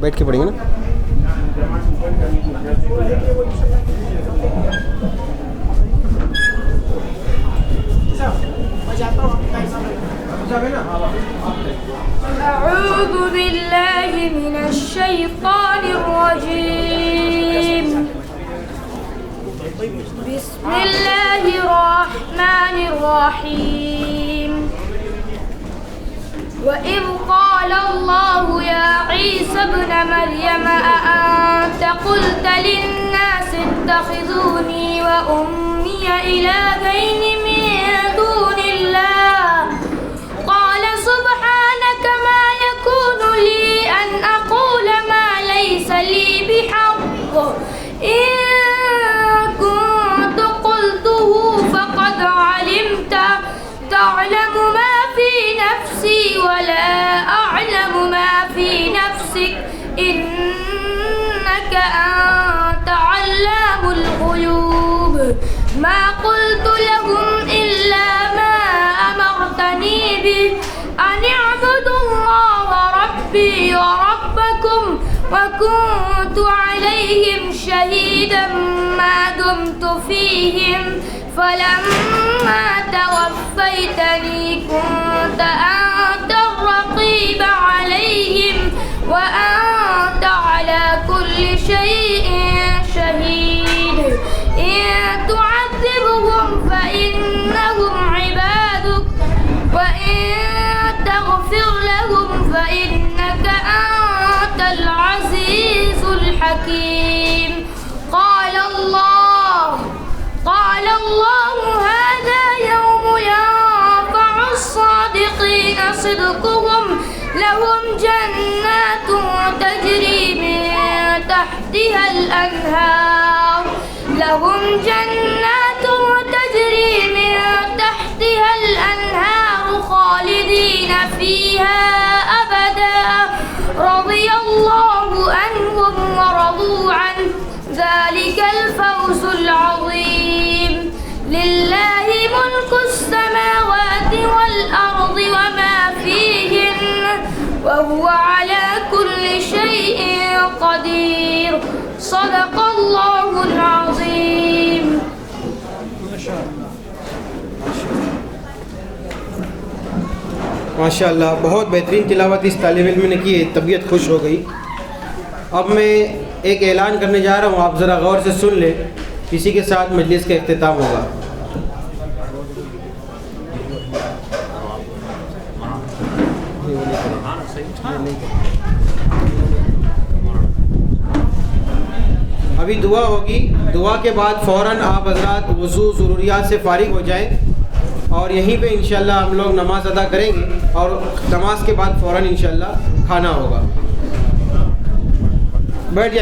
بیٹھ کے پڑھیں گے نا. أعوذ بالله من الشيطان الرجيم. بسم الله الرحمن الرحيم. وإذ قال الله يا عيسى ابن مريم أأنت قلت للناس اتخذوني وأمي إلهين من دون الله قال سبحانك ما قلت لهم إلا ما أمرتني به أن اعبدوا الله ربي وربكم وكنت عليهم شهيدا ما دمت فيهم فلما توفيتني كنت أنت الرقيب عليهم وأنت على كل شيء شهيد إن تعذبهم فإنهم عبادك وإن تغفر لهم فإنك أنت العزيز الحكيم. قال الله هذا يوم ينفع الصادقين صدقهم لهم جنات تجري من تحتها الأنهار خالدين فيها أبدا رضي الله عنهم ورضوا عنه ذلك الفوز العظيم. لله ملك السماوات والأرض وما فيهن وهو على كل شيء قدير. صدق الله العظيم. ماشاء اللہ، بہت بہترین تلاوت اس طالب علم نے کی ہے، طبیعت خوش ہو گئی. اب میں ایک اعلان کرنے جا رہا ہوں، آپ ذرا غور سے سن لیں، اسی کے ساتھ مجلس کا اختتام ہوگا. ابھی دعا ہوگی، دعا کے بعد فوراً آپ حضرات وضو ضروریات سے فارغ ہو جائیں اور یہیں پہ انشاءاللہ ہم لوگ نماز ادا کریں گے اور نماز کے بعد فوراً انشاءاللہ کھانا ہوگا. بیٹھ جائیں.